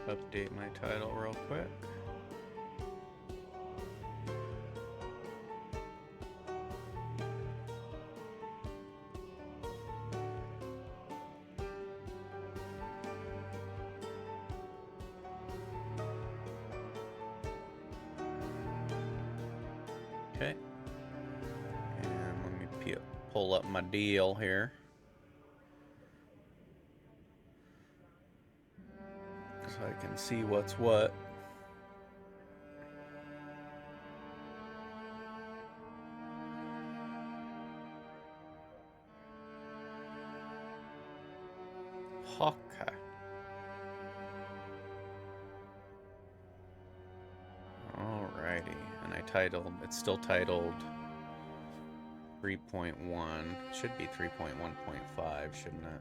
Update my title real quick. Okay. And let me pull up my deal here. So I can see what's what. Okay. Alrighty. And it's still titled 3.1. Should be 3.1.5, shouldn't it?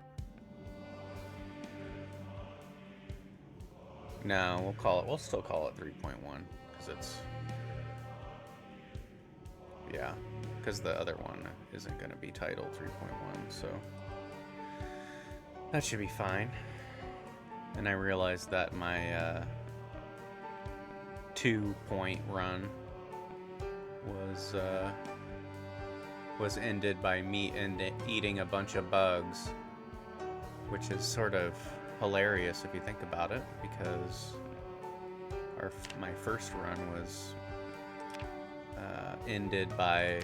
No, we'll still call it 3.1 because it's, yeah, because the other one isn't going to be titled 3.1, so that should be fine. And I realized that my 2-point run was ended by me eating a bunch of bugs, which is sort of hilarious if you think about it, because my first run was ended by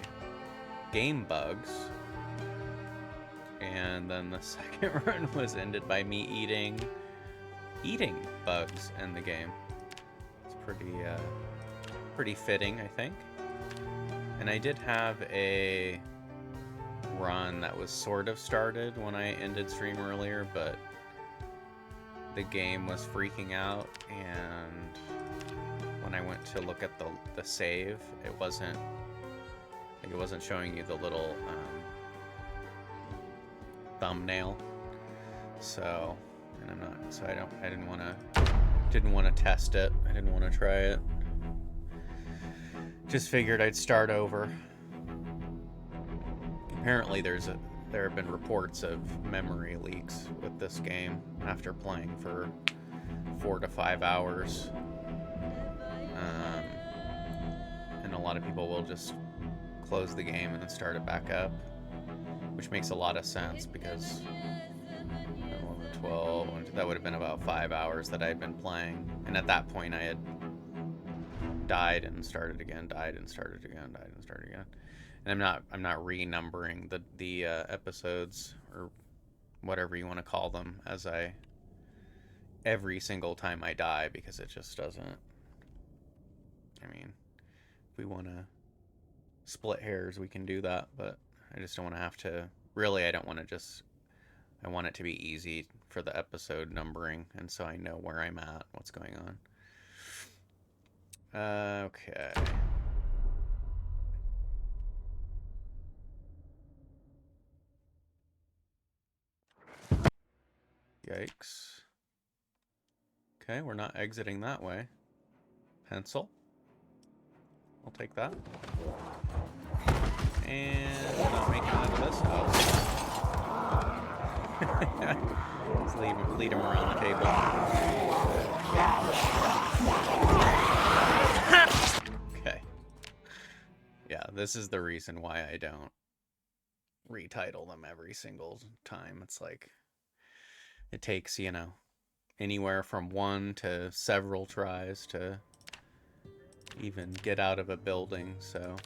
game bugs, and then the second run was ended by me eating bugs in the game. It's pretty fitting, I think. And I did have a run that was sort of started when I ended stream earlier, but the game was freaking out, and when I went to look at the save, it wasn't showing you the little thumbnail. So, and I didn't want to test it. I didn't want to try it. Just figured I'd start over. Apparently there have been reports of memory leaks with this game after playing for 4 to 5 hours. And a lot of people will just close the game and then start it back up, which makes a lot of sense because 11, 12, that would have been about 5 hours that I had been playing. And at that point I had died and started again, died and started again, died and started again. And I'm not renumbering the episodes or whatever you want to call them as every single time I die, because it just doesn't. I mean, if we want to split hairs, we can do that, but I just don't want to have to. Really, I don't want to just. I want it to be easy for the episode numbering, and so I know where I'm at, what's going on. Okay. Yikes. Okay, we're not exiting that way. Pencil. I'll take that. And we're not making it out of this house. Let's lead him around the table. Okay. Yeah, this is the reason why I don't retitle them every single time. It's like, it takes, anywhere from 1 to several tries to even get out of a building, so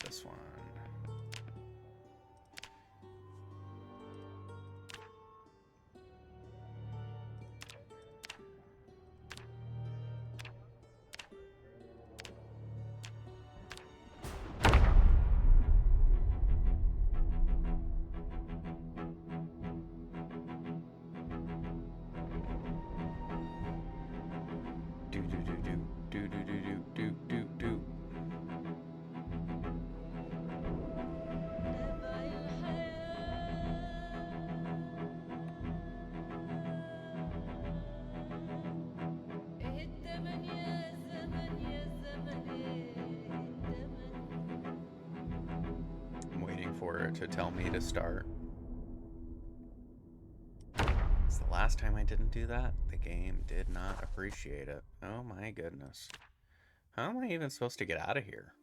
this one. for it to tell me to start. It's the last time I didn't do that. The game did not appreciate it. Oh my goodness. How am I even supposed to get out of here?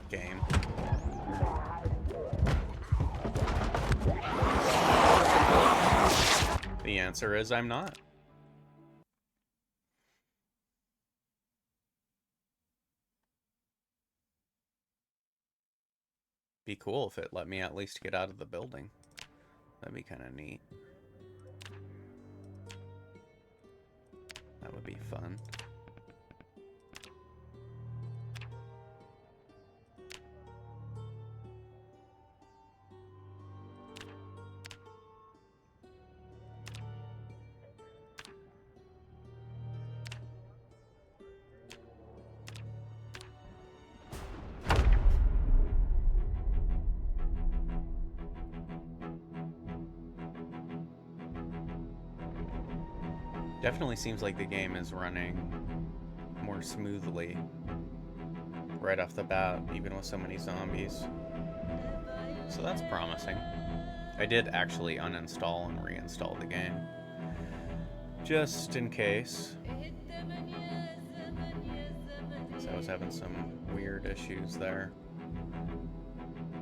Game. The answer is I'm not. Be cool if it let me at least get out of the building. That'd be kind of neat. That would be fun. Definitely seems like the game is running more smoothly right off the bat, even with so many zombies. So that's promising. I did actually uninstall and reinstall the game, just in case. So I was having some weird issues there.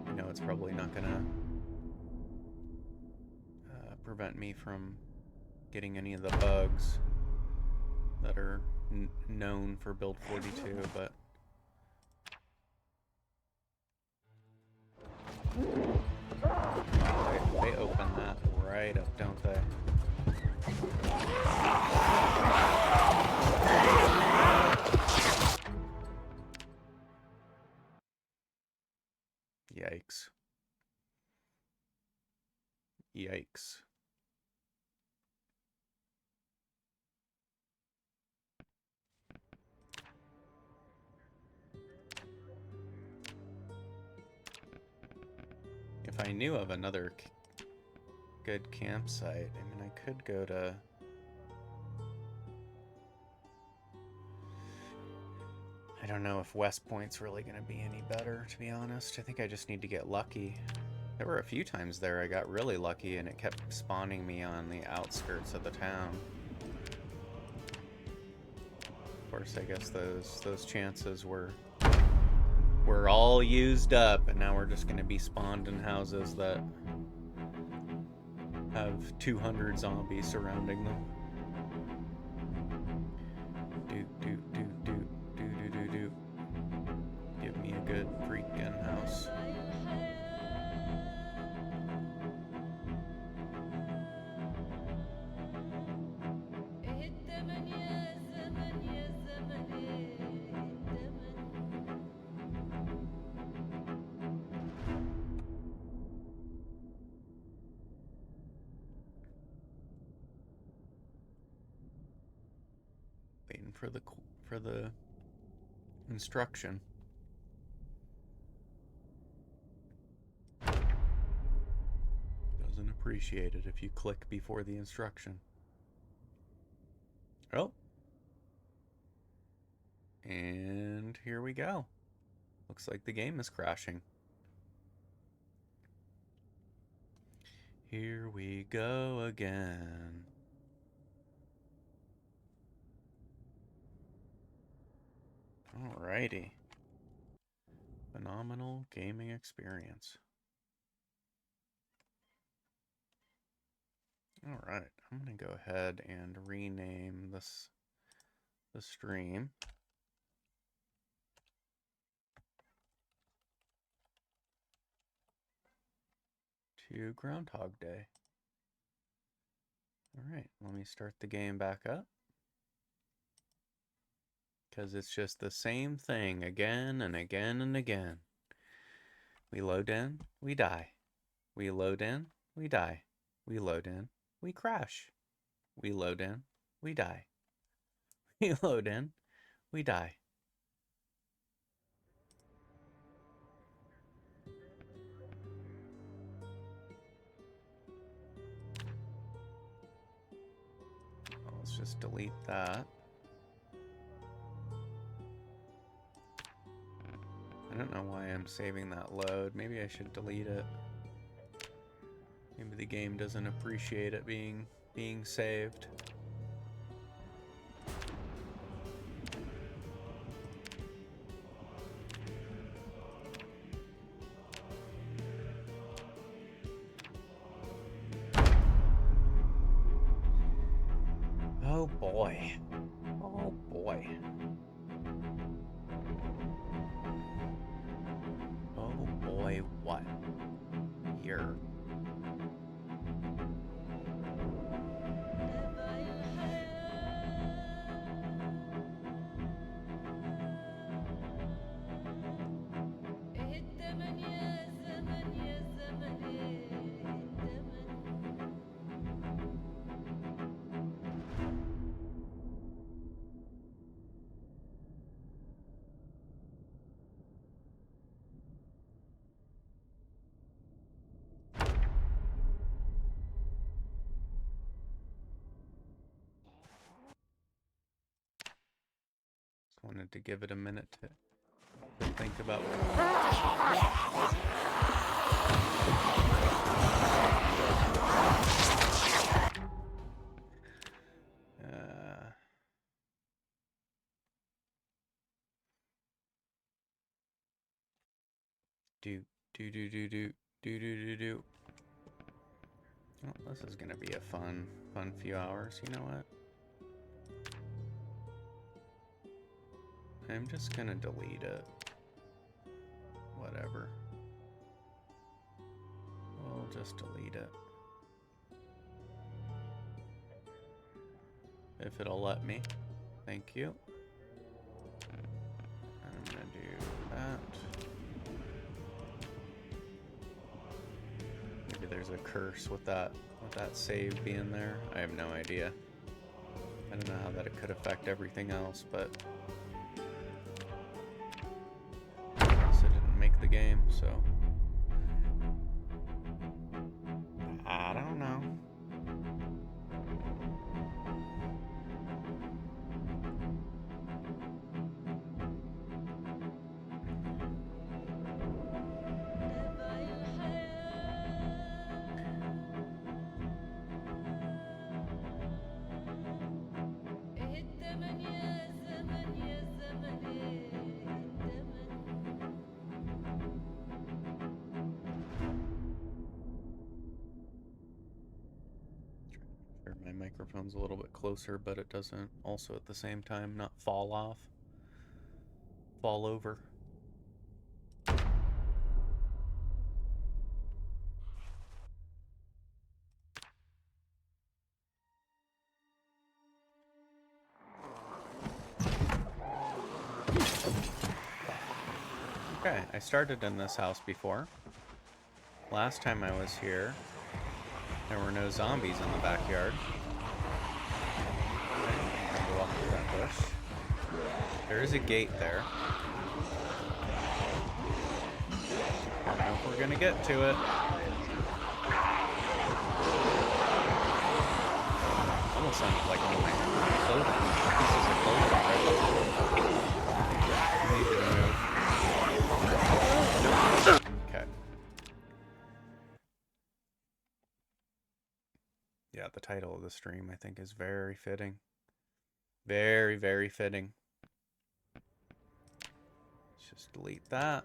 I know it's probably not gonna prevent me from getting any of the bugs that are known for build 42, but they open that right up, don't they? Yikes. Yikes. If I knew of another good campsite, I mean, I could go to... I don't know if West Point's really going to be any better, to be honest. I think I just need to get lucky. There were a few times there I got really lucky and it kept spawning me on the outskirts of the town. Of course, I guess those chances were all used up, and now we're just going to be spawned in houses that have 200 zombies surrounding them. Do. Give me a good freaking house. Waiting for the instruction. Doesn't appreciate it if you click before the instruction. Oh. And here we go. Looks like the game is crashing. Here we go again. Alrighty. Phenomenal gaming experience. Alright, I'm going to go ahead and rename the stream to Groundhog Day. Alright, let me start the game back up. Because it's just the same thing again and again and again. We load in, we die. We load in, we die. We load in, we crash. We load in, we die. We load in, we die. Let's just delete that. I don't know why I'm saving that load. Maybe I should delete it. Maybe the game doesn't appreciate it being saved. Oh boy. Oh boy. Oh boy, what? Here. Just wanted to give it a minute to think about. Do. Oh, this is gonna be a fun few hours. You know what? I'm just gonna delete it. Whatever. We'll just delete it. If it'll let me. Thank you. I'm gonna do that. Maybe there's a curse with that save being there. I have no idea. I don't know how that it could affect everything else, but I guess it didn't make the game, so I don't know. My microphone's a little bit closer, but it doesn't also at the same time not fall over. Okay, I started in this house before. Last time I was here, there were no zombies in the backyard. Okay, I'm going to walk through that bush. There is a gate there. I don't know if we're going to get to it. Almost sounded like one of my clothing. Pieces of clothing, right? I need you to move. Okay. Yeah, the title of the stream, I think, is very fitting. Very, very fitting. Let's just delete that.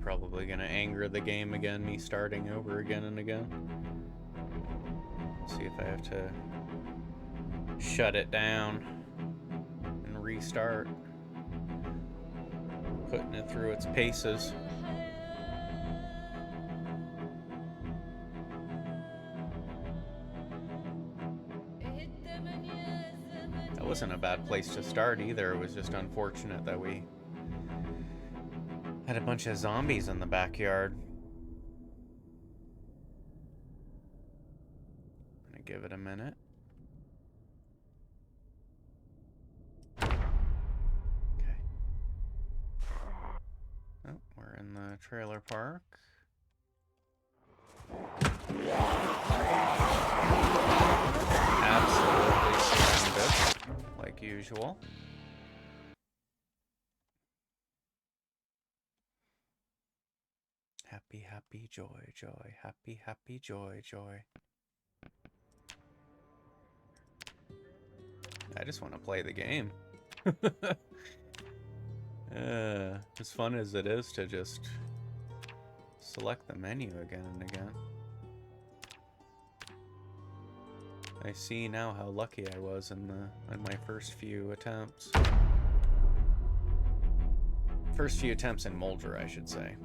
Probably gonna anger the game again, me starting over again and again. See if I have to shut it down and restart. Putting it through its paces. That wasn't a bad place to start either. It was just unfortunate that we had a bunch of zombies in the backyard. I'm gonna give it a minute. trailer park. Absolutely surrounded, like usual. Happy, happy, joy, joy. Happy, happy, joy, joy. I just want to play the game. As fun as it is to just select the menu again and again. I see now how lucky I was in my first few attempts. First few attempts in Mulder, I should say.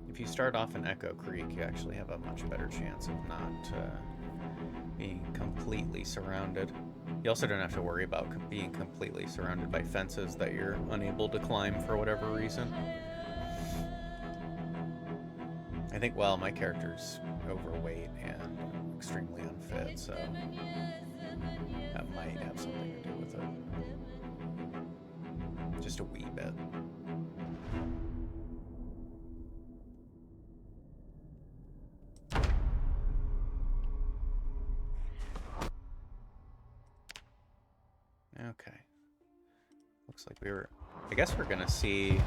If you start off in Echo Creek, you actually have a much better chance of not being completely surrounded. You also don't have to worry about being completely surrounded by fences that you're unable to climb for whatever reason. I think, well, my character's overweight and extremely unfit, so that might have something to do with it. Just a wee bit. Okay. Looks like I guess we're gonna see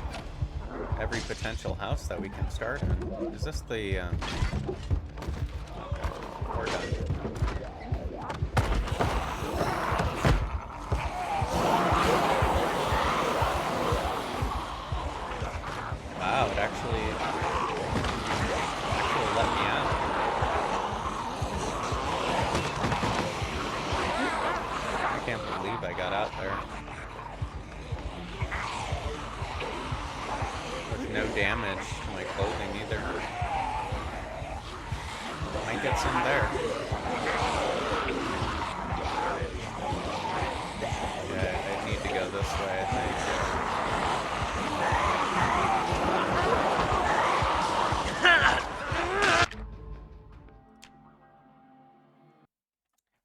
every potential house that we can start in. Is this the, okay, we're done. Wow, it actually let me out. I can't believe I got out there. With no damage to my clothing either. Might get some there. Yeah, I need to go this way, I think.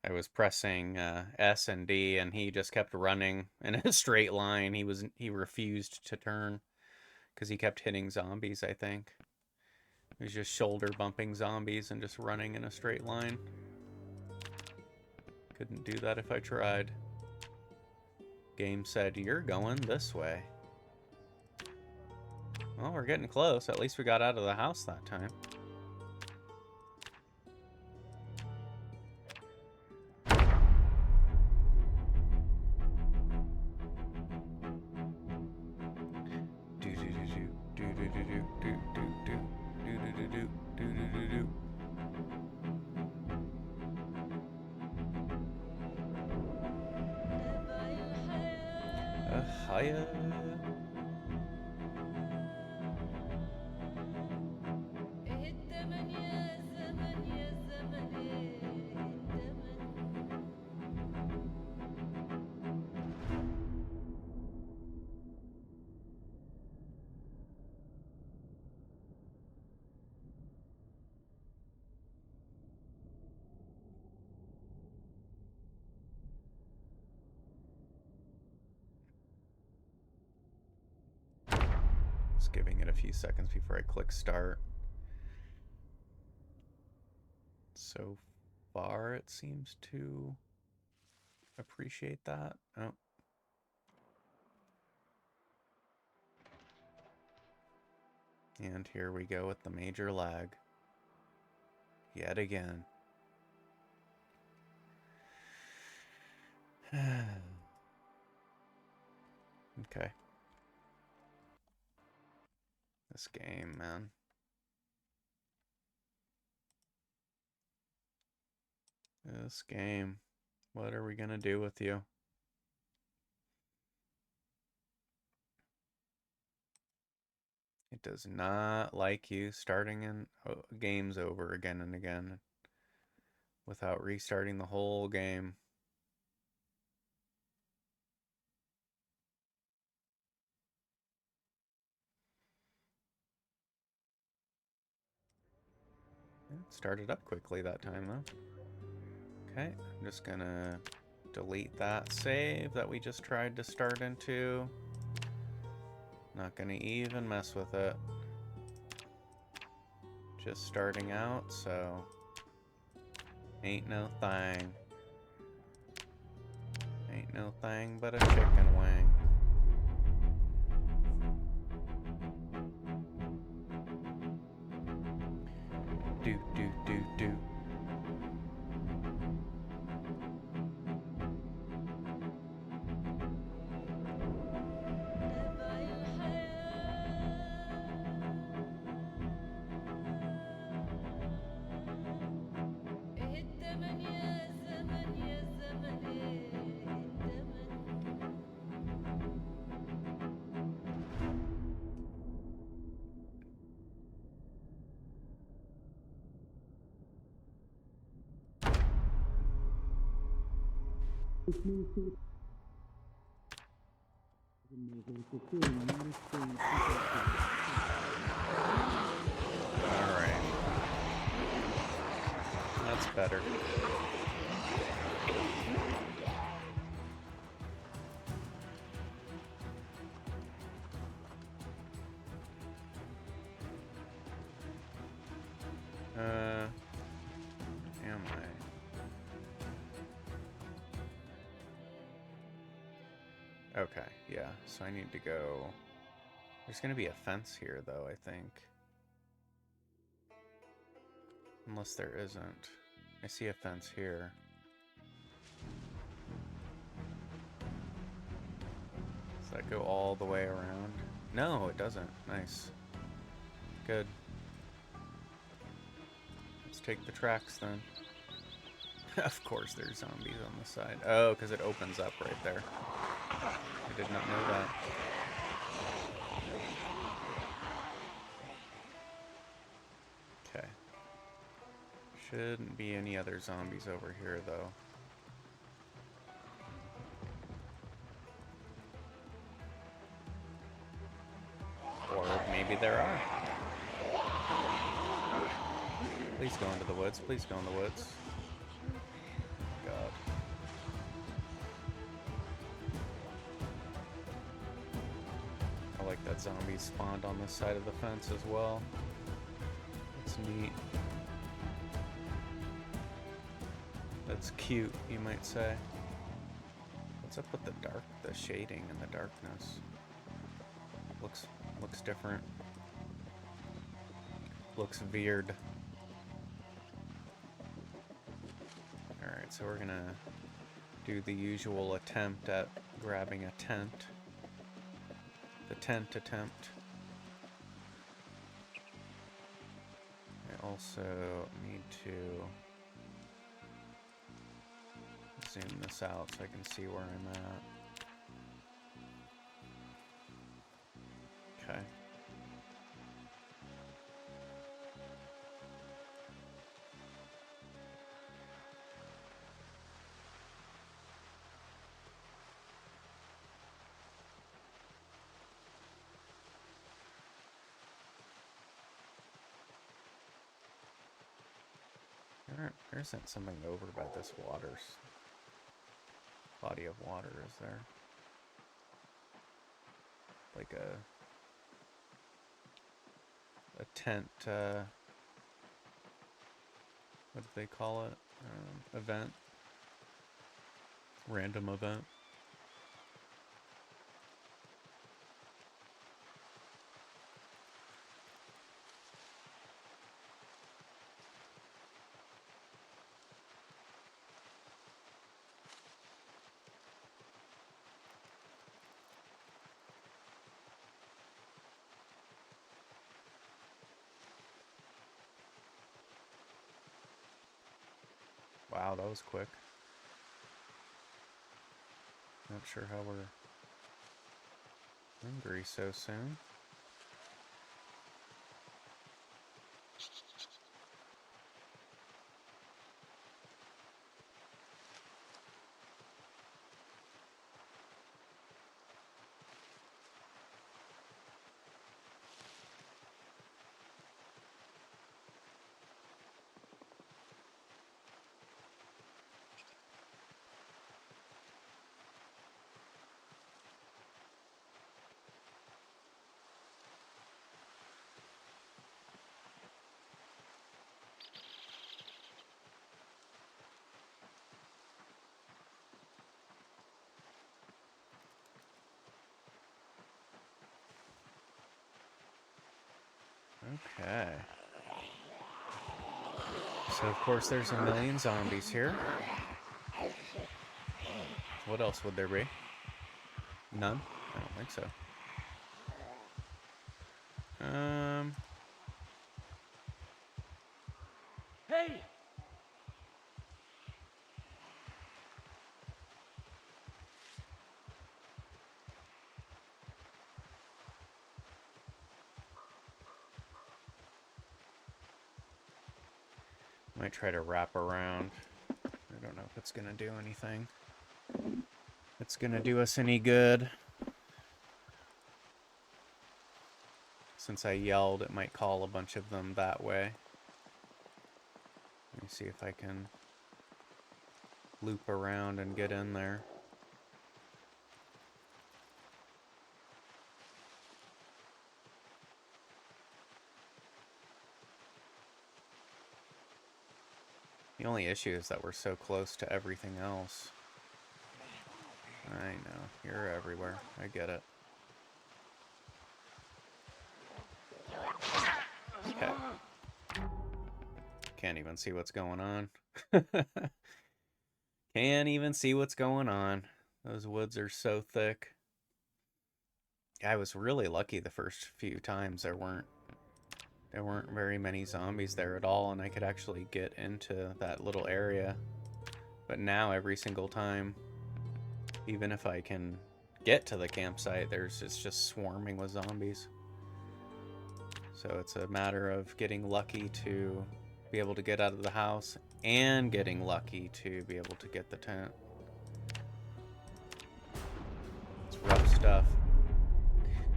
I was pressing S and D, and he just kept running in a straight line. He refused to turn because he kept hitting zombies, I think. He was just shoulder bumping zombies and just running in a straight line. Couldn't do that if I tried. Game said, "You're going this way." Well, we're getting close. At least we got out of the house that time. Hiya. Just giving it a few seconds before I click start. So far, it seems to appreciate that. Oh. And here we go with the major lag. Yet again. Okay. This game, man. This game. What are we gonna do with you? It does not like you starting in games over again and again without restarting the whole game. It started up quickly that time, though. Okay, I'm just gonna delete that save that we just tried to start into. Not gonna even mess with it. Just starting out, so ain't no thing. Ain't no thing but a chicken wing. Do, do, do, do. Alright. That's better. Am I? Okay, yeah, so I need to go... There's gonna be a fence here, though, I think. Unless there isn't. I see a fence here. Does that go all the way around? No, it doesn't. Nice. Good. Let's take the tracks, then. Of course there's zombies on the side. Oh, because it opens up right there. I did not know that. Okay. Shouldn't be any other zombies over here, though. Or maybe there are. Please go into the woods. Please go in the woods. God. I like that zombie spawned on this side of the fence as well. It's neat. That's cute, you might say. What's up with the shading and the darkness? Looks different. Looks weird. Alright, so we're gonna do the usual attempt at grabbing a tent. The tent attempt. I also need to zoom this out so I can see where I'm at. Okay. There isn't something over by this body of water, is there? Like a tent, what do they call it? Event? Random event? Wow, that was quick. Not sure how we're hungry so soon. Okay. So, of course, there's a million zombies here. What else would there be? None? I don't think so. Hey! Might try to wrap around. I don't know if it's gonna do anything. It's gonna do us any good. Since I yelled, it might call a bunch of them that way. Let me see if I can loop around and get in there. The only issue is that we're so close to everything else. I know, you're everywhere. I get it. Okay. Can't even see what's going on. Can't even see what's going on. Those woods are so thick. I was really lucky the first few times. There weren't very many zombies there at all, and I could actually get into that little area. But now every single time, even if I can get to the campsite, it's just swarming with zombies. So it's a matter of getting lucky to be able to get out of the house and getting lucky to be able to get the tent. It's rough stuff.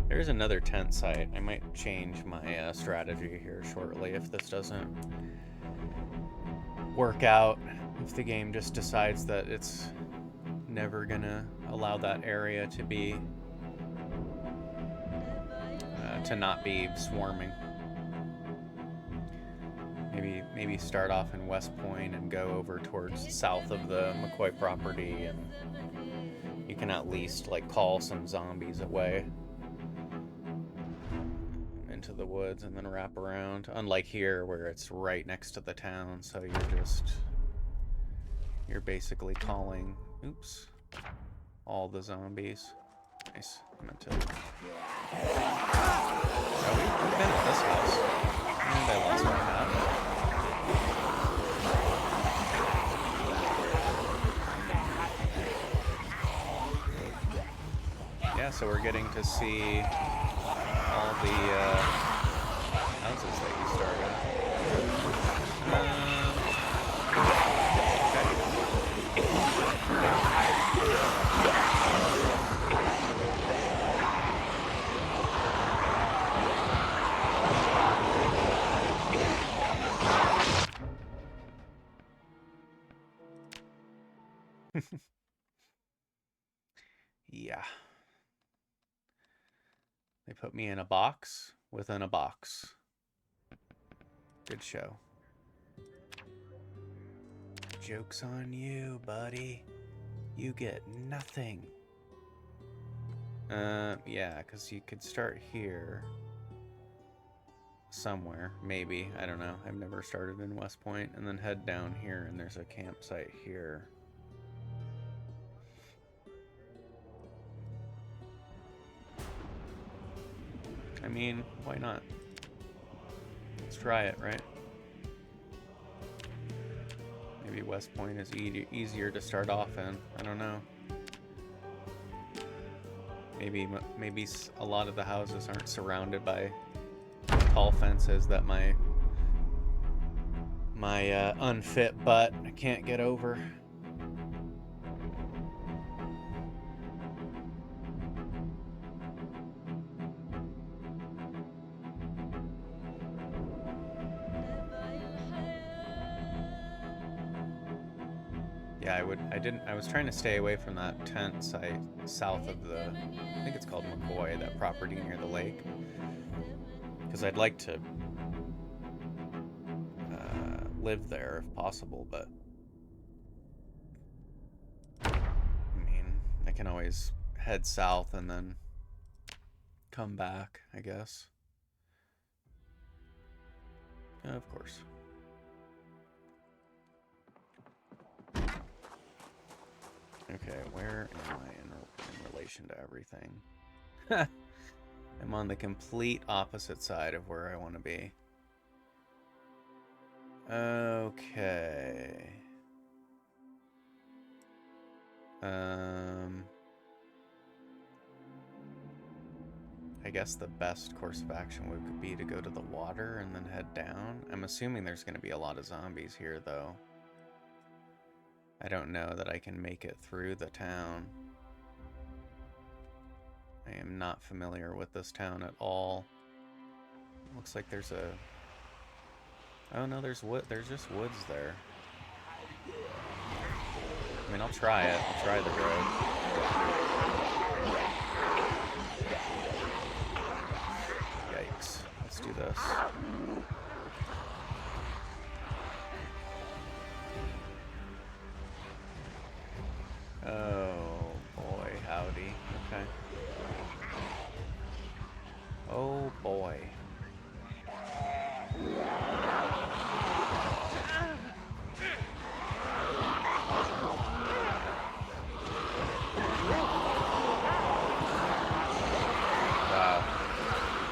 There's another tent site. I might change my strategy here shortly if this doesn't work out. If the game just decides that it's never gonna allow that area to be to not be swarming. Maybe start off in West Point and go over towards south of the McCoy property, and you can at least like call some zombies away into the woods and then wrap around. Unlike here where it's right next to the town, so you're basically calling, oops, all the zombies. Nice. I meant to. Oh, we've been at this house. And I lost my map. Yeah, so we're getting to see all the houses that you start at. Yeah. They put me in a box within a box. Good show. Joke's on you, buddy. You get nothing. Yeah, because you could start here. Somewhere, maybe. I don't know. I've never started in West Point. And then head down here, and there's a campsite here. I mean, why not? Let's try it, right? Maybe West Point is easier to start off in. I don't know. Maybe a lot of the houses aren't surrounded by tall fences that my unfit butt can't get over. Yeah, I was trying to stay away from that tent site south of I think it's called McCoy, that property near the lake. Because I'd like to live there if possible, but I mean, I can always head south and then come back, I guess. Of course. Okay, where am I in relation to everything? I'm on the complete opposite side of where I want to be. Okay. I guess the best course of action would be to go to the water and then head down. I'm assuming there's going to be a lot of zombies here, though. I don't know that I can make it through the town. I am not familiar with this town at all. Looks like there's a... Oh no, there's wood. There's just woods there. I mean, I'll try it. I'll try the road. Yikes. Let's do this. Oh boy, howdy. Okay. Oh boy. Wow.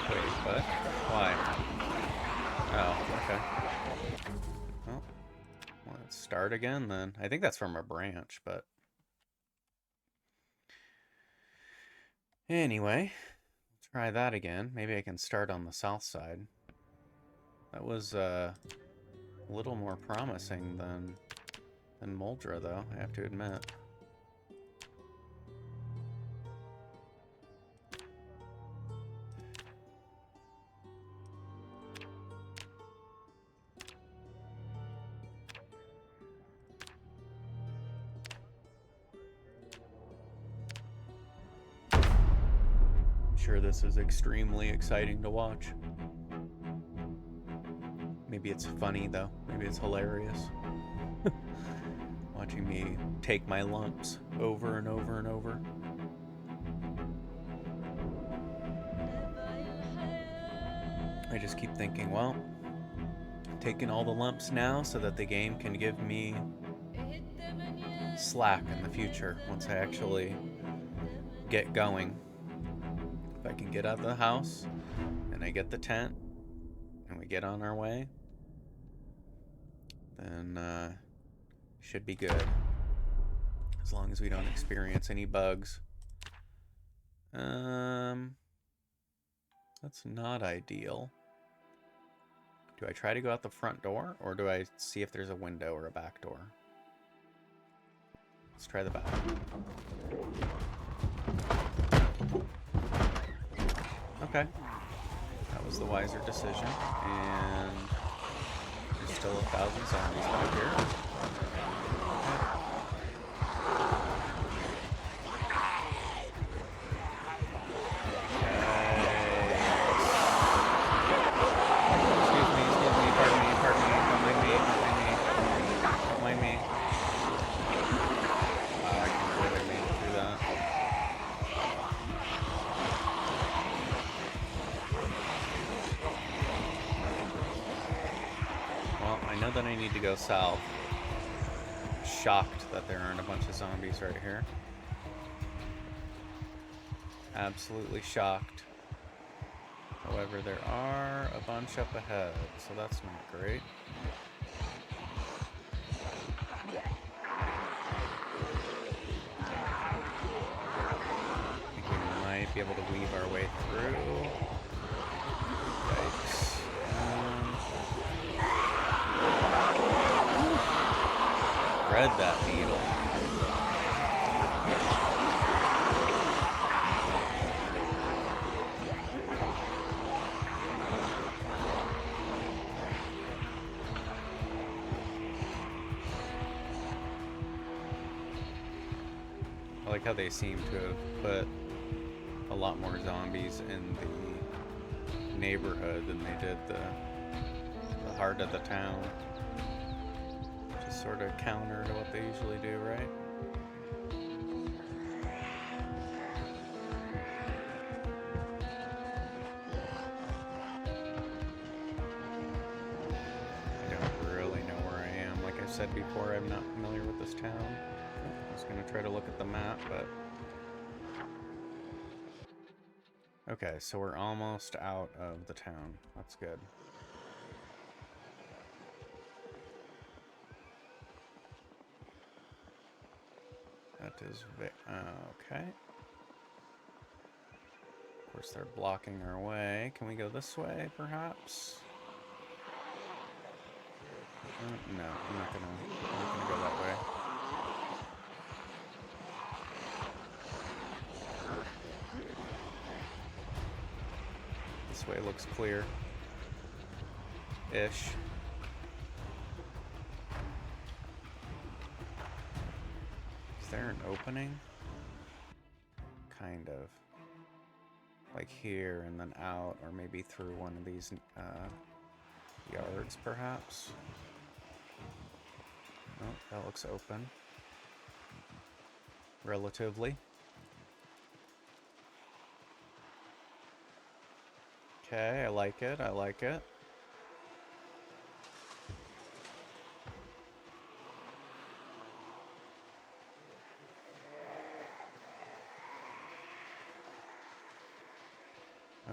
Wait, what? Why? Oh, okay. Well, let's start again then. I think that's from a branch, but... Anyway, try that again. Maybe I can start on the south side. That was a little more promising than Moldra, though, I have to admit. Sure, this is extremely exciting to watch. Maybe it's funny, though. Maybe it's hilarious. Watching me take my lumps over and over and over. I just keep thinking, well, taking all the lumps now so that the game can give me slack in the future once I actually get going. If I can get out of the house and I get the tent and we get on our way, then should be good. As long as we don't experience any bugs. That's not ideal. Do I try to go out the front door, or do I see if there's a window or a back door? Let's try the back. Okay. That was the wiser decision. And there's still 1,000 zombies back here. That I need to go south. Shocked that there aren't a bunch of zombies right here. Absolutely shocked. However, there are a bunch up ahead, so that's not great. I think we might be able to weave our way through. Yikes. Read that needle. I like how they seem to have put a lot more zombies in the neighborhood than they did the heart of the town. Sort of counter to what they usually do, right? said before, I'm not familiar with this town. I was going to try to look at the map, but... Okay, so we're almost out of the town. That's good. That is... okay. Of course, they're blocking our way. Can we go this way, perhaps? No, I'm not gonna go that way. This way looks clear. Ish. Is there an opening? Kind of. Like here and then out, or maybe through one of these yards, perhaps? Oh, that looks open. Relatively. Okay, I like it, I like it.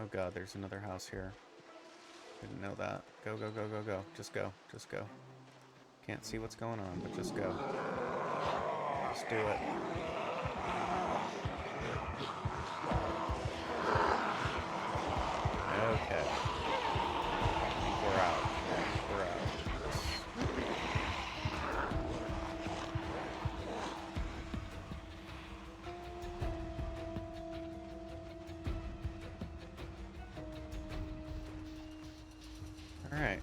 Oh god, there's another house here. Didn't know that. Go, go, go, go, go. Just go, just go. Can't see what's going on, but just go. Just do it. Okay. We're out. We're out. Alright.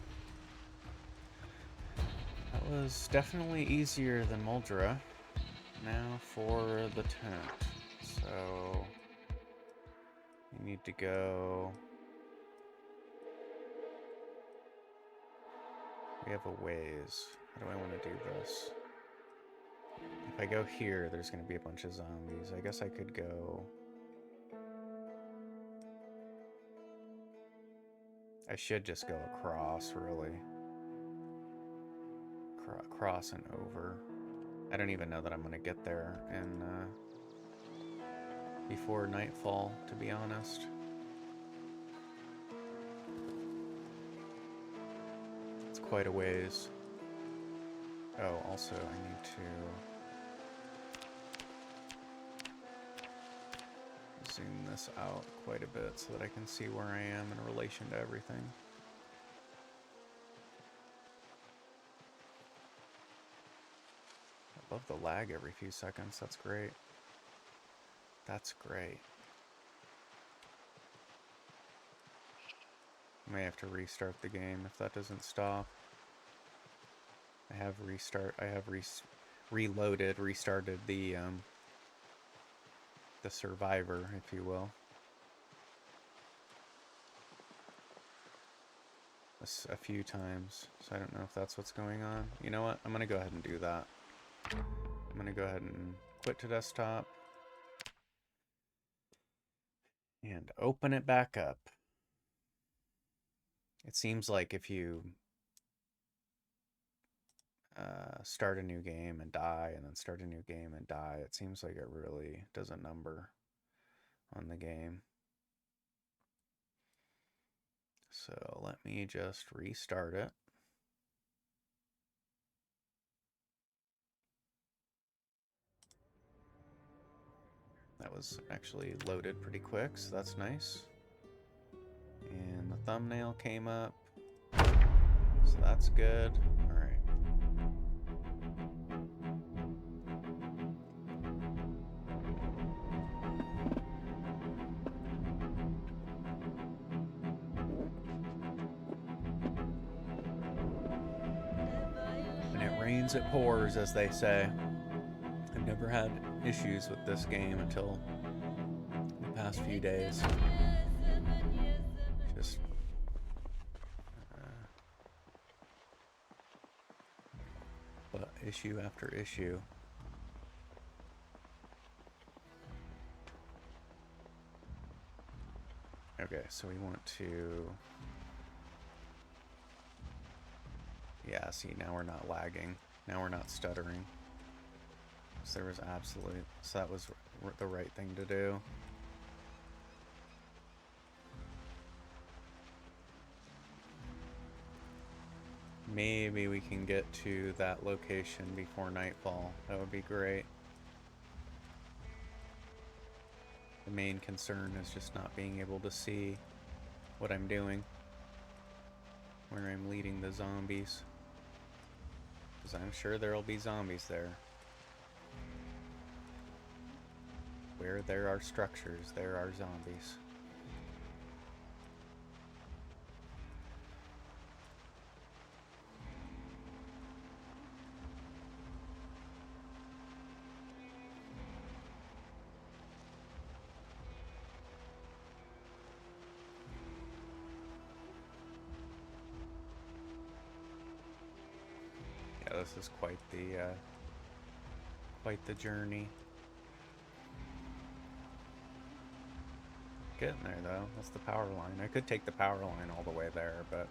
That was definitely easier than Muldra. Now for the tent. So... we need to go... we have a ways. How do I want to do this? If I go here, there's going to be a bunch of zombies. I guess I could go... I should just go across, really. Cross and over. I don't even know that I'm going to get there in, before nightfall, to be honest. It's quite a ways. Oh, also I need to zoom this out quite a bit so that I can see where I am in relation to everything. I love the lag every few seconds. That's great. That's great. I may have to restart the game if that doesn't stop. I have restarted the survivor, if you will. A few times, so I don't know if that's what's going on. You know what? I'm gonna go ahead and do that. I'm gonna go ahead and quit to desktop and open it back up. It seems like if you start a new game and die, and then start a new game and die, it seems like it really does a number on the game. So let me just restart it. That was actually loaded pretty quick, so that's nice. And the thumbnail came up, so that's good. All right. When it rains, it pours, as they say. I've never had issues with this game until the past few days. Just but issue after issue. Okay, so we want to... yeah, see, now we're not lagging. Now we're not stuttering. So there was absolutely... So that was the right thing to do. Maybe we can get to that location before nightfall. That would be great. The main concern is just not being able to see what I'm doing, where I'm leading the zombies. Because I'm sure there'll be zombies there. Where there are structures, there are zombies. Yeah, this is quite the journey. Getting there though. That's the power line. I could take the power line all the way there, but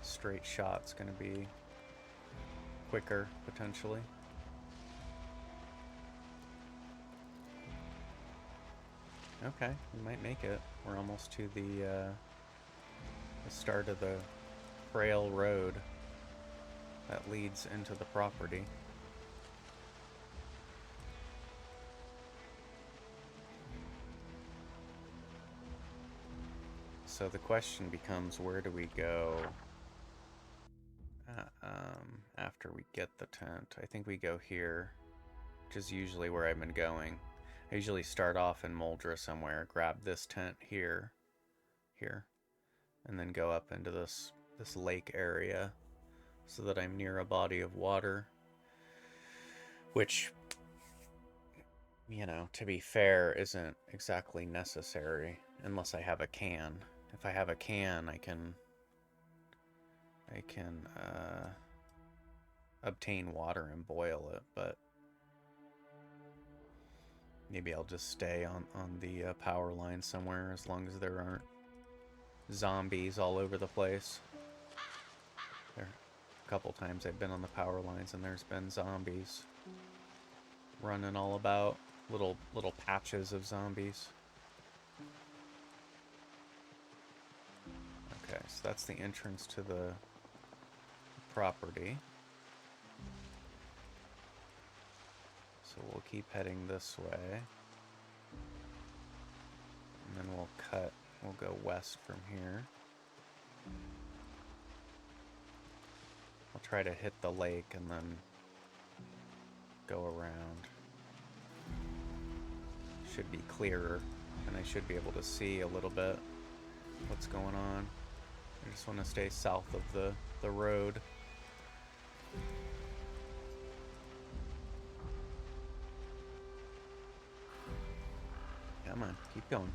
straight shot's gonna be quicker potentially. Okay, we might make it. We're almost to the start of the trail road that leads into the property. So the question becomes, where do we go after we get the tent? I think we go here, which is usually where I've been going. I usually start off in Moldra somewhere, grab this tent here, and then go up into this lake area so that I'm near a body of water, which, you know, to be fair, isn't exactly necessary unless I have a can. If I have a can, I can obtain water and boil it, but maybe I'll just stay on the power line somewhere as long as there aren't zombies all over the place. There a couple times I've been on the power lines and there's been zombies running all about, little patches of zombies. Okay, so that's the entrance to the property. So we'll keep heading this way. And then we'll go west from here. I'll try to hit the lake and then go around. Should be clearer, and I should be able to see a little bit what's going on. I just want to stay south of the road. Come on, keep going.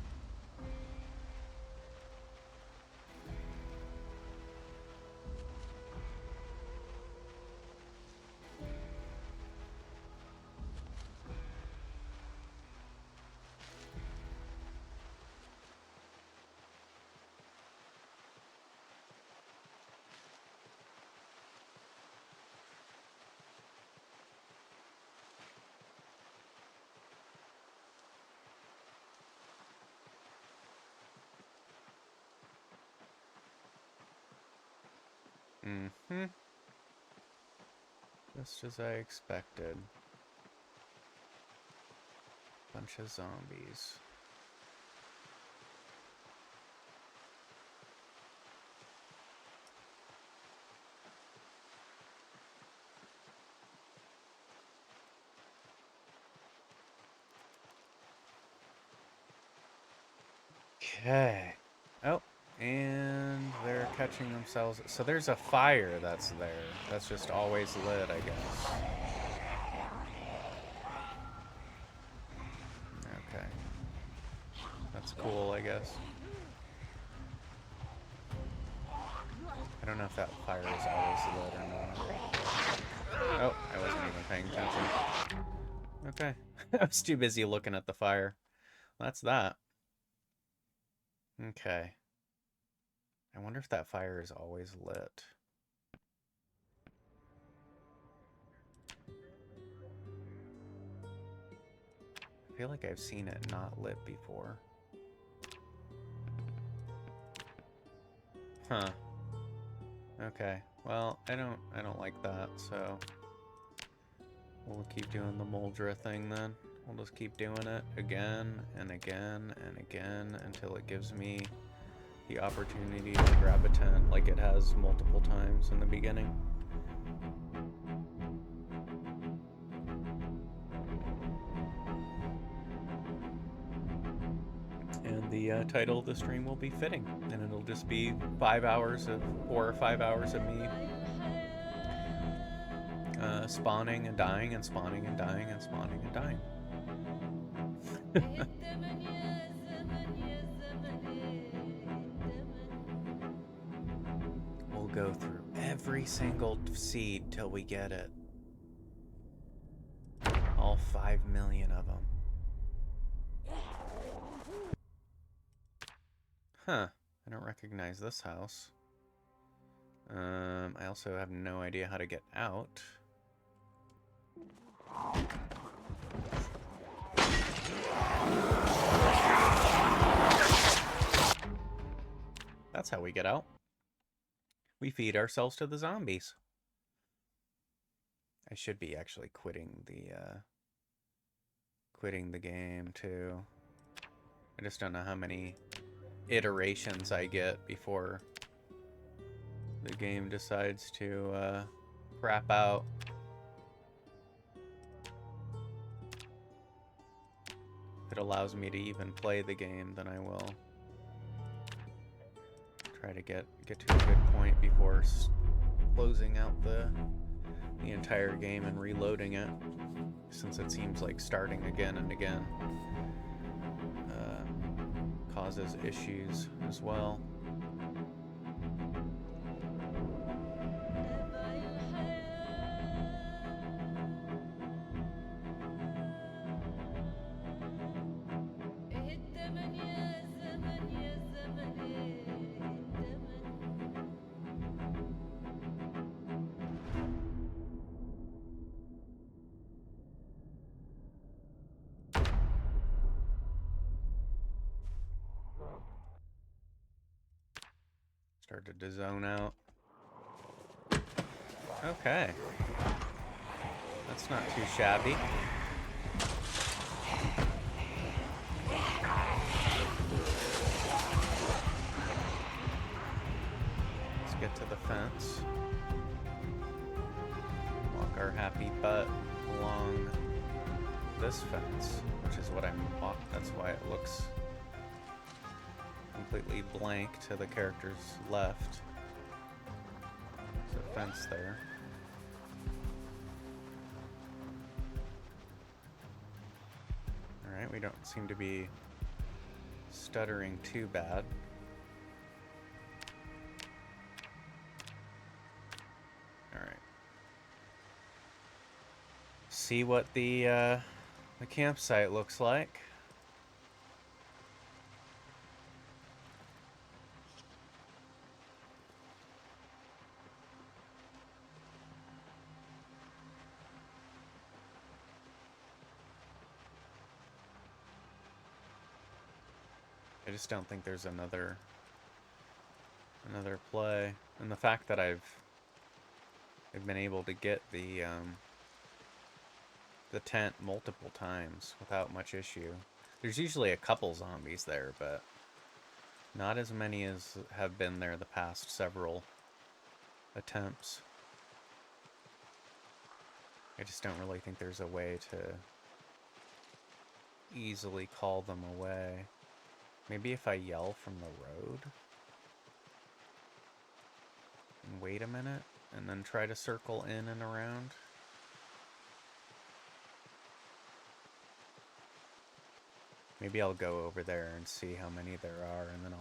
Mm-hmm. Just as I expected. Bunch of zombies. Okay. Oh, and they're catching themselves. So there's a fire that's there. That's just always lit, I guess. Okay. That's cool, I guess. I don't know if that fire is always lit or not. Oh, I wasn't even paying attention. Okay. I was too busy looking at the fire. That's that. Okay. I wonder if that fire is always lit. feel like I've seen it not lit before. Huh. Okay. Well, I don't like that, so we'll keep doing the Moldra thing then. We'll just keep doing it again and again and again until it gives me the opportunity to grab a tent like it has multiple times in the beginning. And the title of the stream will be fitting, and it'll just be 4 or 5 hours of me spawning and dying and spawning and dying and spawning and dying. We'll go through every single seed till we get it. All 5 million of them. Huh. I don't recognize this house. I also have no idea how to get out. That's how we get out. We feed ourselves to the zombies. I should be actually quitting the game too. I just don't know how many iterations I get before the game decides to crap out. If it allows me to even play the game, then I will try to get to a good point before closing out the entire game and reloading it, since it seems like starting again and again causes issues as well. Started to zone out. Okay. That's not too shabby. Let's get to the fence. Walk our happy butt along this fence, which is what that's why it looks completely blank to the character's left. There's a fence there. Alright, we don't seem to be stuttering too bad. Alright. See what the campsite looks like. I just don't think there's another play, and the fact that I've been able to get the tent multiple times without much issue. There's usually a couple zombies there, but not as many as have been there the past several attempts. I just don't really think there's a way to easily call them away. Maybe if I yell from the road and wait a minute and then try to circle in and around. Maybe I'll go over there and see how many there are, and then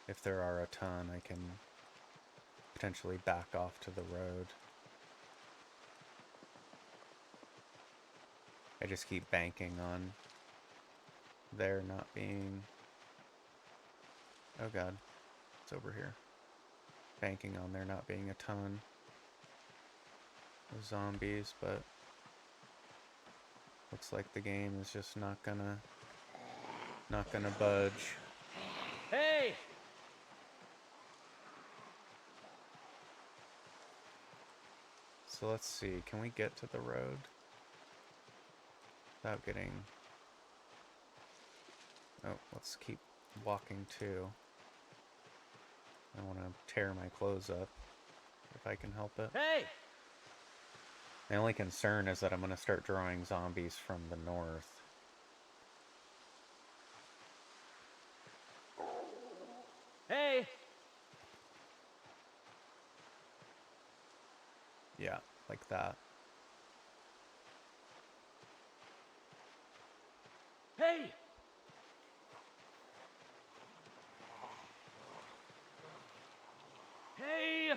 if there are a ton, I can potentially back off to the road. I just keep banking on there not being... Oh god, it's over here. Banking on there not being a ton of zombies, but Looks like the game is just not gonna budge. Hey! So let's see, can we get to the road without getting... Oh, let's keep walking too. I want to tear my clothes up if I can help it. Hey! My only concern is that I'm going to start drawing zombies from the north. Hey! Yeah, like that. Hey! Hey!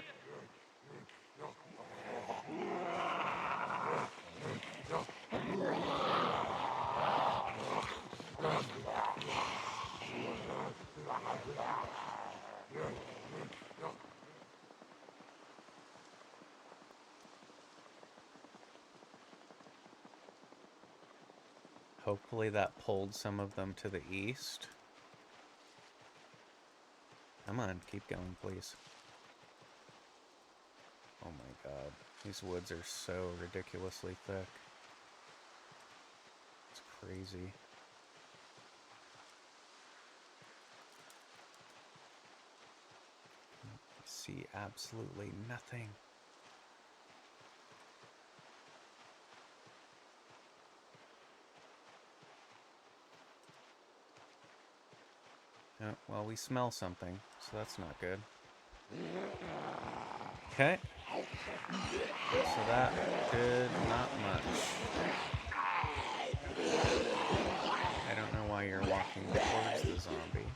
Hopefully that pulled some of them to the east. Come on, keep going, please. Oh my god, these woods are so ridiculously thick. It's crazy. I see absolutely nothing. Oh, well, we smell something, so that's not good. Okay. So that did not much. I don't know why you're walking towards the zombie.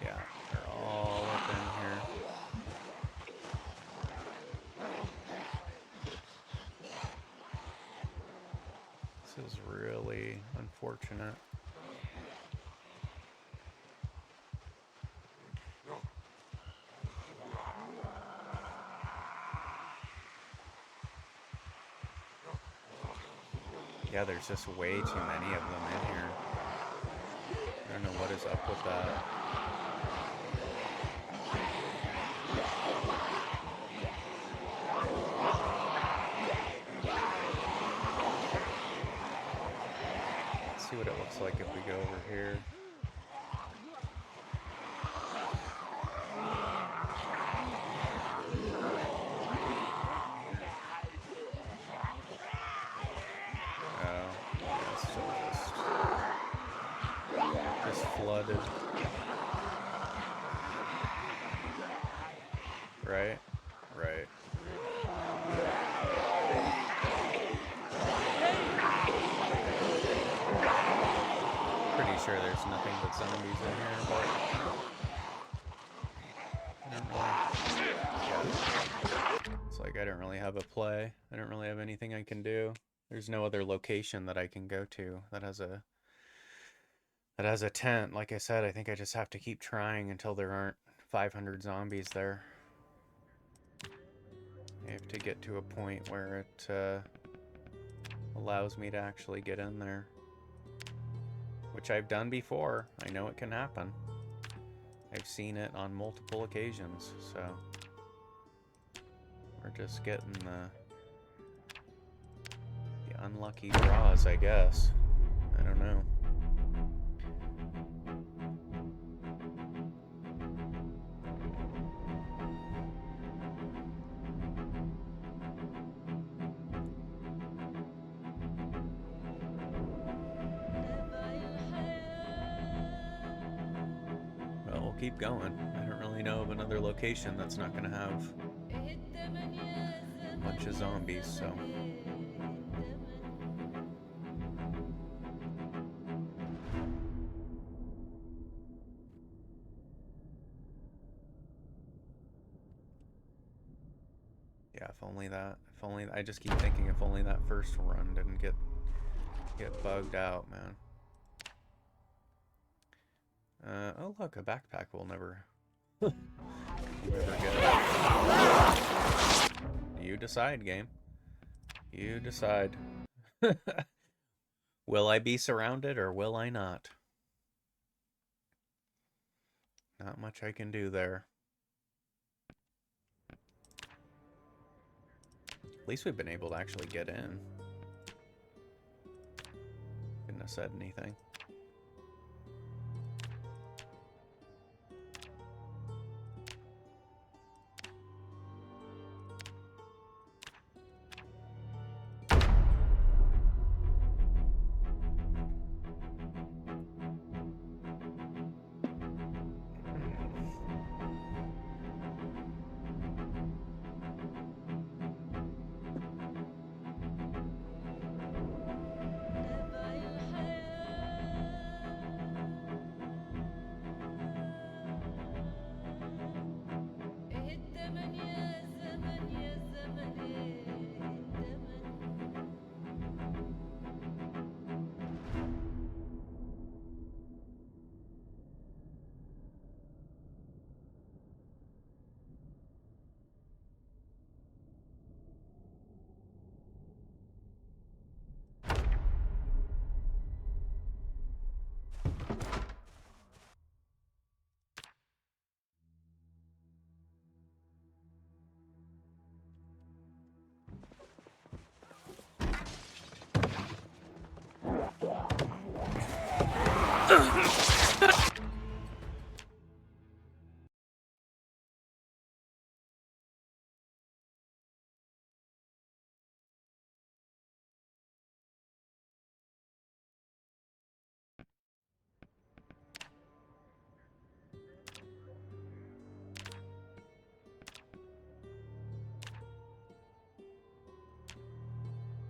Yeah, they're all up in here. This is really unfortunate. Yeah, there's just way too many of them in here. I don't know what is up with that. Let's see what it looks like if we go over here. Flooded. Right? Right. Pretty sure there's nothing but zombies in here, but I don't really... Yeah. It's like I don't really have a play. I don't really have anything I can do. There's no other location that I can go to that has a tent. Like I said, I think I just have to keep trying until there aren't 500 zombies there. I have to get to a point where it allows me to actually get in there. Which I've done before. I know it can happen. I've seen it on multiple occasions, so... We're just getting the unlucky draws, I guess. I don't know. Well, we'll keep going. I don't really know of another location that's not going to have a bunch of zombies, so... Yeah, if only I just keep thinking if only that first run didn't get bugged out, man. Oh look, a backpack will never get it. You decide, game. You decide. Will I be surrounded or will I not? Not much I can do there. At least we've been able to actually get in. Couldn't have said anything.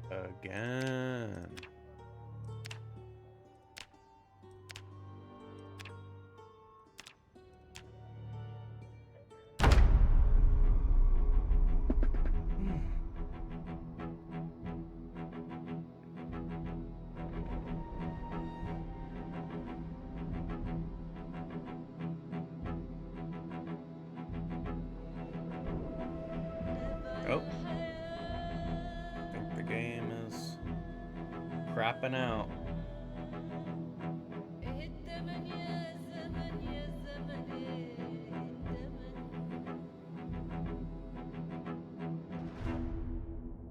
Again. Oh. I think the game is crapping out.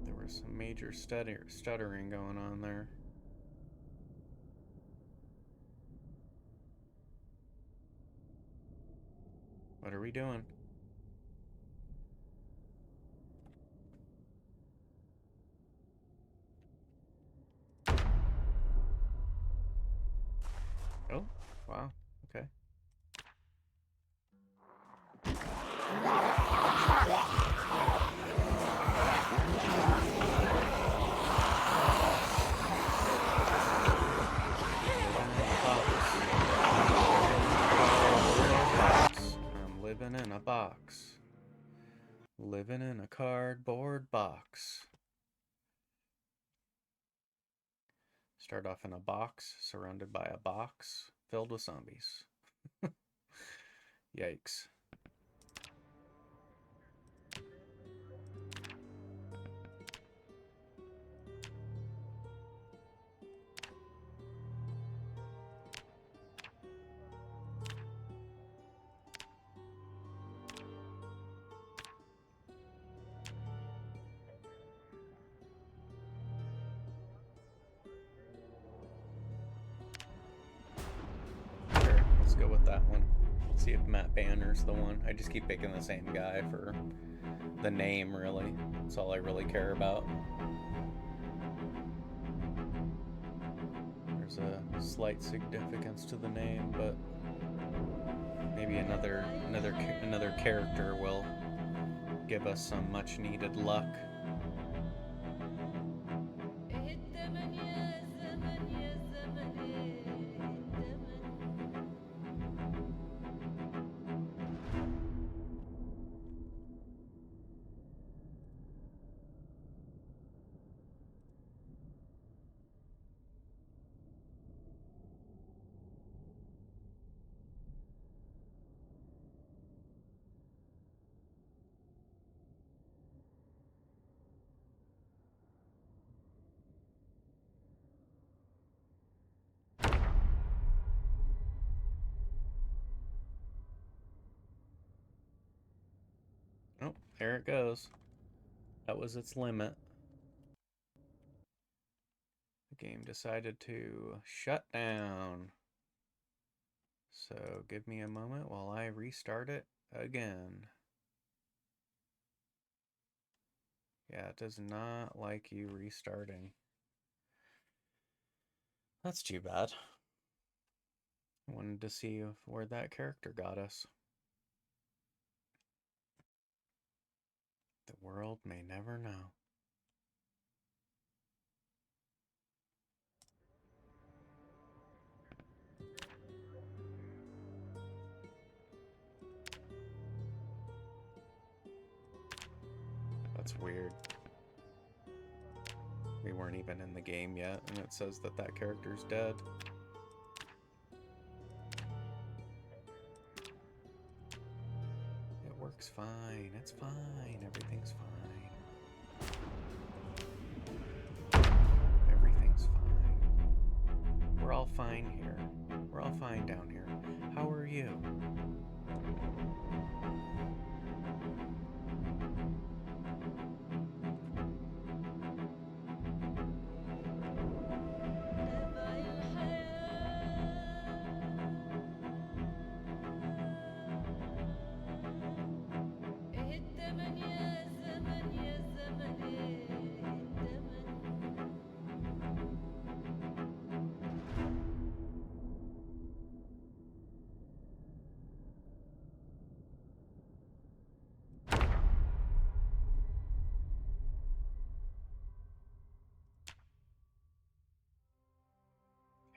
There was some major stuttering going on there. What are we doing? Oh, wow. Okay. I'm living in a box. Living in a cardboard box. Start off in a box, surrounded by a box filled with zombies. Yikes. Sure, let's go with that one. Let's see if Matt Banner's the one. I just keep picking the same guy for the name, really. That's all I really care about. There's a slight significance to the name, but maybe another character will give us some much needed luck. Oh, there it goes. That was its limit. The game decided to shut down. So give me a moment while I restart it again. Yeah, it does not like you restarting. That's too bad. I wanted to see where that character got us. The world may never know. That's weird. We weren't even in the game yet, and it says that that character's dead. It works fine. It's fine. Everything's fine. Everything's fine. We're all fine here. We're all fine down here. How are you?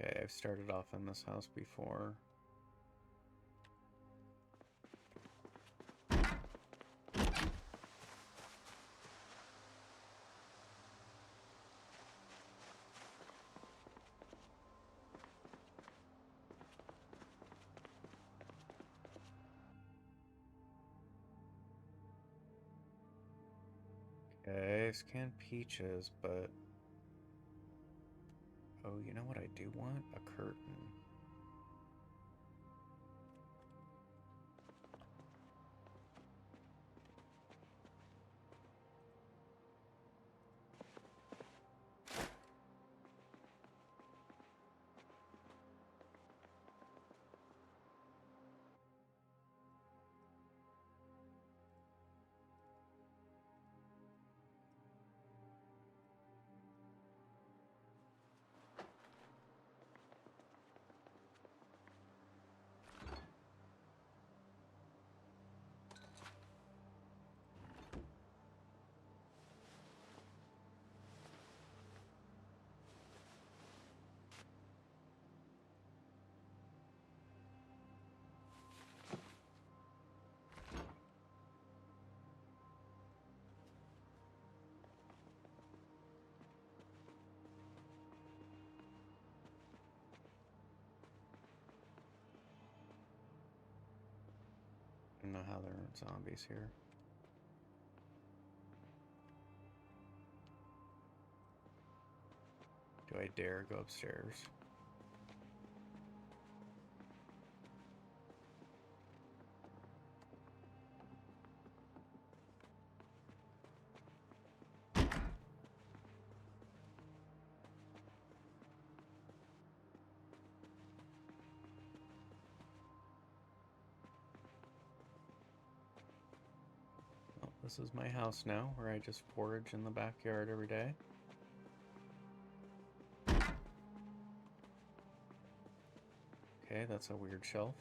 Okay, I've started off in this house before. Okay, scanned peaches, but... Oh, you know what I do want? A curtain. I don't know how there aren't zombies here. Do I dare go upstairs? Well, this is my house now, where I just forage in the backyard every day. Okay, that's a weird shelf.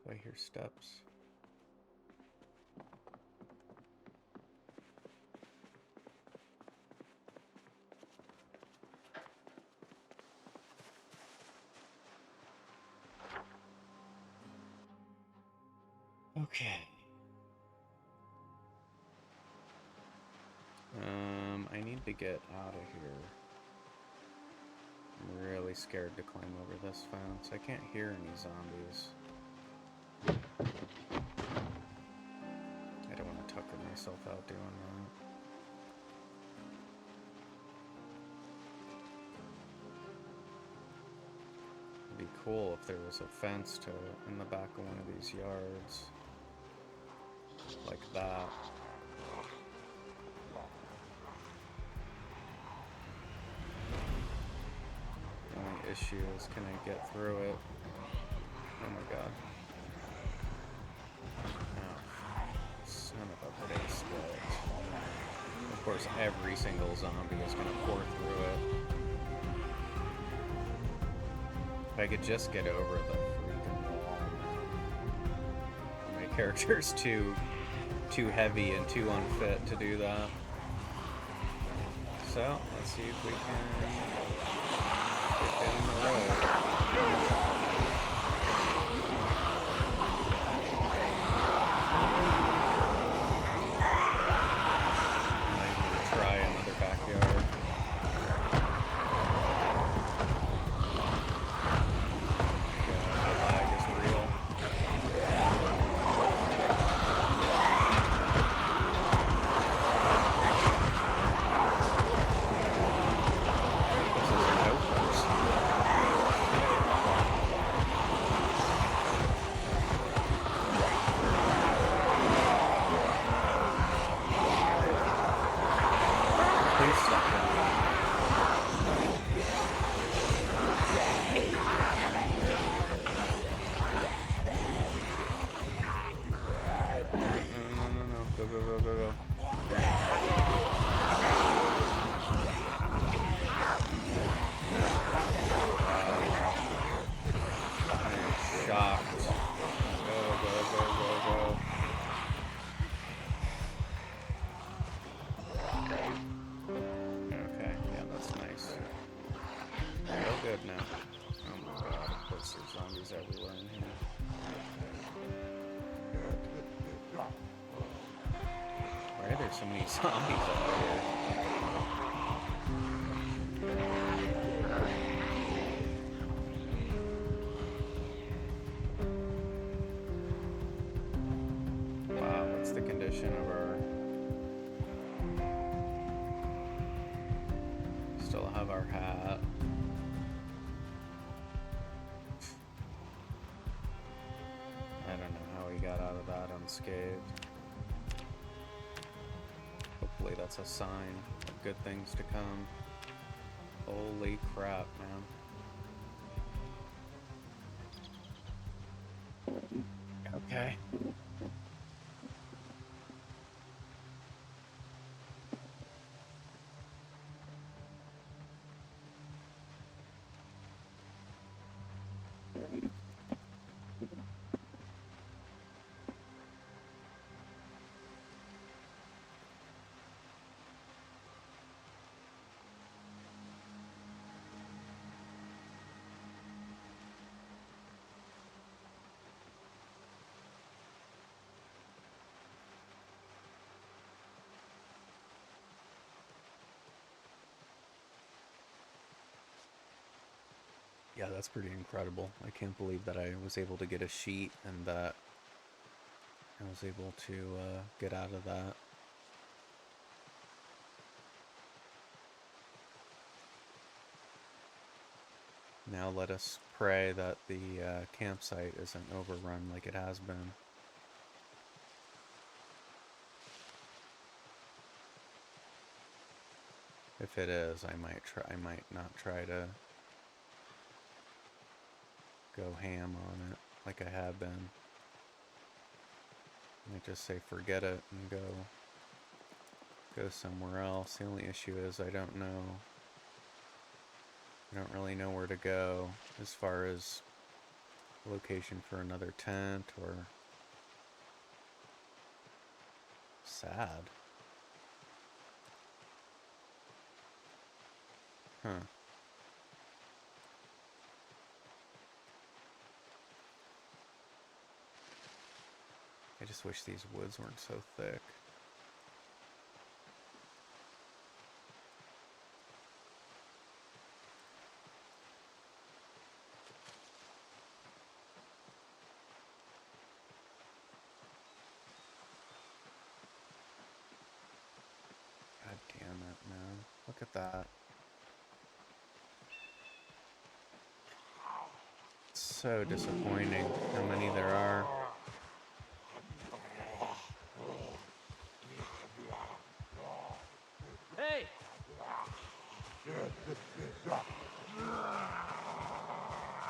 Do I hear steps? Okay. I need to get out of here. I'm really scared to climb over this fence. I can't hear any zombies. I don't want to tucker myself out doing that. It'd be cool if there was a fence in the back of one of these yards. Like that. The only issue is, can I get through it? Oh my god. Oh, son of a biscuit. Of course, every single zombie is gonna pour through it. If I could just get over the freaking wall. My character's too heavy and too unfit to do that. So, let's see if we can get down the road. So many zombies out here. Wow, what's the condition of our... Still have our hat. I don't know how we got out of that unscathed. Hopefully that's a sign of good things to come. Holy crap, man. Okay. Yeah, that's pretty incredible. I can't believe that I was able to get a sheet and that I was able to get out of that. Now let us pray that the campsite isn't overrun like it has been. If it is, I might not try to go ham on it like I have been. I might just say forget it and go somewhere else. The only issue is I don't really know where to go as far as location for another tent or... Sad. Huh. I just wish these woods weren't so thick. it, man. Look at that. It's so disappointing how many there are. Hey!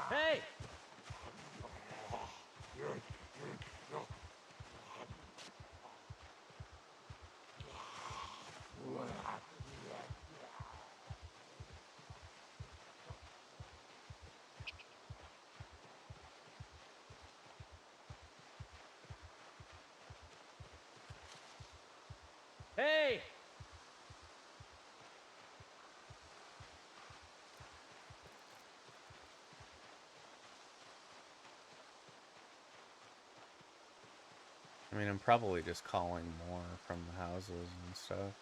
Hey! Hey! I mean, I'm probably just calling more from the houses and stuff.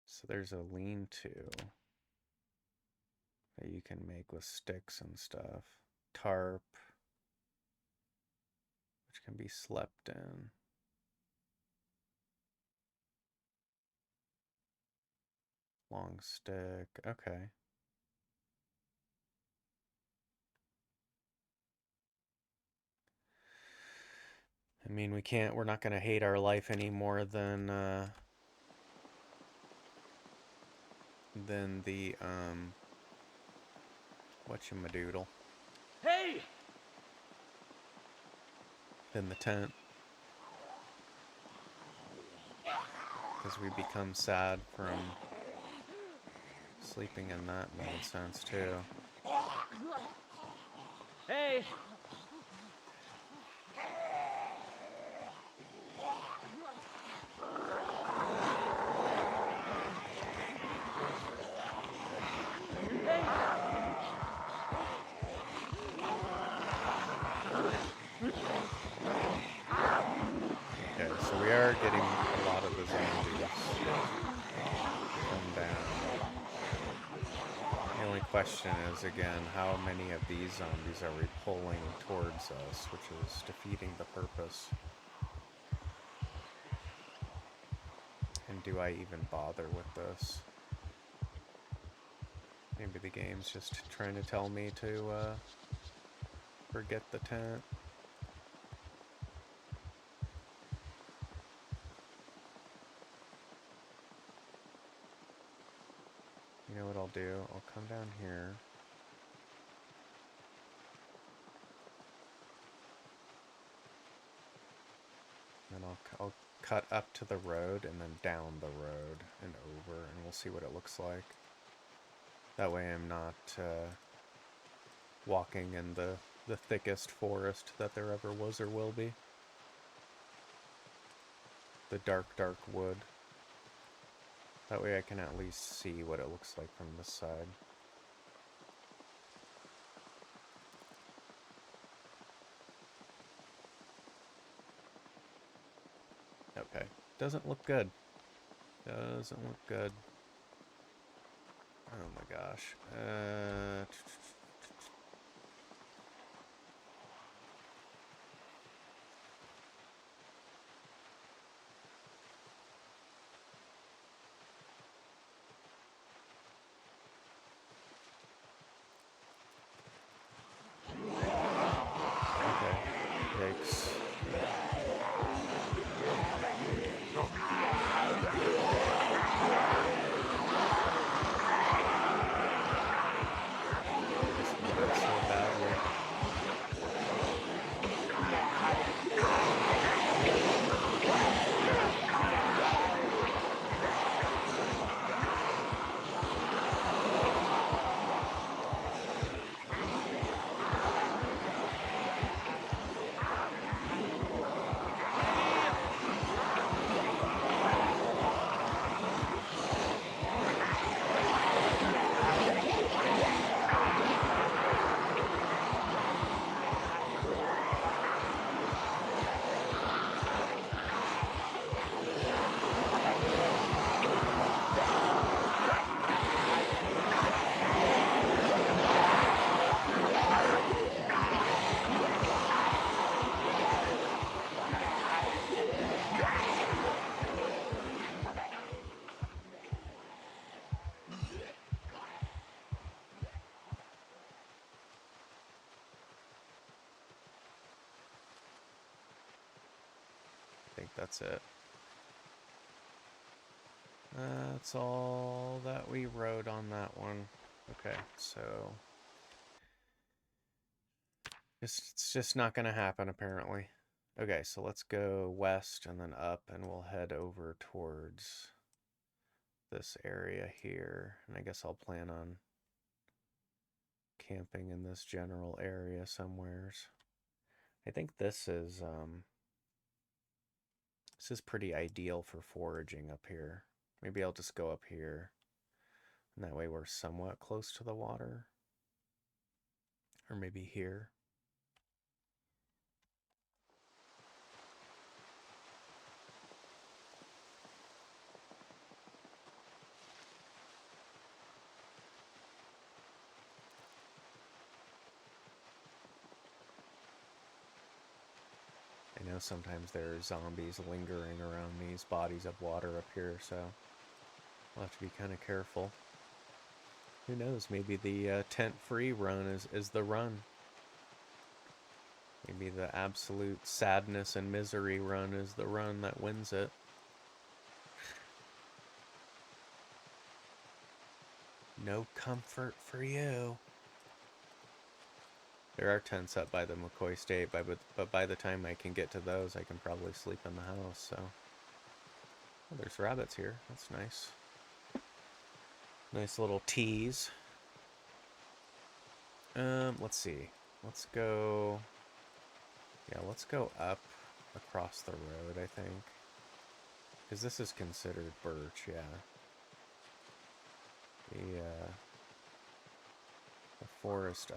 So there's a lean-to that you can make with sticks and stuff. Tarp, which can be slept in. Long stick, okay. I mean, we're not gonna hate our life any more than the, whatchamadoodle. Hey! Than the tent. Because we become sad from sleeping in that nonsense, too. Hey! Okay, so we are getting a lot of the zombies come down. The only question is, again, how many of these zombies are we pulling towards us, which is defeating the purpose. And do I even bother with this? Maybe the game's just trying to tell me to forget the tent. You know what I'll do? I'll come down here. And I'll cut up to the road and then down the road and over, and we'll see what it looks like. That way I'm not walking in the thickest forest that there ever was or will be. The dark, dark wood. That way I can at least see what it looks like from this side. Okay. Doesn't look good. Doesn't look good. Oh my gosh. Okay. Yikes. think that's it. That's all that we wrote on that one. Okay, so it's just not gonna happen apparently. Okay, so let's go west and then up, and we'll head over towards this area here. And I guess I'll plan on camping in this general area somewheres. I think this is pretty ideal for foraging up here. Maybe I'll just go up here, and that way we're somewhat close to the water. Or maybe here. I know sometimes there are zombies lingering around these bodies of water up here, so we'll have to be kind of careful. Who knows, maybe the tent-free run is the run. Maybe the absolute sadness and misery run is the run that wins it. No comfort for you. There are tents up by the McCoy State, but by the time I can get to those, I can probably sleep in the house, so... Oh, there's rabbits here. That's nice. Nice little tease. Let's see. Let's go... Yeah, let's go up across the road, I think. Because this is considered birch, yeah. The forest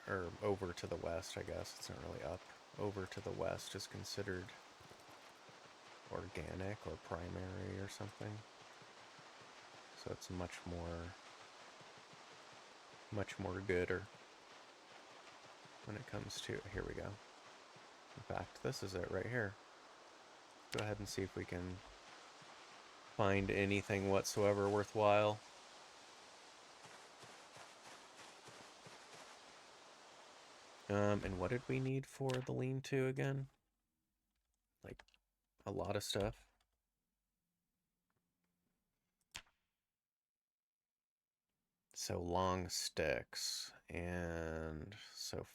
or over to the west, I guess. It's not really up. Over to the west is considered organic or primary or something. So it's much more gooder when it comes to... Here we go. In fact, this is it right here. Go ahead and see if we can find anything whatsoever worthwhile. And what did we need for the lean-to again? Like, a lot of stuff. So long sticks, and so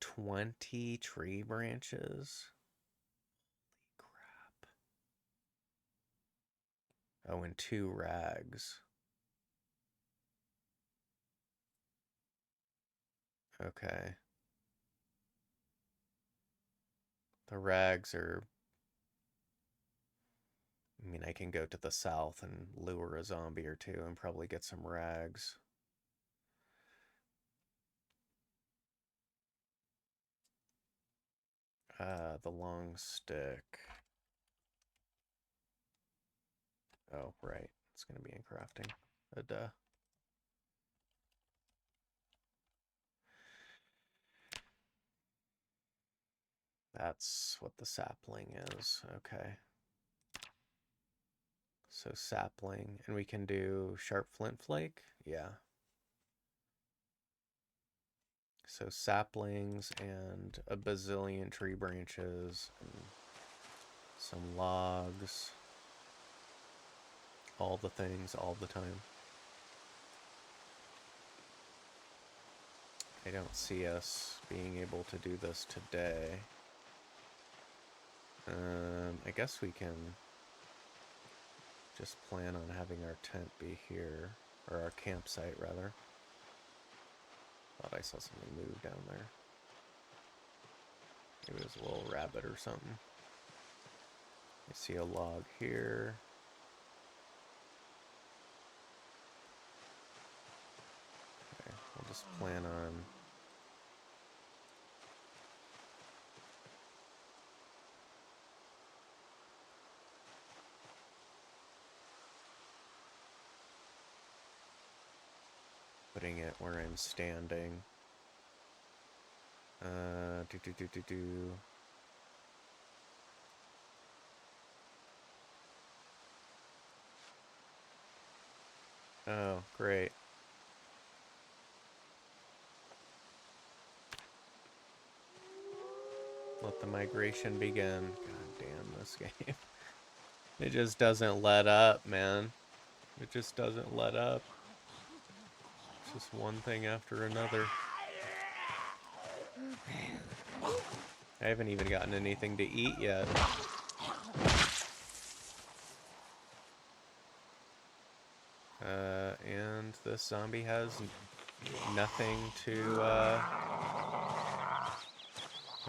20 tree branches. Holy crap. Oh, and 2 rags. Okay. The rags are... I mean, I can go to the south and lure a zombie or two and probably get some rags. The long stick. Oh, right. It's going to be in crafting. Duh. That's what the sapling is. Okay. So sapling, and we can do sharp flint flake? Yeah. So saplings and a bazillion tree branches and some logs. All the things, all the time. I don't see us being able to do this today. I guess we can just plan on having our tent be here, or our campsite rather. Thought I saw something move down there. Maybe it was a little rabbit or something. I see a log here. Okay, we'll just plan on putting it where I'm standing. Oh, great. Let them migration begin. God damn this game. It just doesn't let up, man. It just doesn't let up. It's just one thing after another. I haven't even gotten anything to eat yet. And this zombie has nothing to,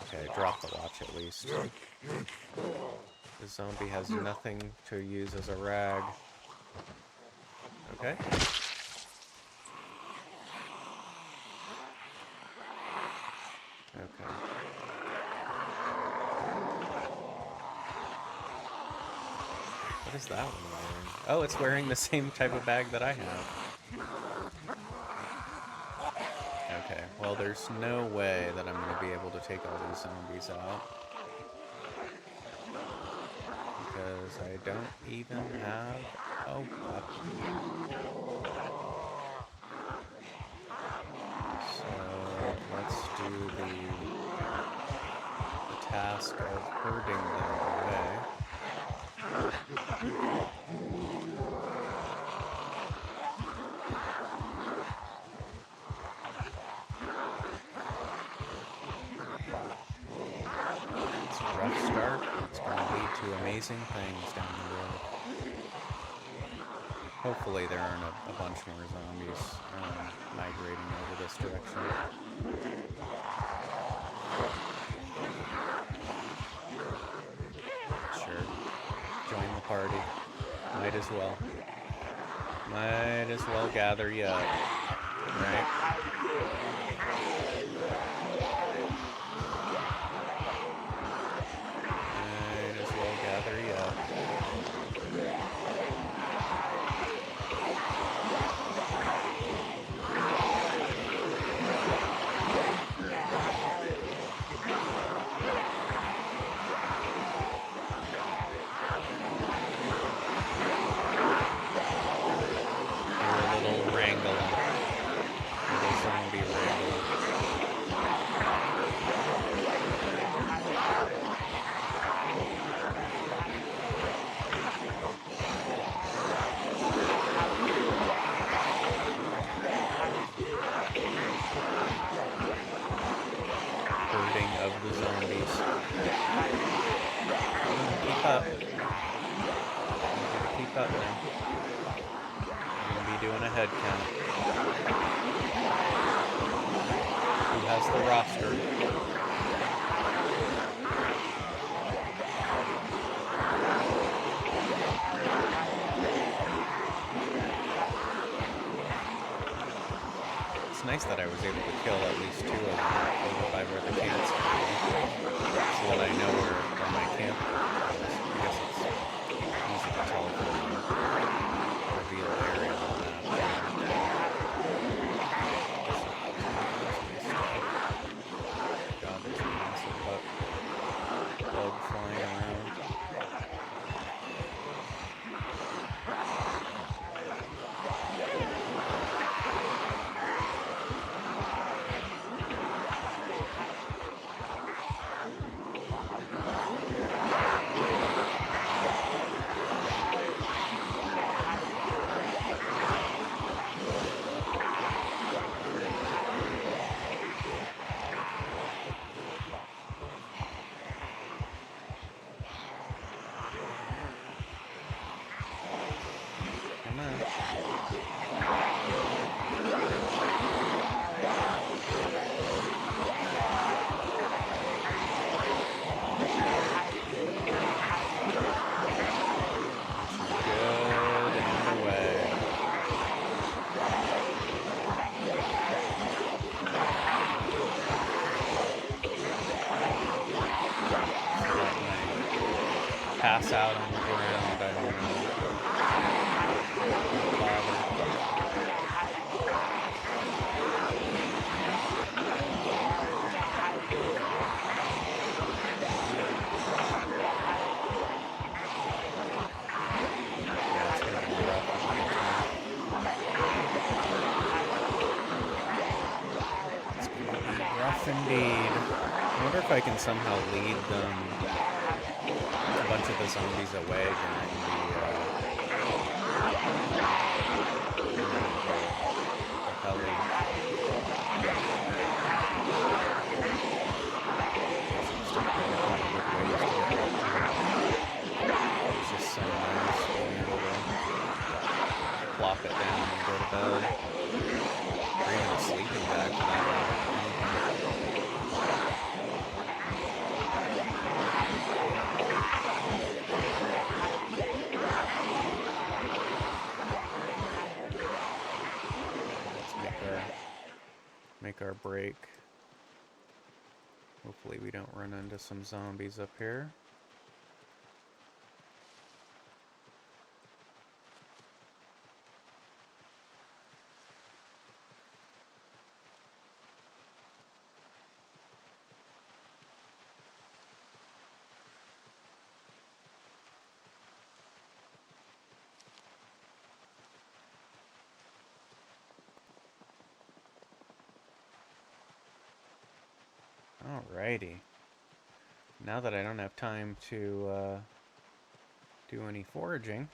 Okay, drop the watch at least. The zombie has nothing to use as a rag. Okay. Okay. What is that one wearing? Oh, it's wearing the same type of bag that I have. Okay, well, there's no way that I'm going to be able to take all these zombies out. Because I don't even have a weapon. So, let's do the task of herding them away. It's a rough start, but it's going to lead to amazing things down the road. Hopefully there aren't a bunch more zombies migrating over this direction. Sure. Join the party. Might as well. Might as well gather you up. Right? Might as well gather you up. Of the zombies. Keep up. Keep up now. I'm gonna be doing a head count. Who has the roster? It's nice that I was able to kill at least 2 of them over by where the camps are. So that I know where my camp is. I guess it's easy to tell from the revealed area on the map. God, there's a massive bug flying around. Pass out on the ground, I don't know. Indeed. I wonder if if I can somehow lead them, a bunch of the zombies away during the heli. Seems to find good ways to get right through. It's just so nice being able to plop it down and go to bed. Or even a sleeping bag for that matter. Let's make our break. Hopefully we don't run into some zombies up here. Alrighty. Now that I don't have time to do any foraging,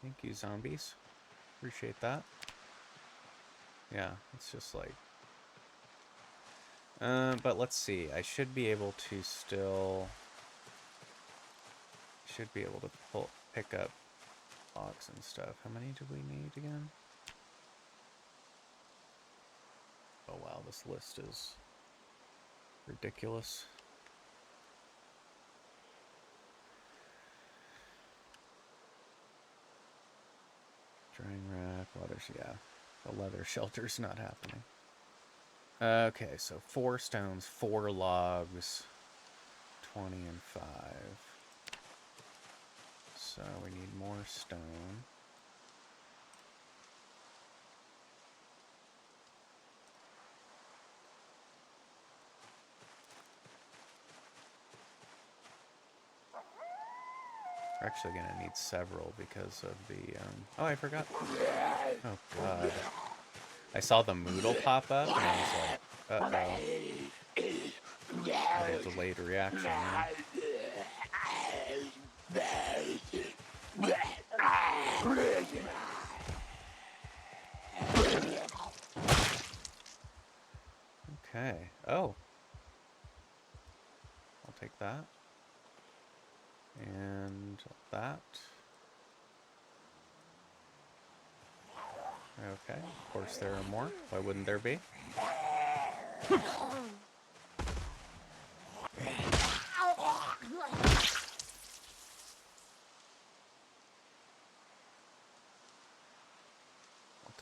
thank you, zombies. Appreciate that. Yeah, it's just like... but let's see. I should be able to still... Should be able to pick up logs and stuff. How many do we need again? Oh wow, this list is ridiculous. Drying rack, leathers, yeah. The leather shelter's not happening. Okay, so 4 stones, 4 logs, 20 and 5. So we need more stone. We're actually going to need several because of the... Oh, I forgot. Oh, God. I saw the Moodle pop up, and I was like, uh-oh. A delayed reaction there. Okay. Oh. I'll take that. And that. Okay. Of course there are more. Why wouldn't there be? I'll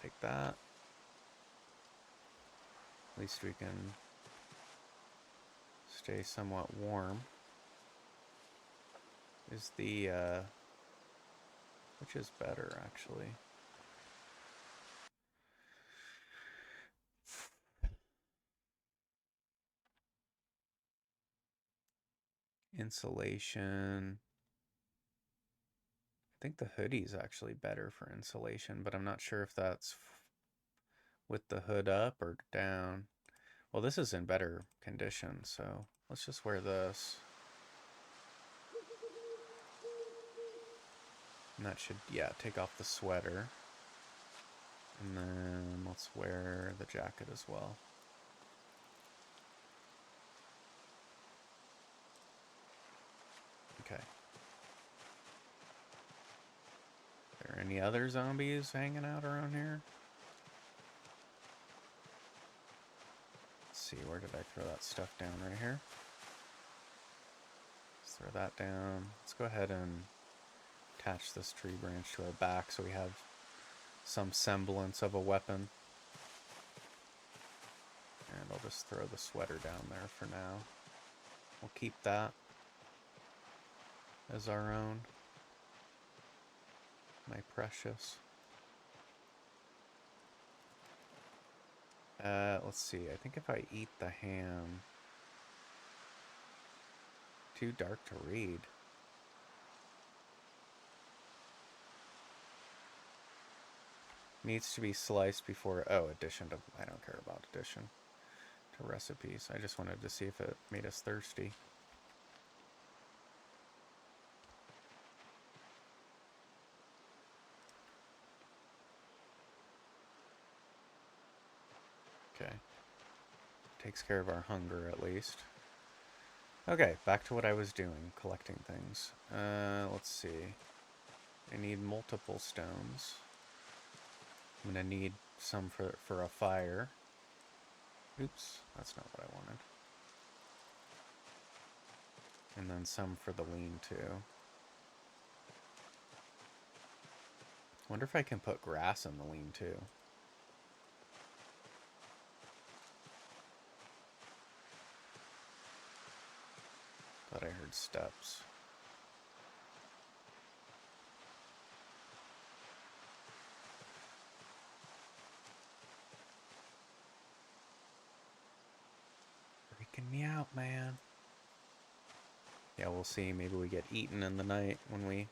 take that. At least we can stay somewhat warm. Is the, which is better, actually? Insulation. I think the hoodie's actually better for insulation, but I'm not sure if that's with the hood up or down. Well, this is in better condition, so let's just wear this. And that should, yeah, take off the sweater. And then let's wear the jacket as well. Okay. Are there any other zombies hanging out around here? Let's see, where did I throw that stuff down? Right here? Let's throw that down. Let's go ahead and attach this tree branch to our back so we have some semblance of a weapon. And I'll just throw the sweater down there for now. We'll keep that as our own. My precious. Let's see. I think if I eat the ham... Too dark to read. Needs to be sliced before... Oh, addition to... I don't care about addition. to recipes. I just wanted to see if it made us thirsty. Okay. Takes care of our hunger at least. Okay, back to what I was doing, collecting things. Let's see. I need multiple stones. I'm gonna need some for a fire. Oops, that's not what I wanted. And then some for the lean-to. Wonder if I can put grass in the lean-to. Thought I heard steps. Freaking me out, man. Yeah, we'll see. Maybe we get eaten in the night when we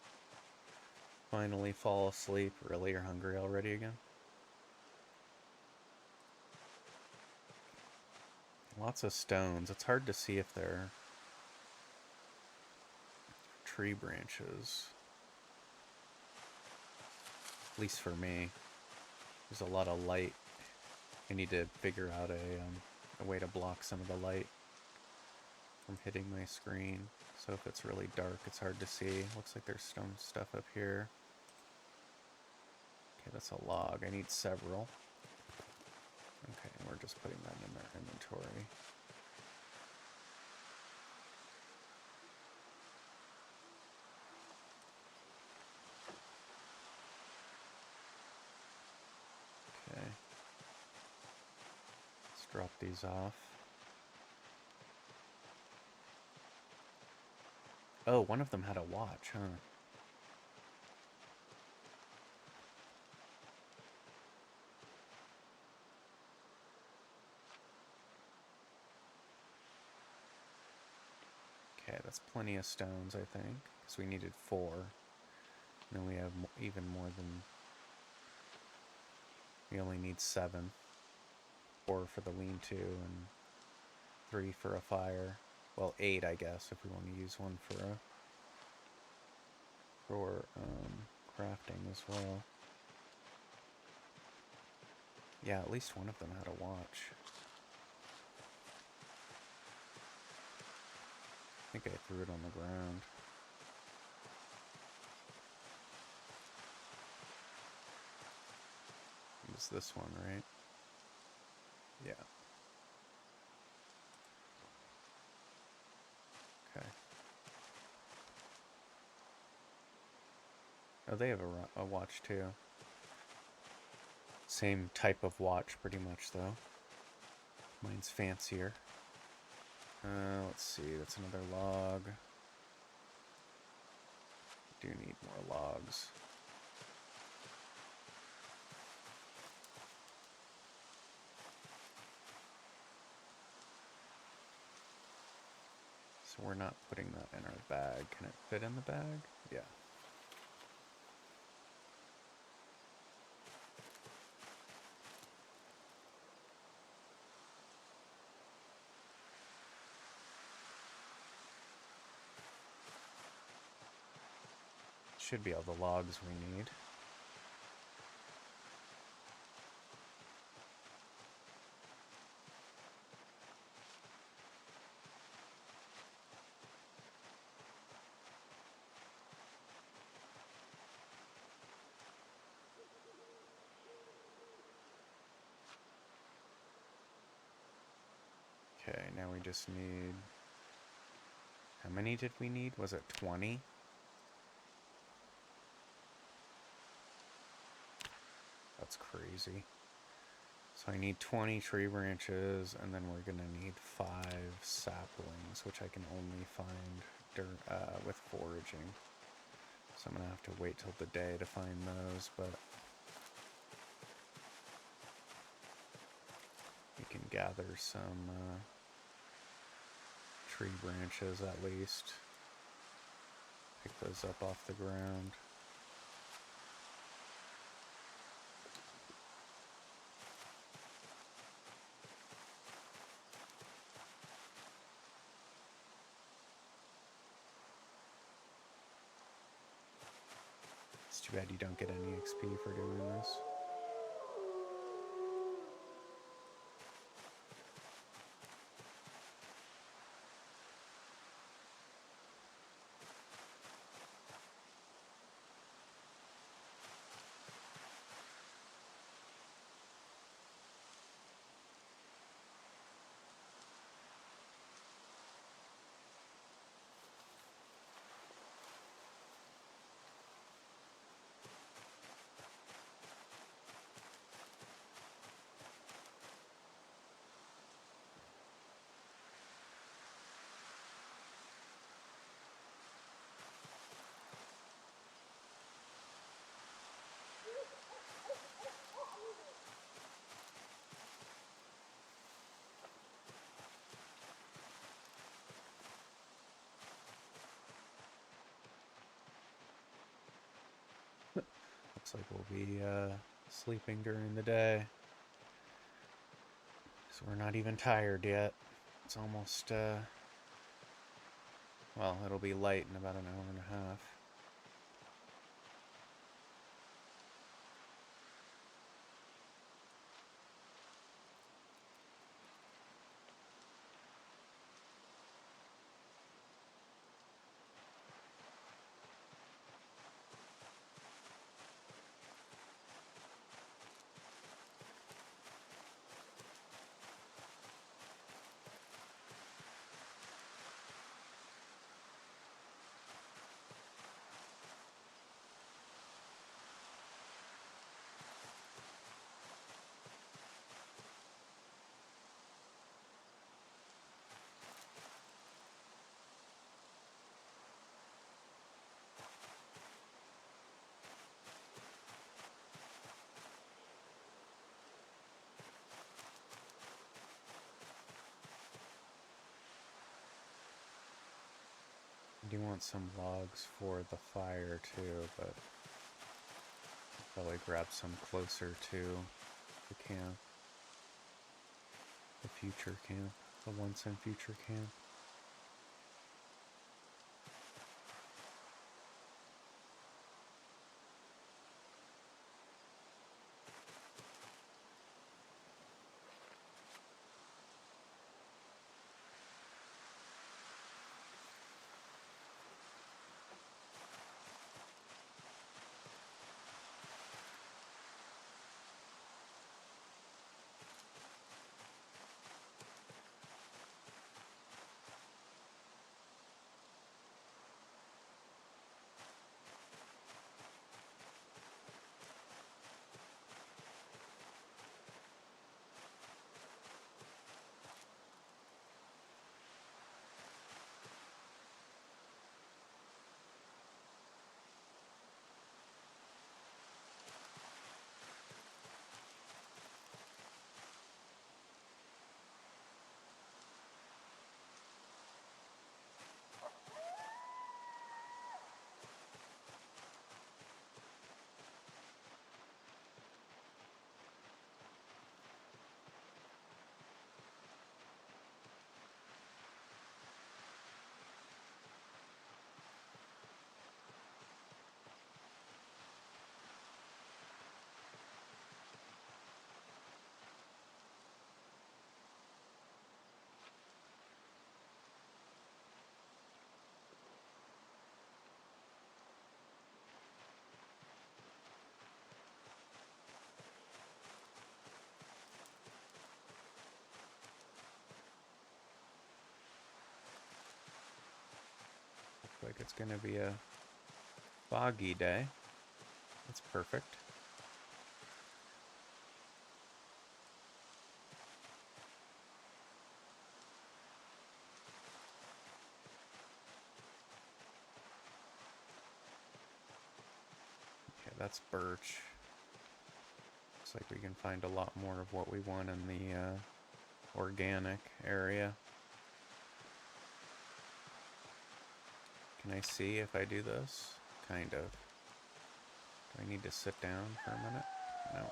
finally fall asleep. Really, you're hungry already again? Lots of stones. It's hard to see if they're tree branches. At least for me. There's a lot of light. I need to figure out a way to block some of the light from hitting my screen. So if it's really dark, it's hard to see. Looks like there's some stuff up here. Okay, that's a log. I need several. Okay, we're just putting that in our inventory. Okay. Let's drop these off. Oh, one of them had a watch, huh? Okay, that's plenty of stones, I think, because we needed 4. And then we have even more than... We only need 7. 4 for the lean-to and 3 for a fire. Well, 8, I guess, if we want to use one for crafting as well. Yeah, at least one of them had a watch. I think I threw it on the ground. It was this one, right? Yeah. Okay. Oh, they have a watch too. Same type of watch, pretty much, though. Mine's fancier. Let's see, that's another log. Do need more logs. So we're not putting that in our bag. Can it fit in the bag? Yeah. Should be all the logs we need. Okay, now we just need... How many did we need? Was it 20? That's crazy. So I need 20 tree branches, and then we're gonna need 5 saplings, which I can only find with foraging. So I'm gonna have to wait till the day to find those, but we can gather some tree branches at least. Pick those up off the ground. too bad you don't get any XP for doing this. Looks like we'll be sleeping during the day. So we're not even tired yet. It's almost, well, it'll be light in about an hour and a half. I do want some logs for the fire too, but I'll probably grab some closer to the camp. The future camp. The once and future camp. Looks like it's gonna be a foggy day. That's perfect. Okay, that's birch. Looks like we can find a lot more of what we want in the organic area. Can I see if I do this? Kind of. Do I need to sit down for a minute? No.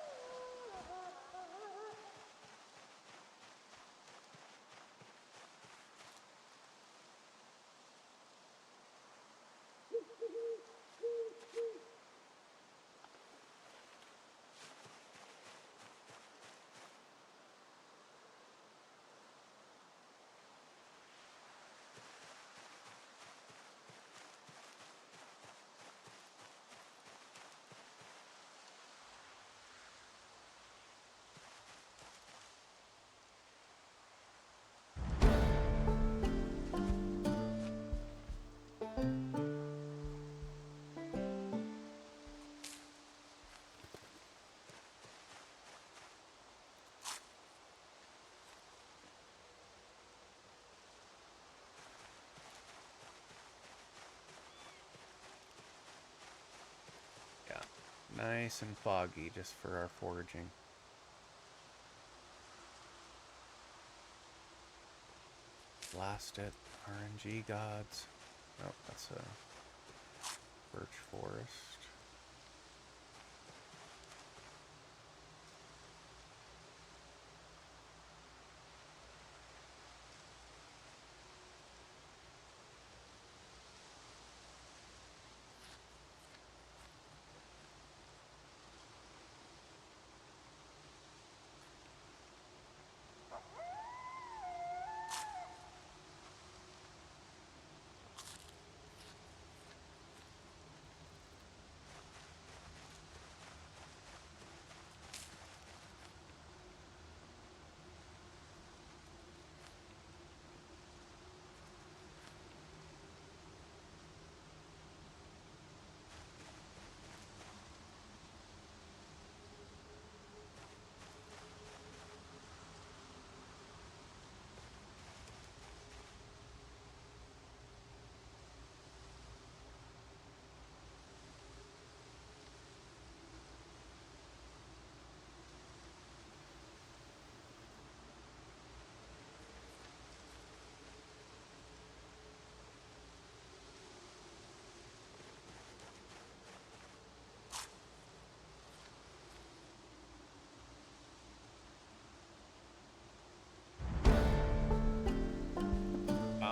Nice and foggy just for our foraging. Blast it, RNG gods. Oh, that's a birch forest.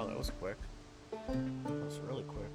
Wow, that was quick. That was really quick.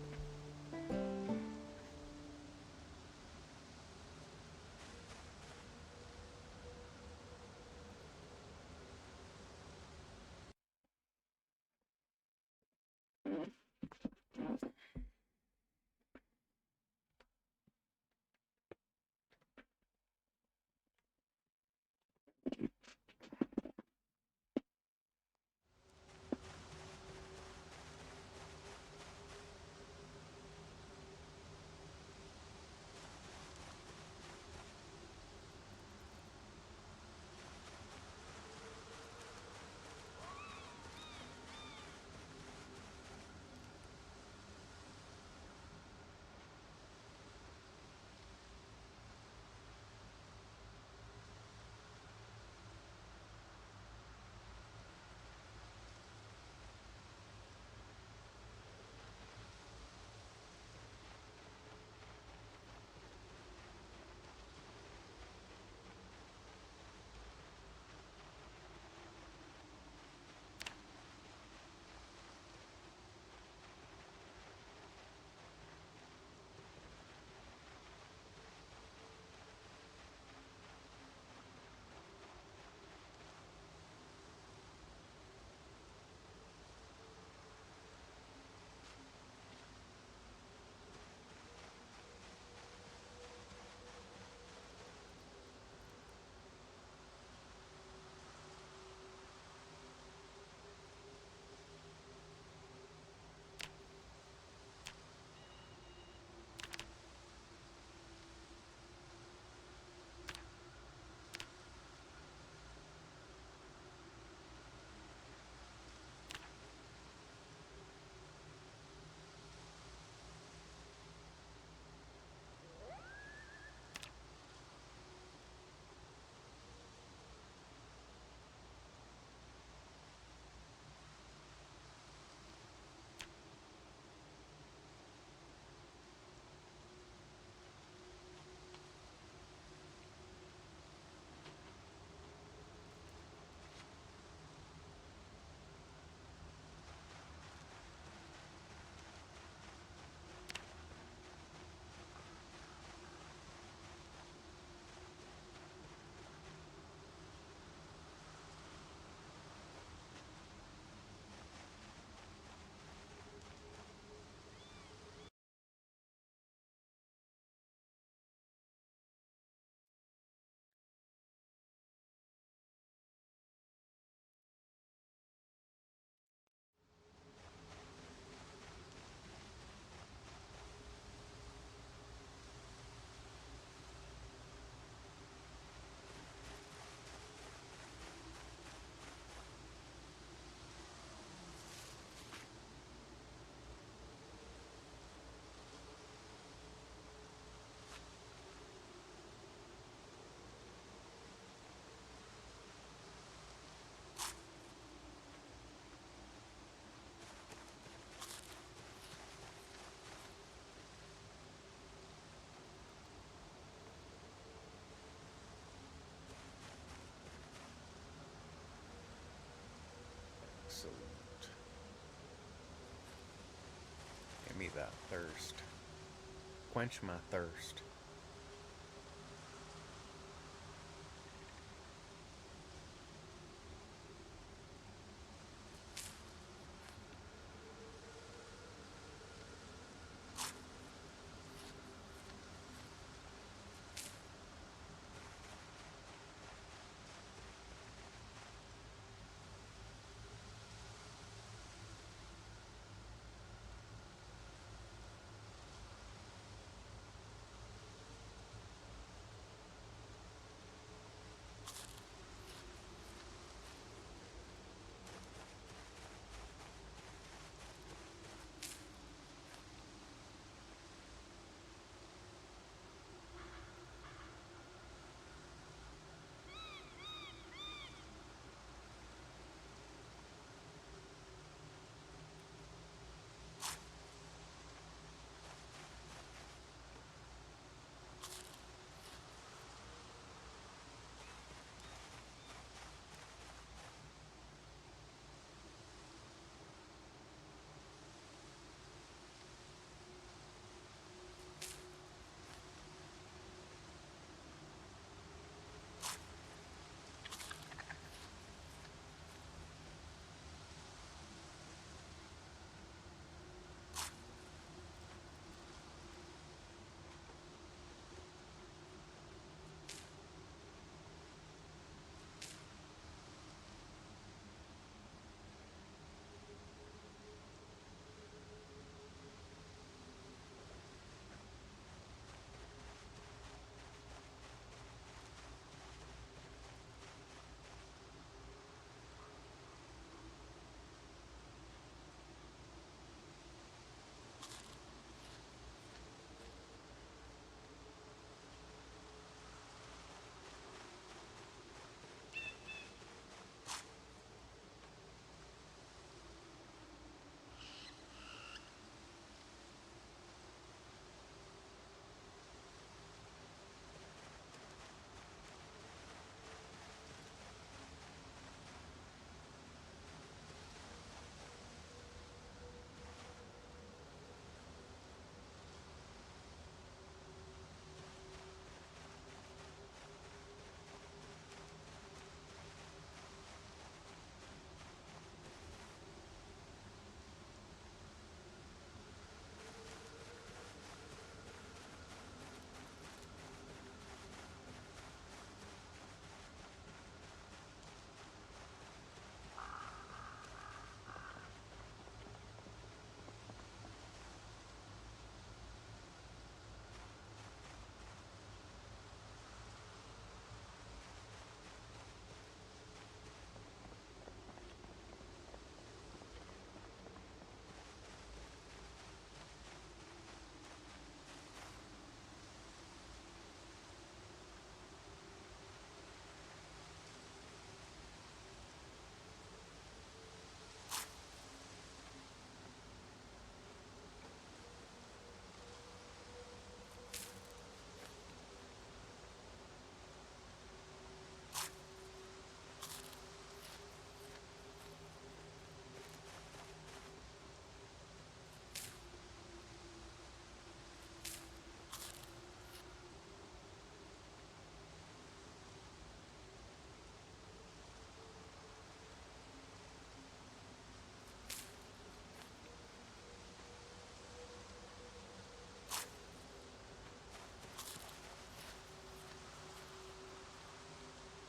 that thirst. Quench my thirst.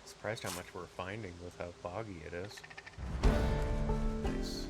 Surprised how much we're finding with how foggy it is. Nice.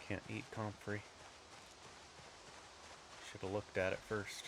Can't eat comfrey. Should have looked at it first.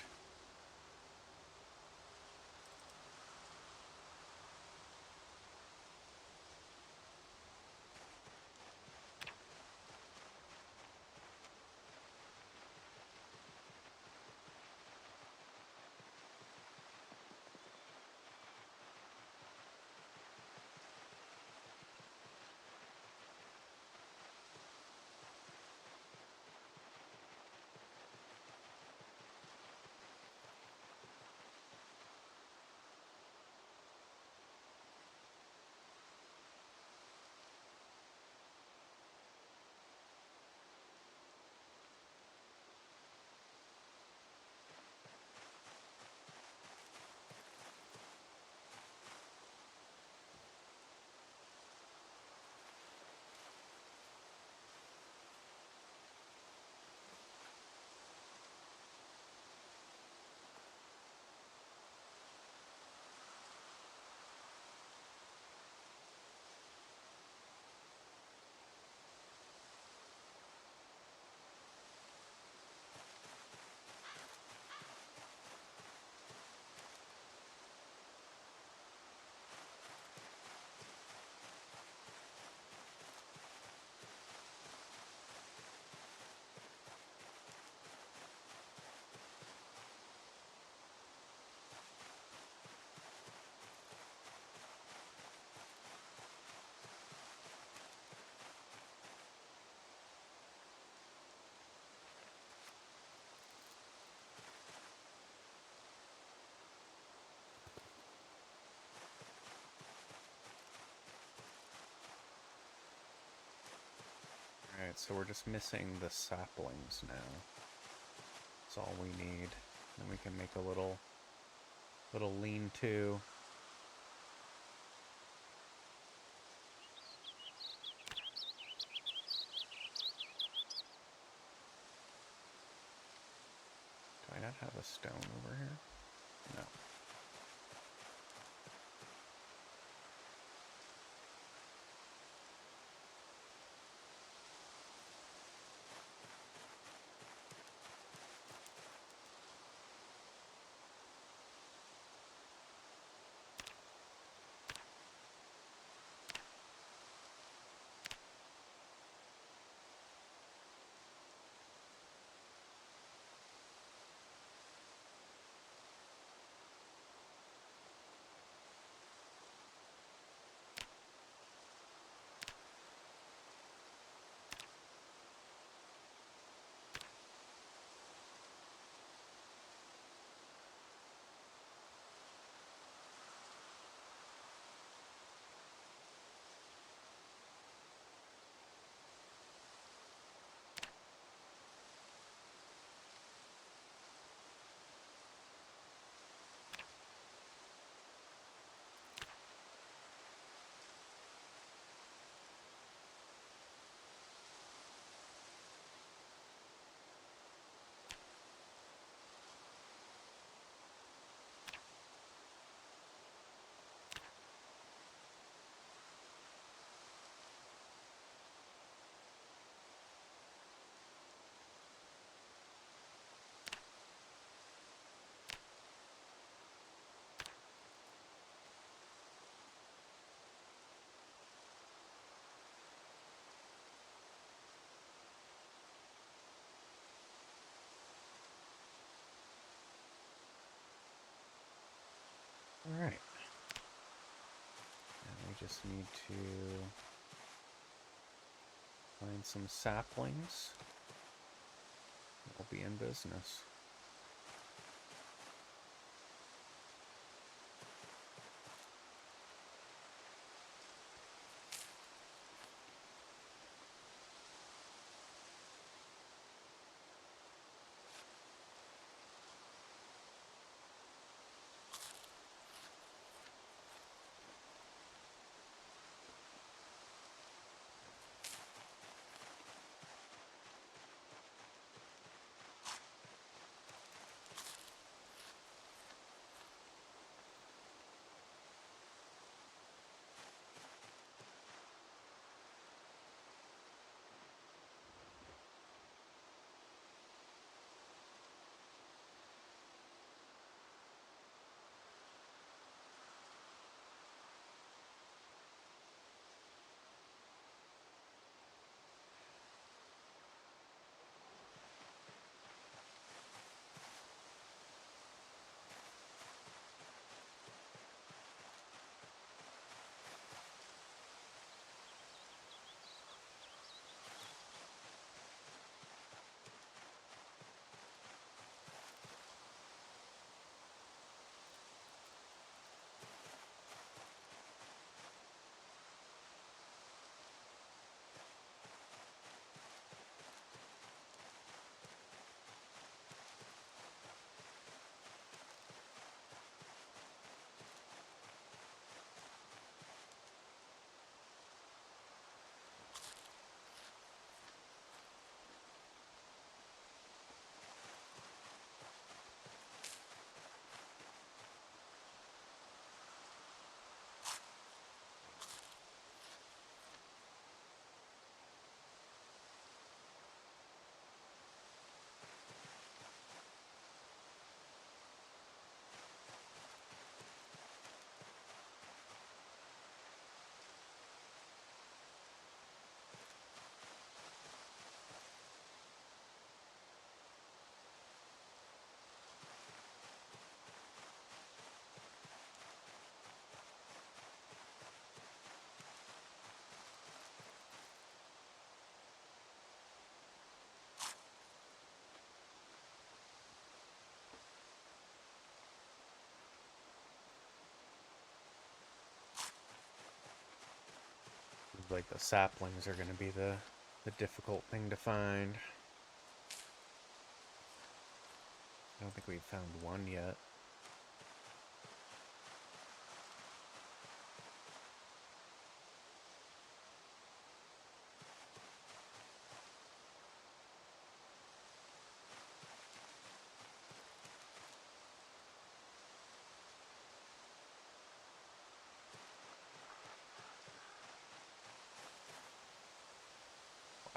Alright, so we're just missing the saplings now. That's all we need. Then we can make a little lean-to. Do I not have a stone over here? No. Alright. And we just need to find some saplings. We'll be in business. Like the saplings are going to be the difficult thing to find. I don't think we've found one yet.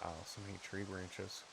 Wow, so many tree branches.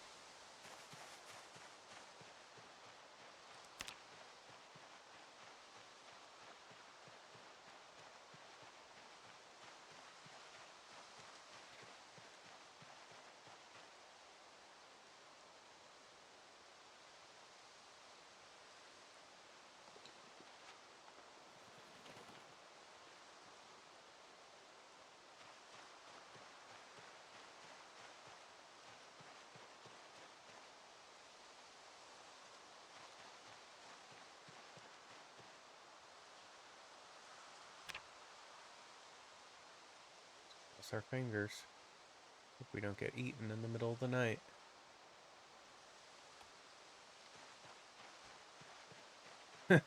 Cross our fingers. Hope we don't get eaten in the middle of the night. A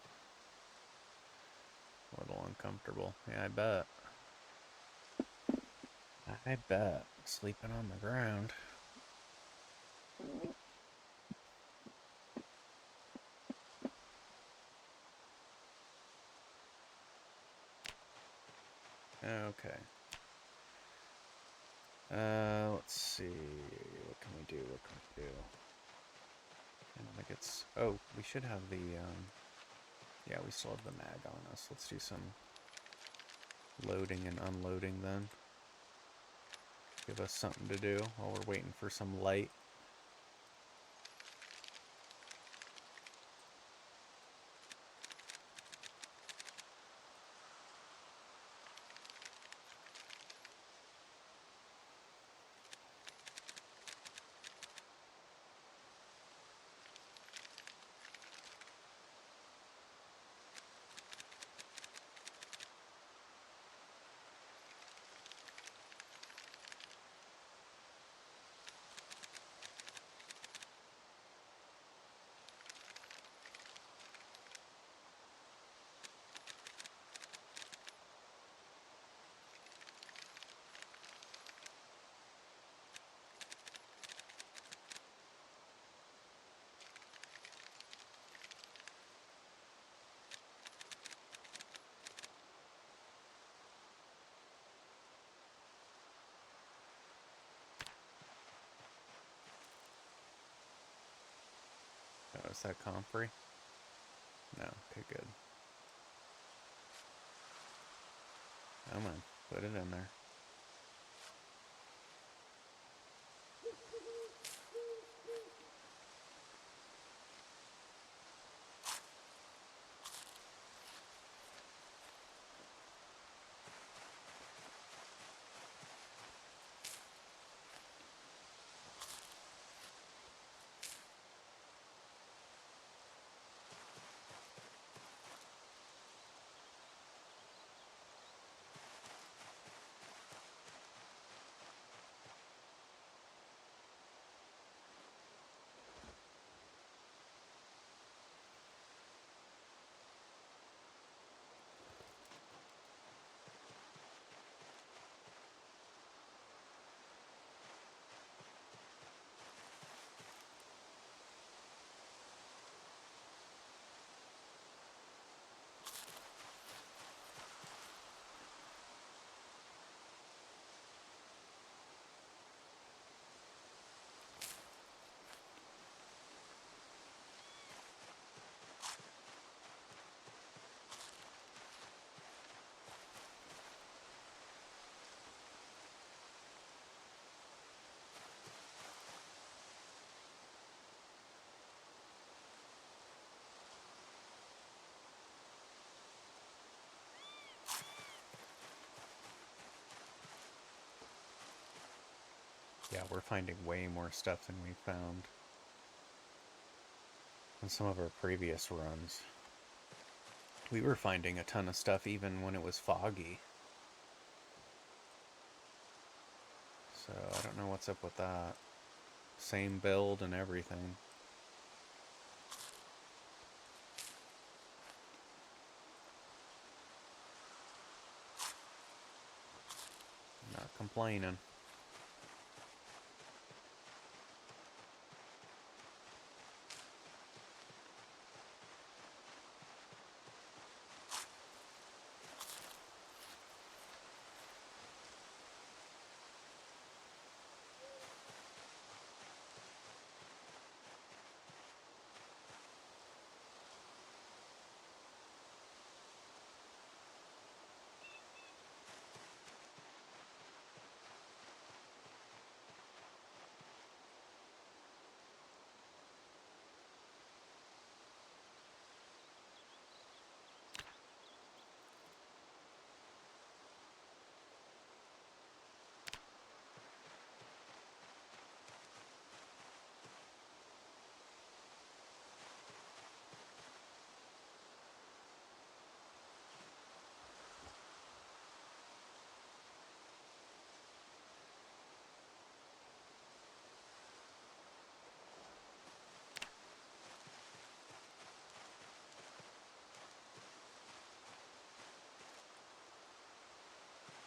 little uncomfortable. Yeah, I bet. I bet. Sleeping on the ground. Okay. Let's see. What can we do? What can we do? I don't think it's... Oh, we should have the, yeah, we still have the mag on us. Let's do some loading and unloading then. Give us something to do while we're waiting for some light. Oh, is that comfrey? No. Okay, good. Come on. Put it in there. Yeah, we're finding way more stuff than we found in some of our previous runs. We were finding a ton of stuff even when it was foggy. So I don't know what's up with that. Same build and everything. Not complaining.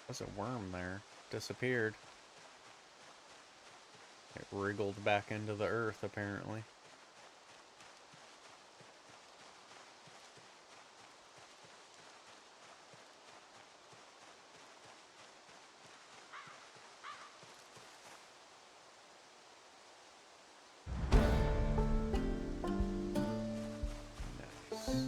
There's a worm there. Disappeared. It wriggled back into the earth, apparently. Nice.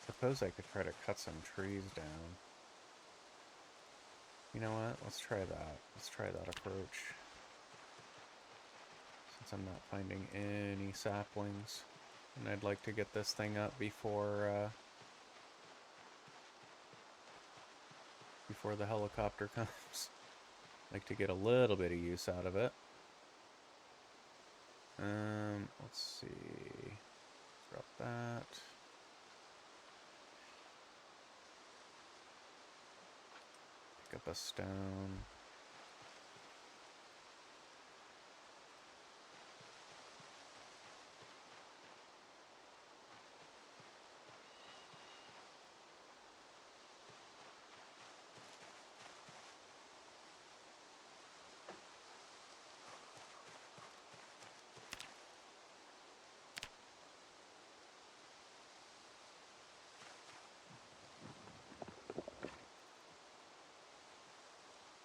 Suppose I could try to cut some trees down. You know what? Let's try that. Let's try that approach. Since I'm not finding any saplings. And I'd like to get this thing up before the helicopter comes. Like to get a little bit of use out of it. Let's see. Drop that. Pick up a stone.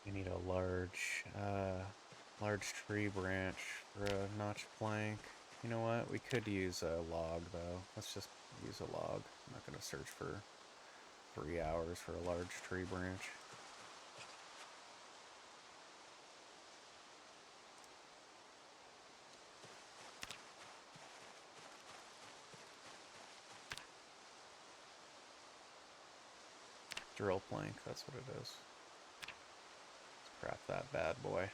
I need a large Large tree branch for a notch plank. You know what? We could use a log, though. Let's just use a log. I'm not going to search for 3 hours for a large tree branch. Drill plank, that's what it is. Let's craft that bad boy.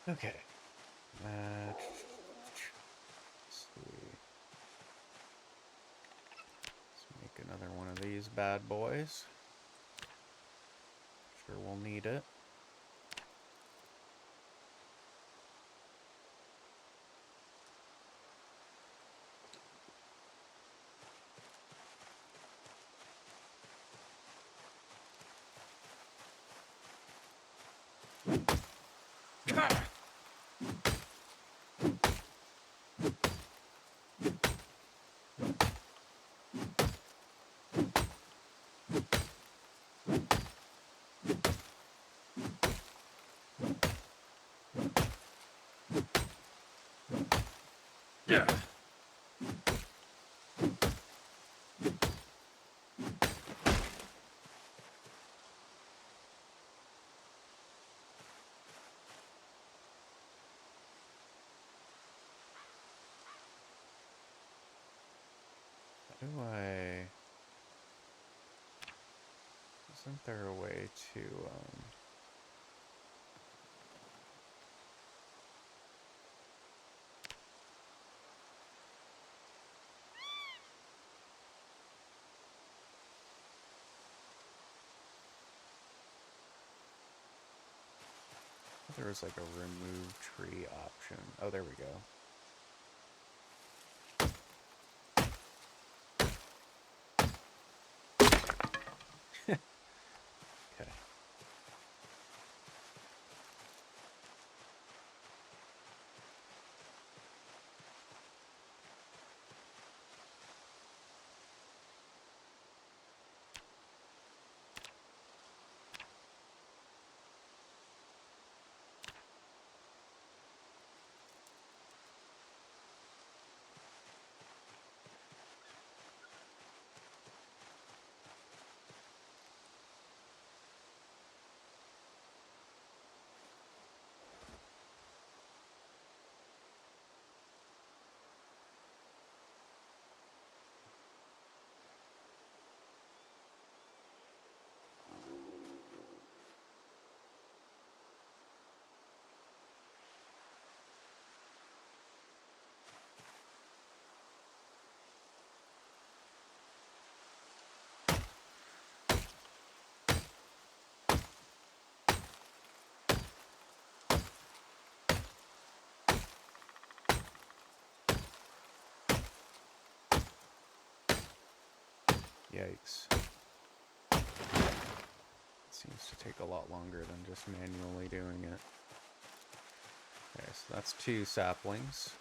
Okay. Let's see. Let's make another one of these bad boys. Sure we'll need it. Yeah. How do I... Isn't there a way to, There was like a remove tree option. Oh, there we go. Okay. Yikes. It seems to take a lot longer than just manually doing it. Okay, so that's 2 saplings.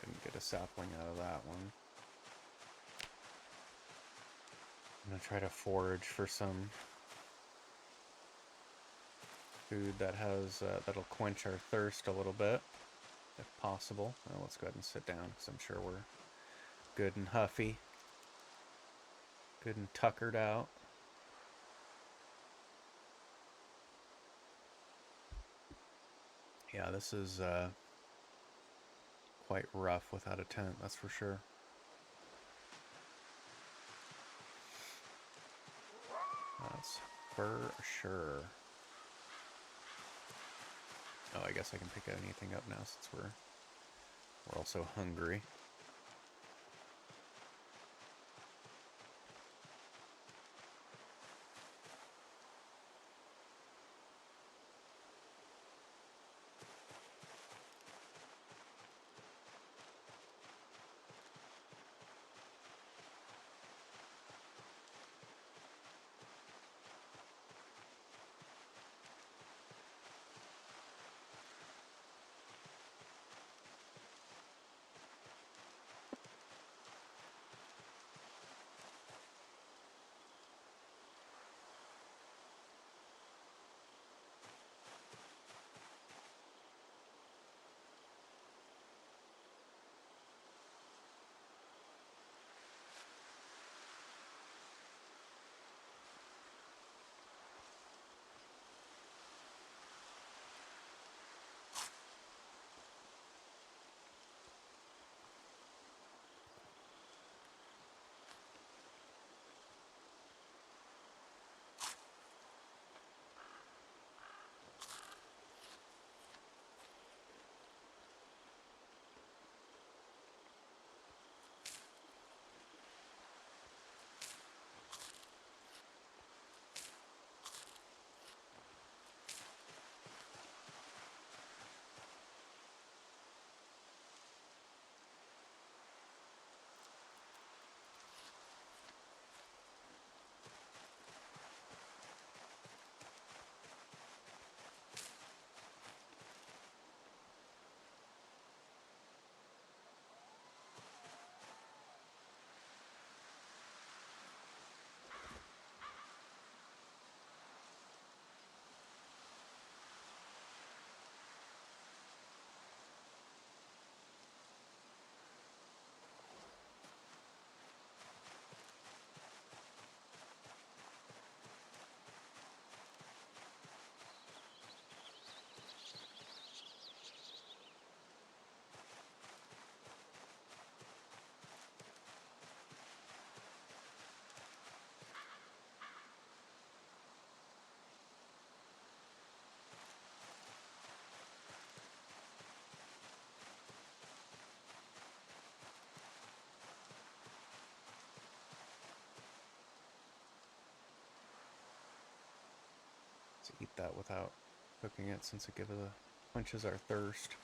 Couldn't get a sapling out of that one. I'm gonna try to forage for some food that has that'll quench our thirst a little bit, if possible. Well, let's go ahead and sit down because I'm sure we're good and huffy, good and tuckered out. Yeah, this is quite rough without a tent, that's for sure. That's for sure. Oh, I guess I can pick anything up now since we're also hungry. eat that without cooking it since it quenches our thirst.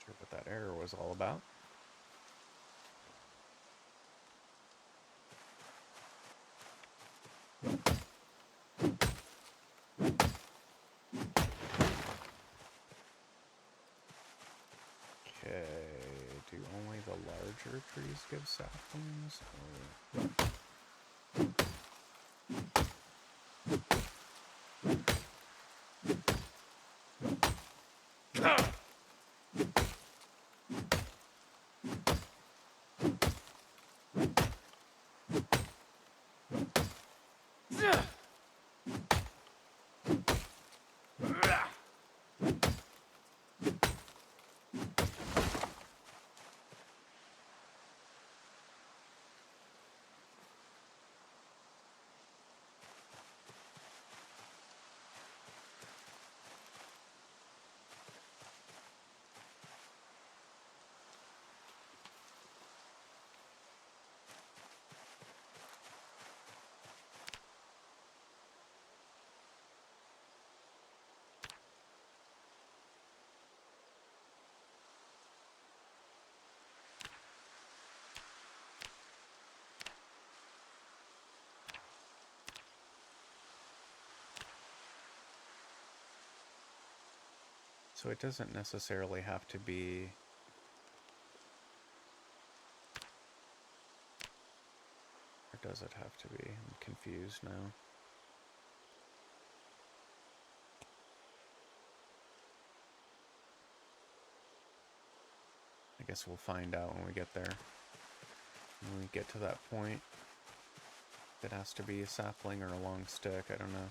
Sure what that error was all about. Okay, do only the larger trees give saplings? Or... So it doesn't necessarily have to be... Or does it have to be? I'm confused now. I guess we'll find out when we get there. When we get to that point. If it has to be a sapling or a long stick, I don't know.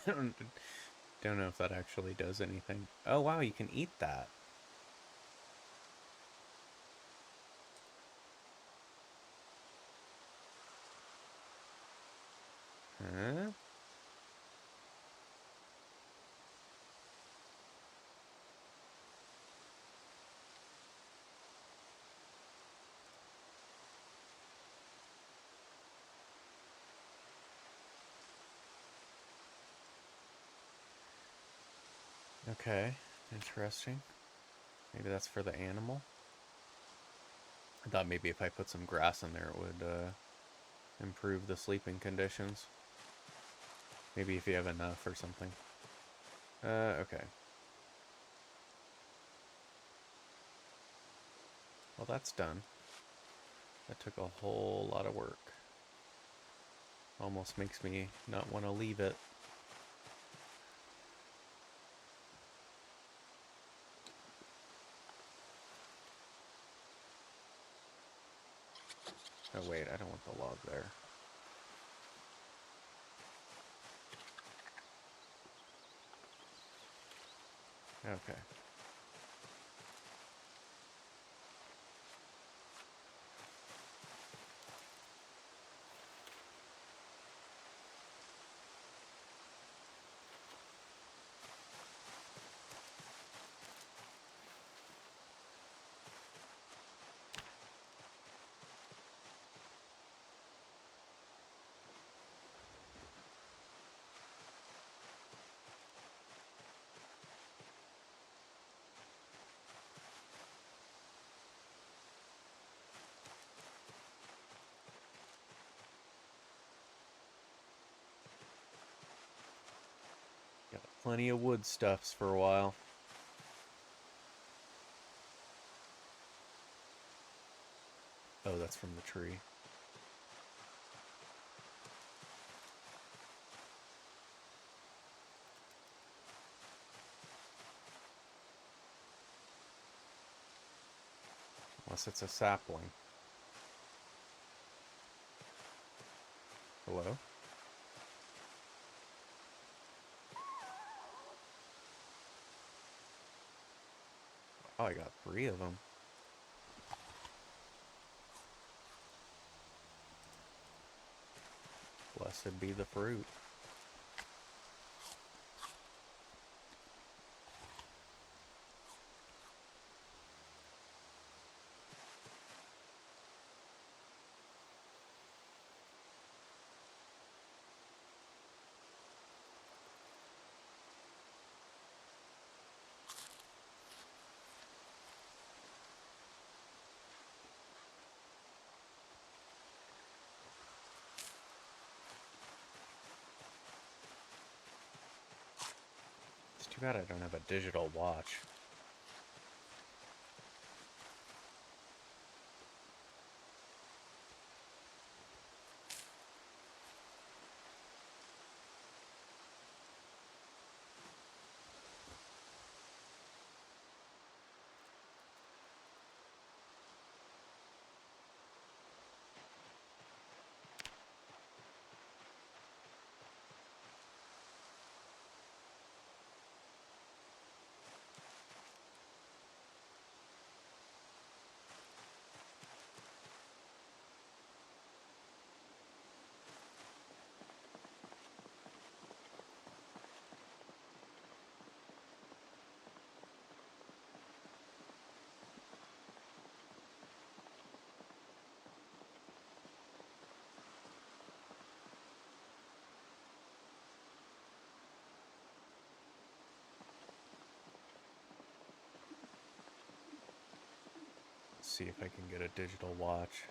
Don't know if that actually does anything. Oh wow, you can eat that. Huh? Okay, interesting. Maybe that's for the animal. I thought maybe if I put some grass in there, it would improve the sleeping conditions. Maybe if you have enough or something. Okay. Well, that's done. That took a whole lot of work. Almost makes me not want to leave it. Oh wait, I don't want the log there. Okay. Got plenty of wood stuffs for a while. Oh, that's from the tree. Unless it's a sapling. Hello? Oh, I got 3 of them. Blessed be the fruit. It's too bad I don't have a digital watch. Let's see if I can get a digital watch.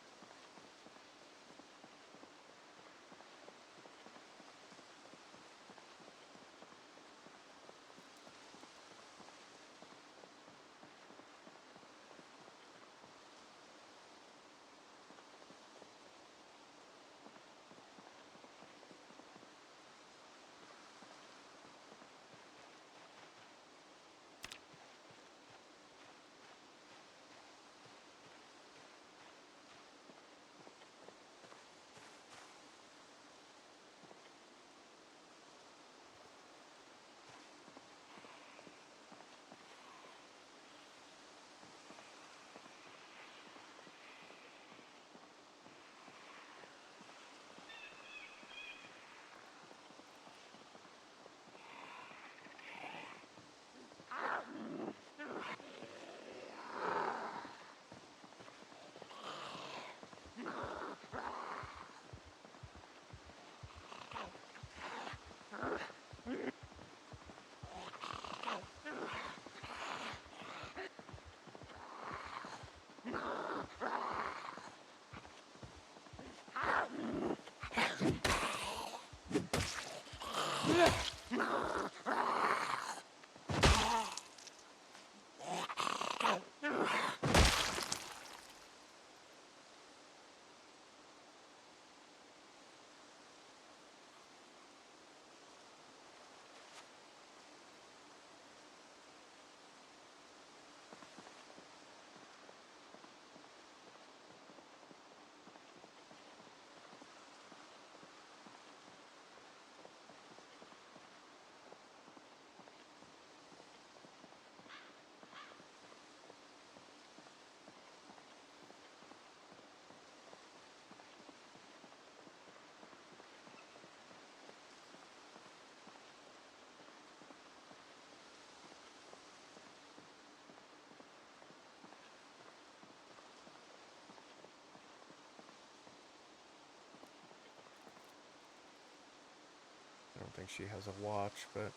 think she has a watch, but...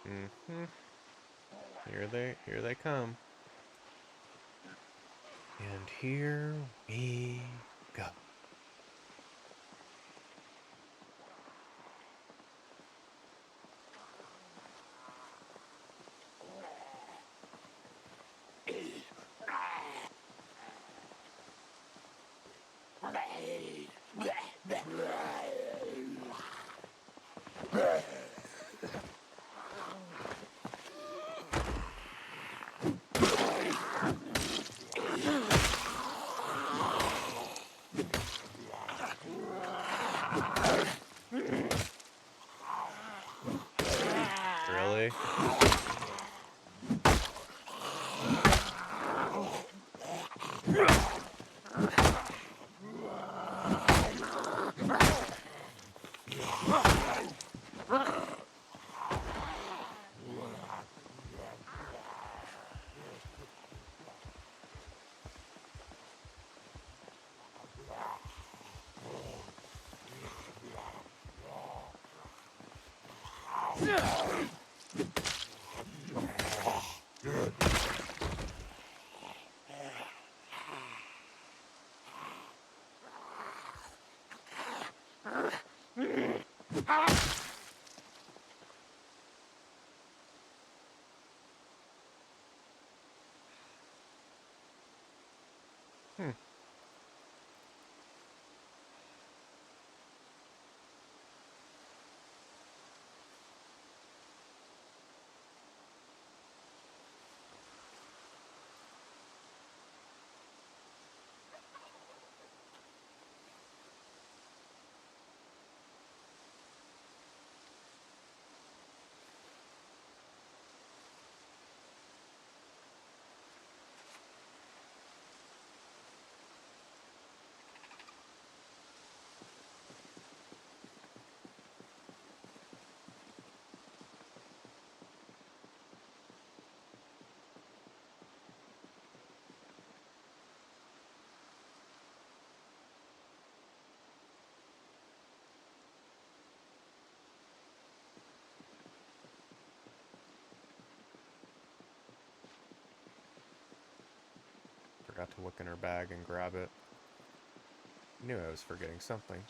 Mm-hmm. Here they come. And here we go. Really? Hmm. Forgot to look in her bag and grab it. Knew I was forgetting something.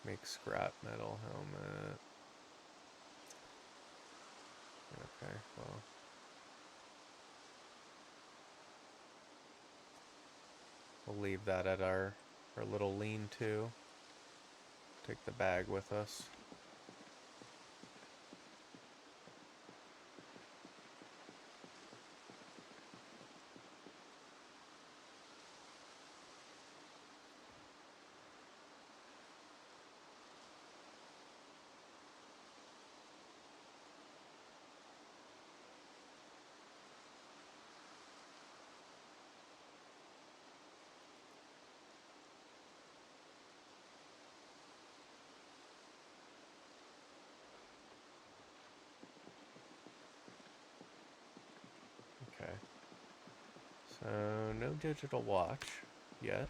Make scrap metal helmet. Okay, well. We'll leave that at our little lean-to. Take the bag with us. No digital watch yet.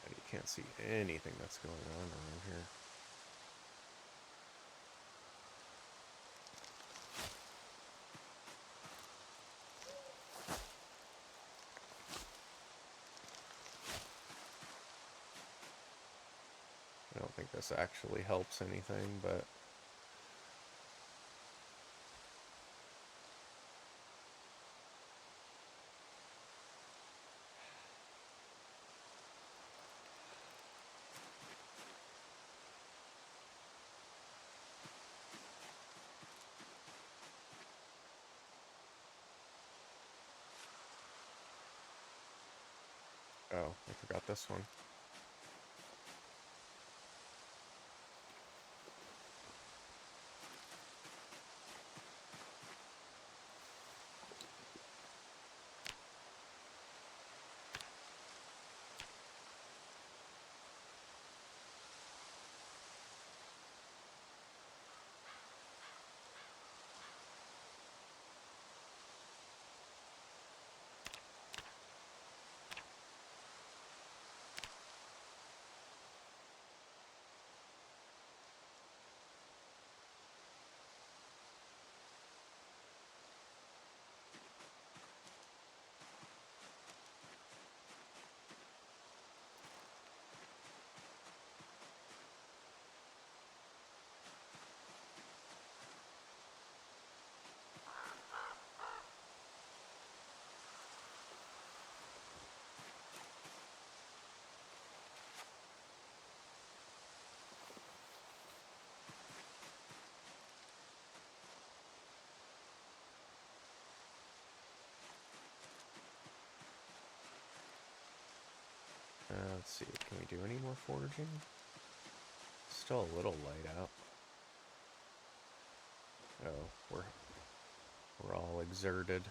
You can't see anything that's going on around here. I don't think this actually helps anything, but oh, I forgot this one. Let's see, can we do any more foraging? Still a little light out. Oh, we're all exerted.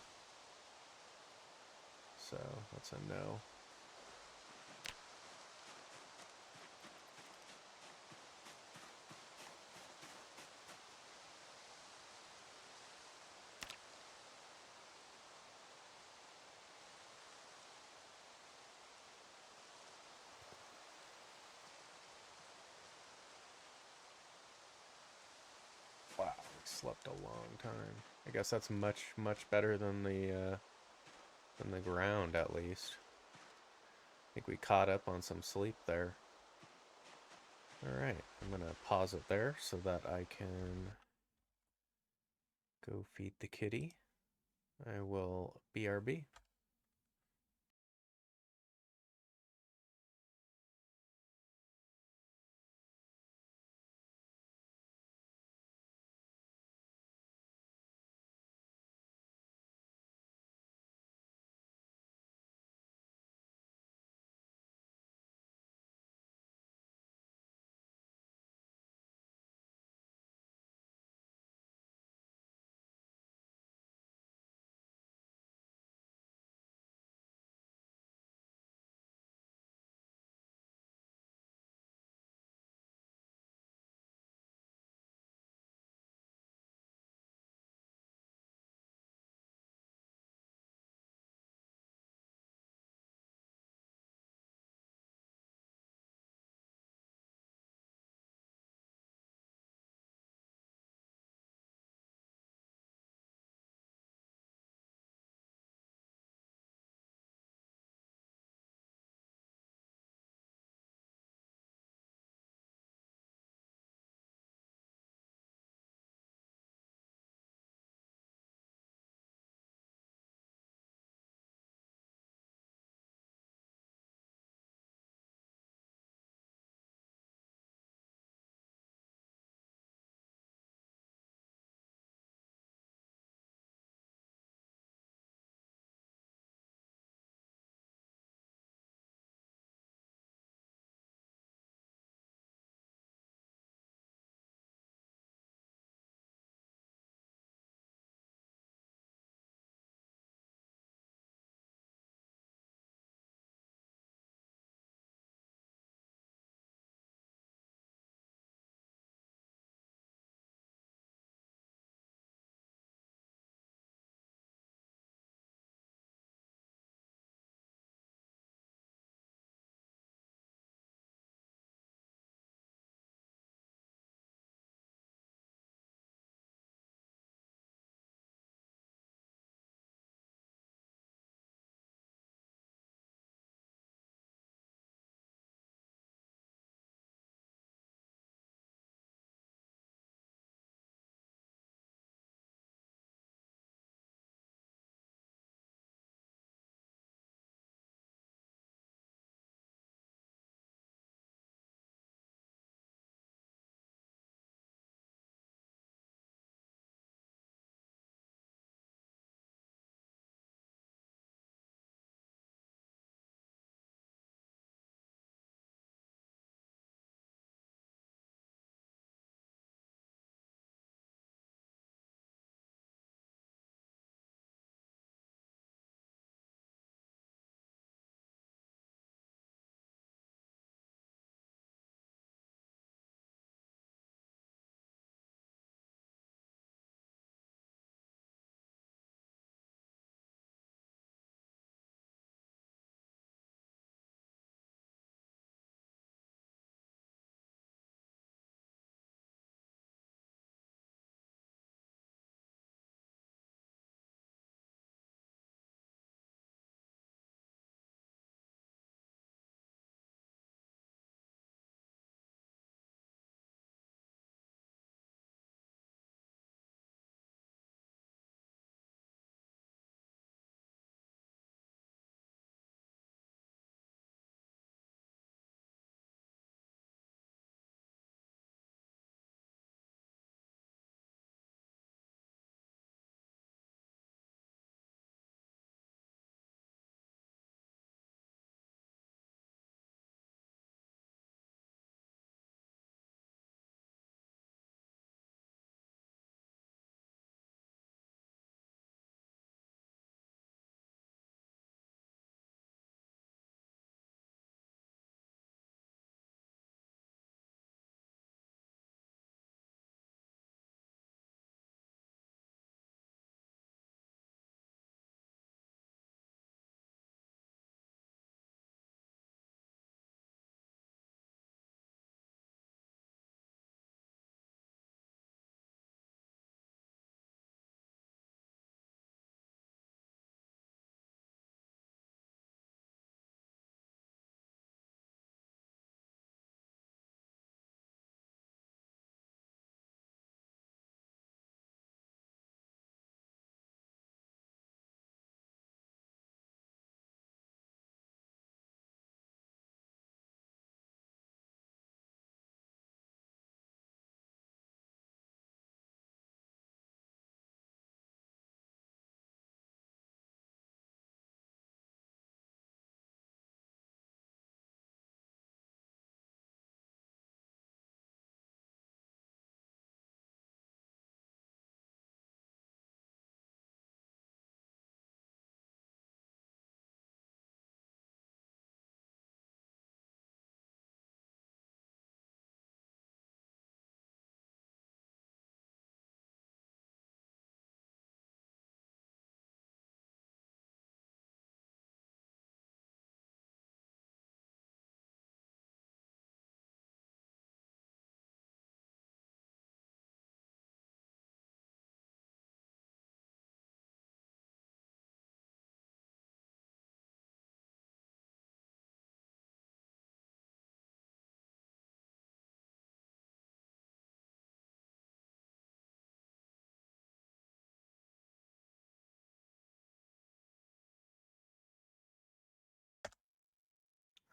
So that's a no. Slept a long time. I guess that's much better than the ground, at least. I think we caught up on some sleep there. Alright, I'm gonna pause it there so that I can go feed the kitty. I will BRB.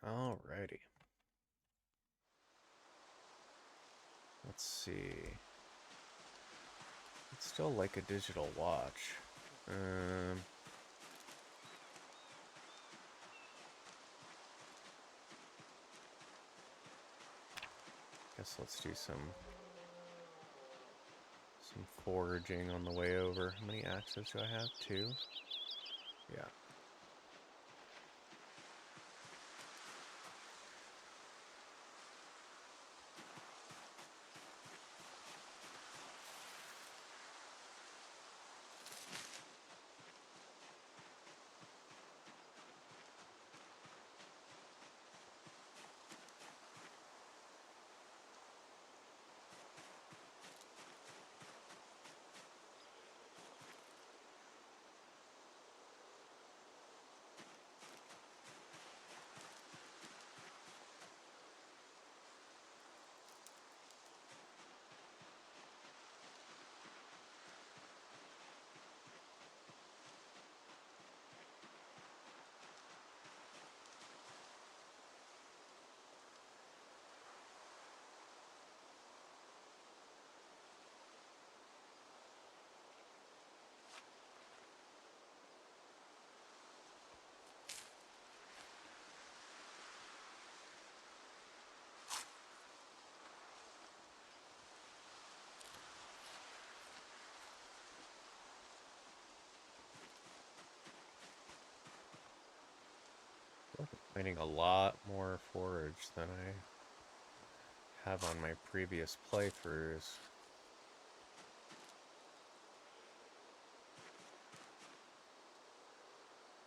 Alrighty. Let's see. It's still like a digital watch. Guess let's do some foraging on the way over. How many axes do I have? 2? Yeah. I'm finding a lot more forage than I have on my previous playthroughs.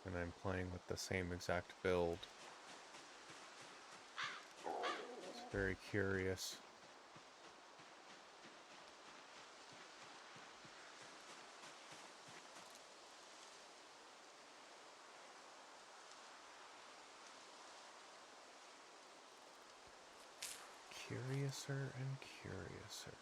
And I'm playing with the same exact build. It's very curious. Curiouser and curiouser.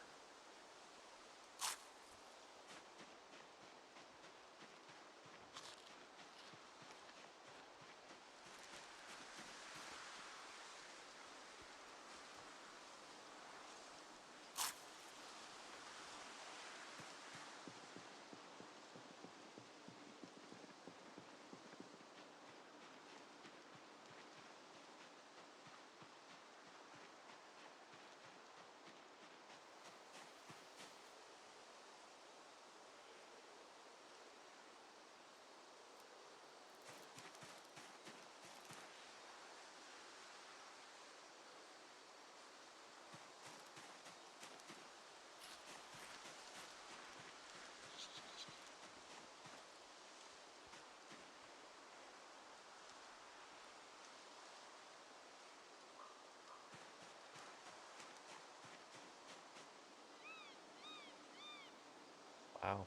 Wow.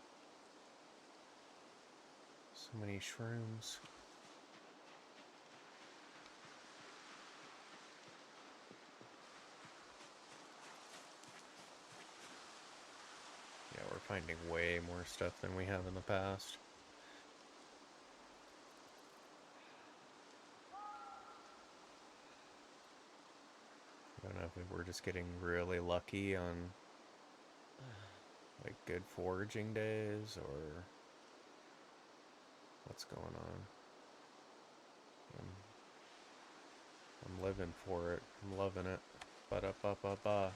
So many shrooms. Yeah, we're finding way more stuff than we have in the past. I don't know if we're just getting really lucky on like good foraging days or what's going on. I'm living for it. I'm loving it. Ba-da-ba-ba-ba.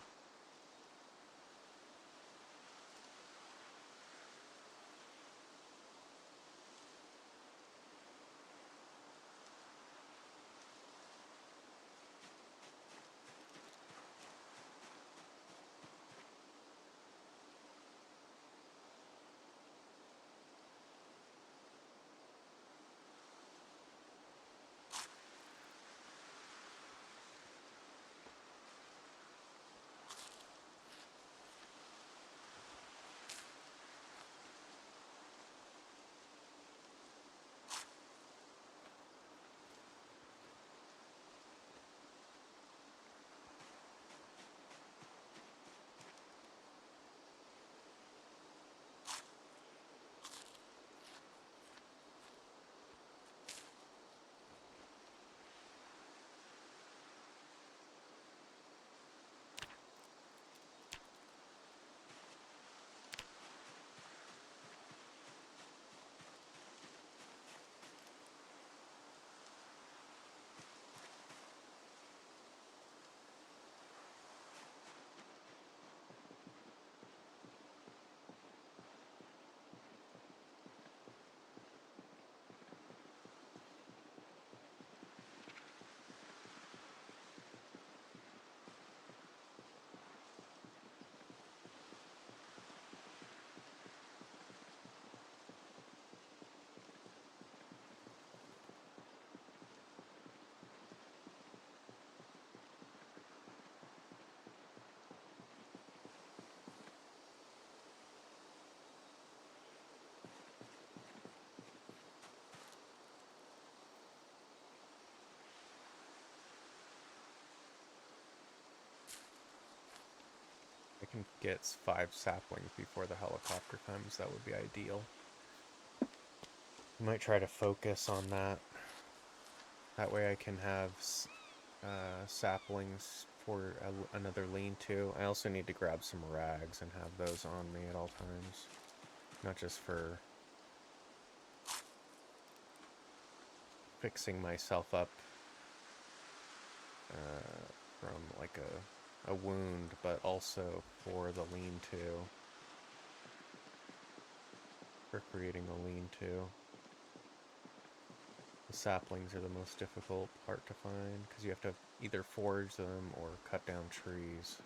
can get 5 saplings before the helicopter comes, that would be ideal. I might try to focus on that. That way I can have saplings for another lean-to. I also need to grab some rags and have those on me at all times. Not just for fixing myself up from like a wound, but also for the lean-to. For creating a lean-to. The saplings are the most difficult part to find because you have to either forage them or cut down trees.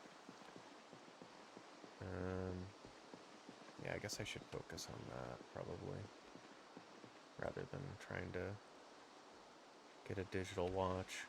Yeah, I guess I should focus on that probably rather than trying to get a digital watch.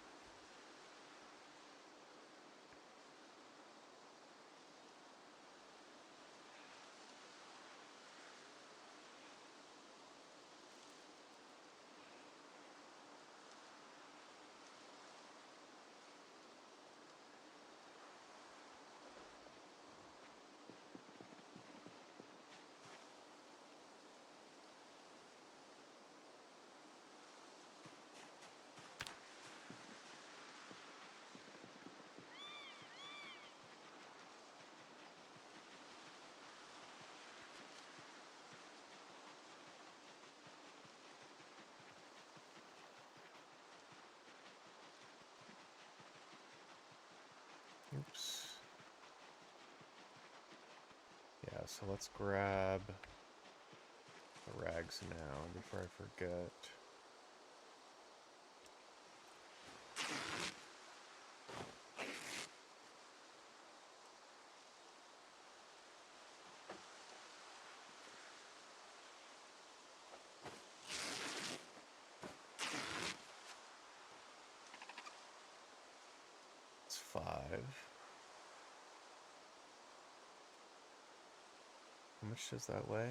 Oops. Yeah, so let's grab the rags now before I forget. It's 5. How much does that weigh?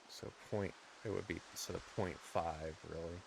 So it would be, so the 0.5 really.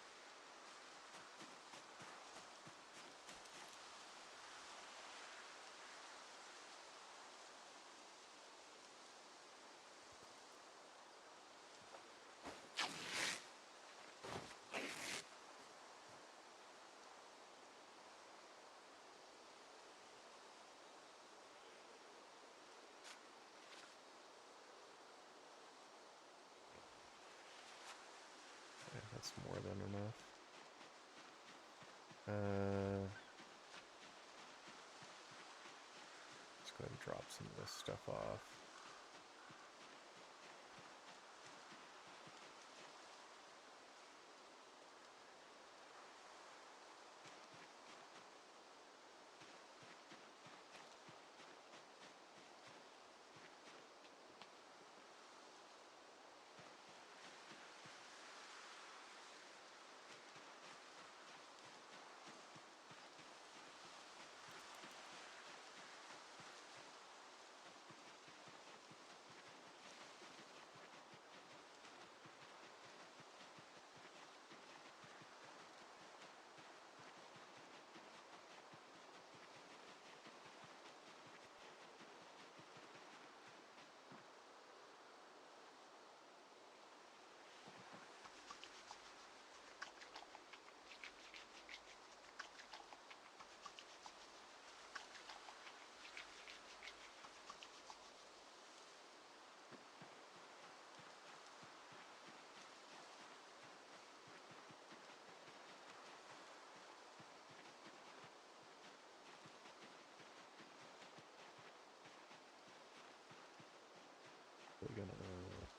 Yeah, that's more than enough. Let's go ahead and drop some of this stuff off. We're gonna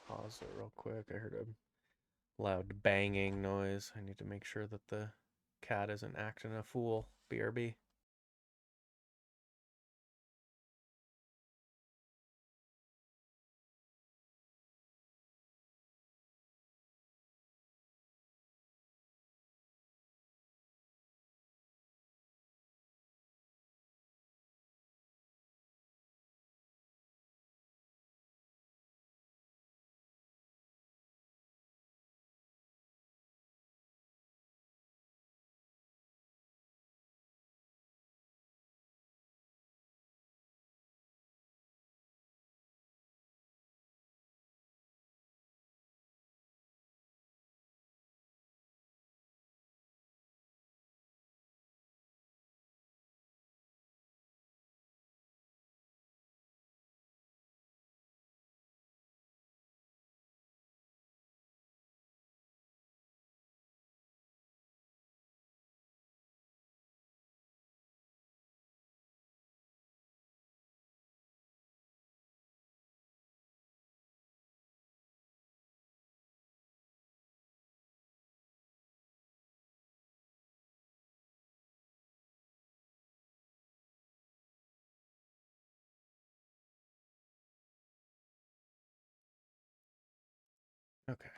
pause it real quick. I heard a loud banging noise. I need to make sure that the cat isn't acting a fool. BRB. Okay.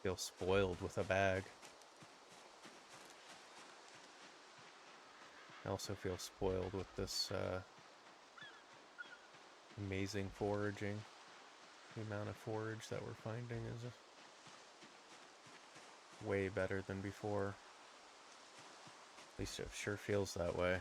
Feel spoiled with a bag. I also feel spoiled with this amazing foraging. The amount of forage that we're finding is way better than before. At least it sure feels that way.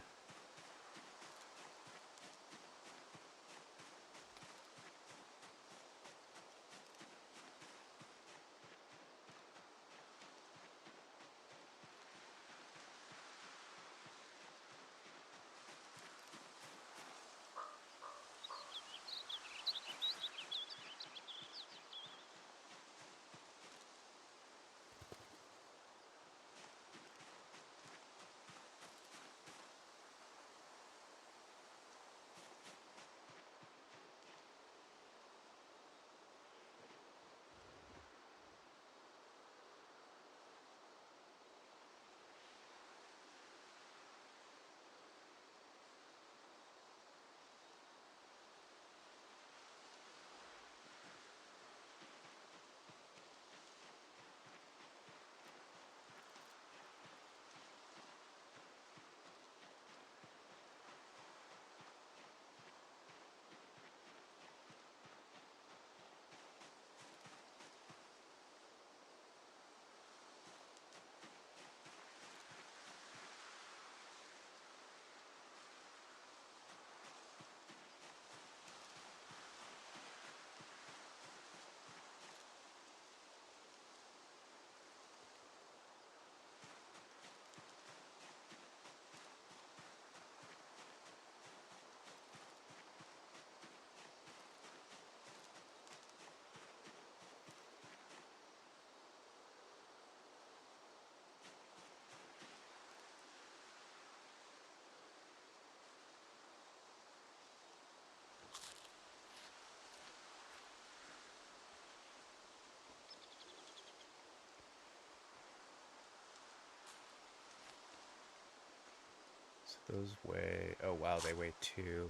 So those weigh... Oh wow, they weigh 2.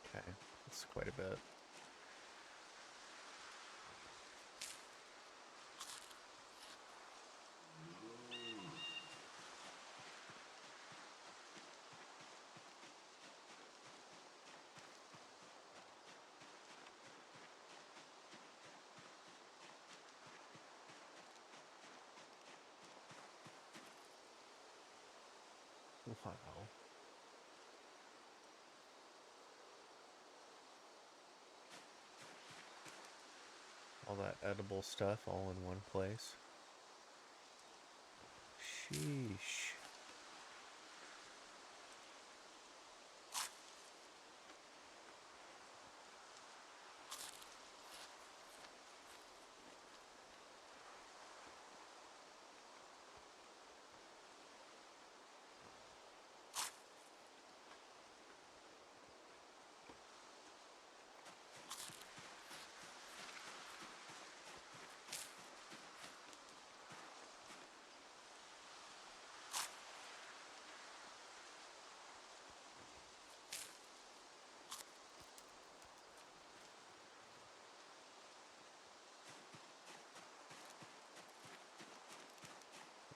Okay, that's quite a bit. Wow. All that edible stuff all in one place. Sheesh.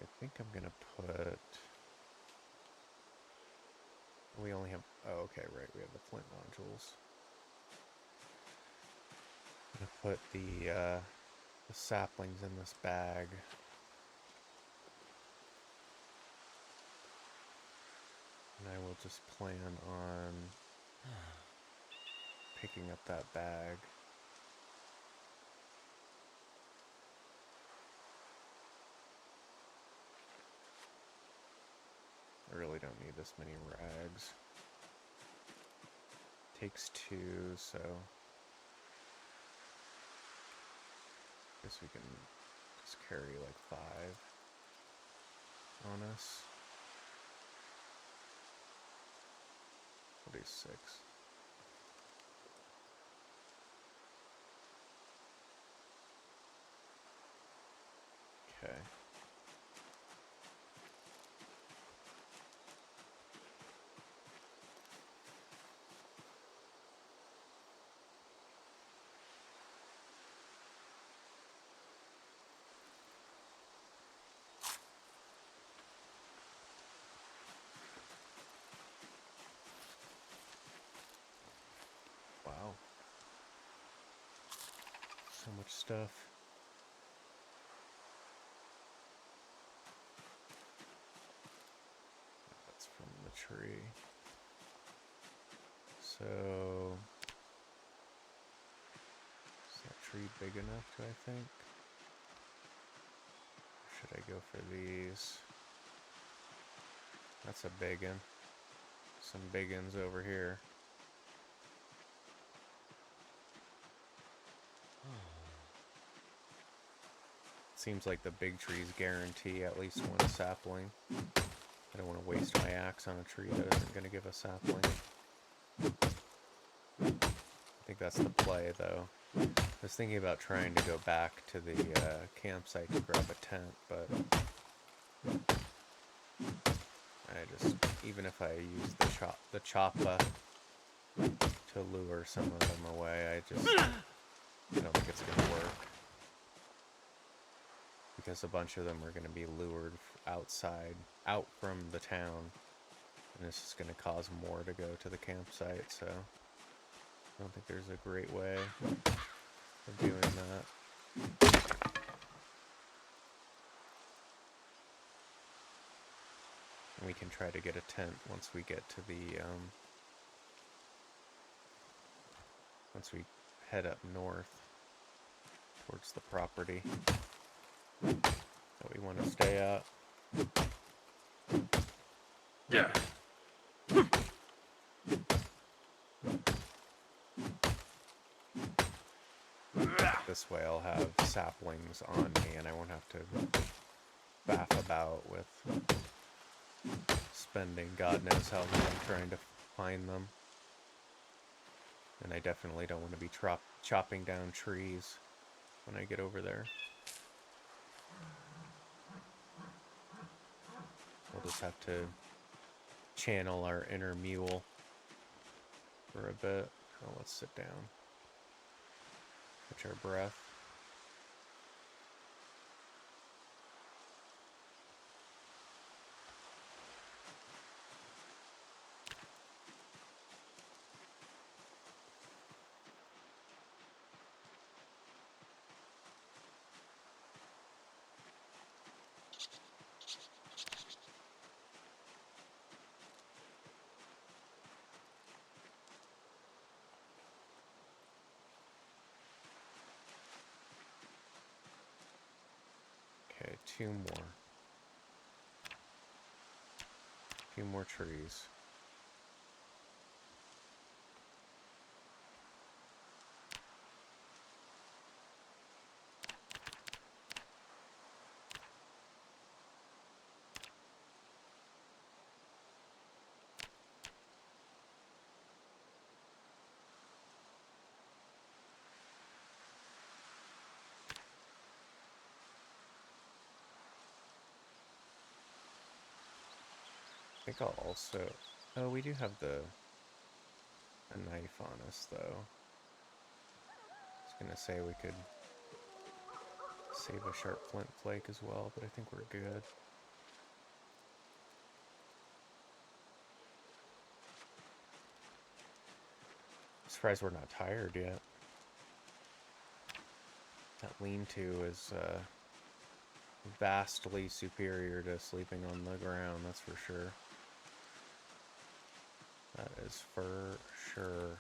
I think I'm gonna put... We only have... Oh, okay, right. We have the flint nodules. I'm gonna put the saplings in this bag. And I will just plan on picking up that bag. I really don't need this many rags. takes 2, so guess we can just carry like 5 on us. We'll do 6. Okay. Wow. So much stuff. That's from the tree. So, is that tree big enough, do I think? Or should I go for these? That's a big one. Some big ones over here. Seems like the big trees guarantee at least one sapling. I don't want to waste my axe on a tree that isn't going to give a sapling. I think that's the play, though. I was thinking about trying to go back to the campsite to grab a tent, but even if I use the choppa to lure some of them away, I don't think it's going to work. Because a bunch of them are going to be lured out from the town, and this is going to cause more to go to the campsite, so I don't think there's a great way of doing that. And we can try to get a tent once we get to the, once we head up north towards the property that we want to stay at. Yeah. This way I'll have saplings on me and I won't have to faff about with spending God knows how long trying to find them. And I definitely don't want to be chopping down trees when I get over there. We'll just have to channel our inner mule for a bit. Oh, let's sit down. Catch our breath. Okay, 2 more. 2 more trees. I think I'll also... Oh, we do have a knife on us, though. I was gonna say we could save a sharp flint flake as well, but I think we're good. I'm surprised we're not tired yet. That lean-to is vastly superior to sleeping on the ground, that's for sure. That is for sure.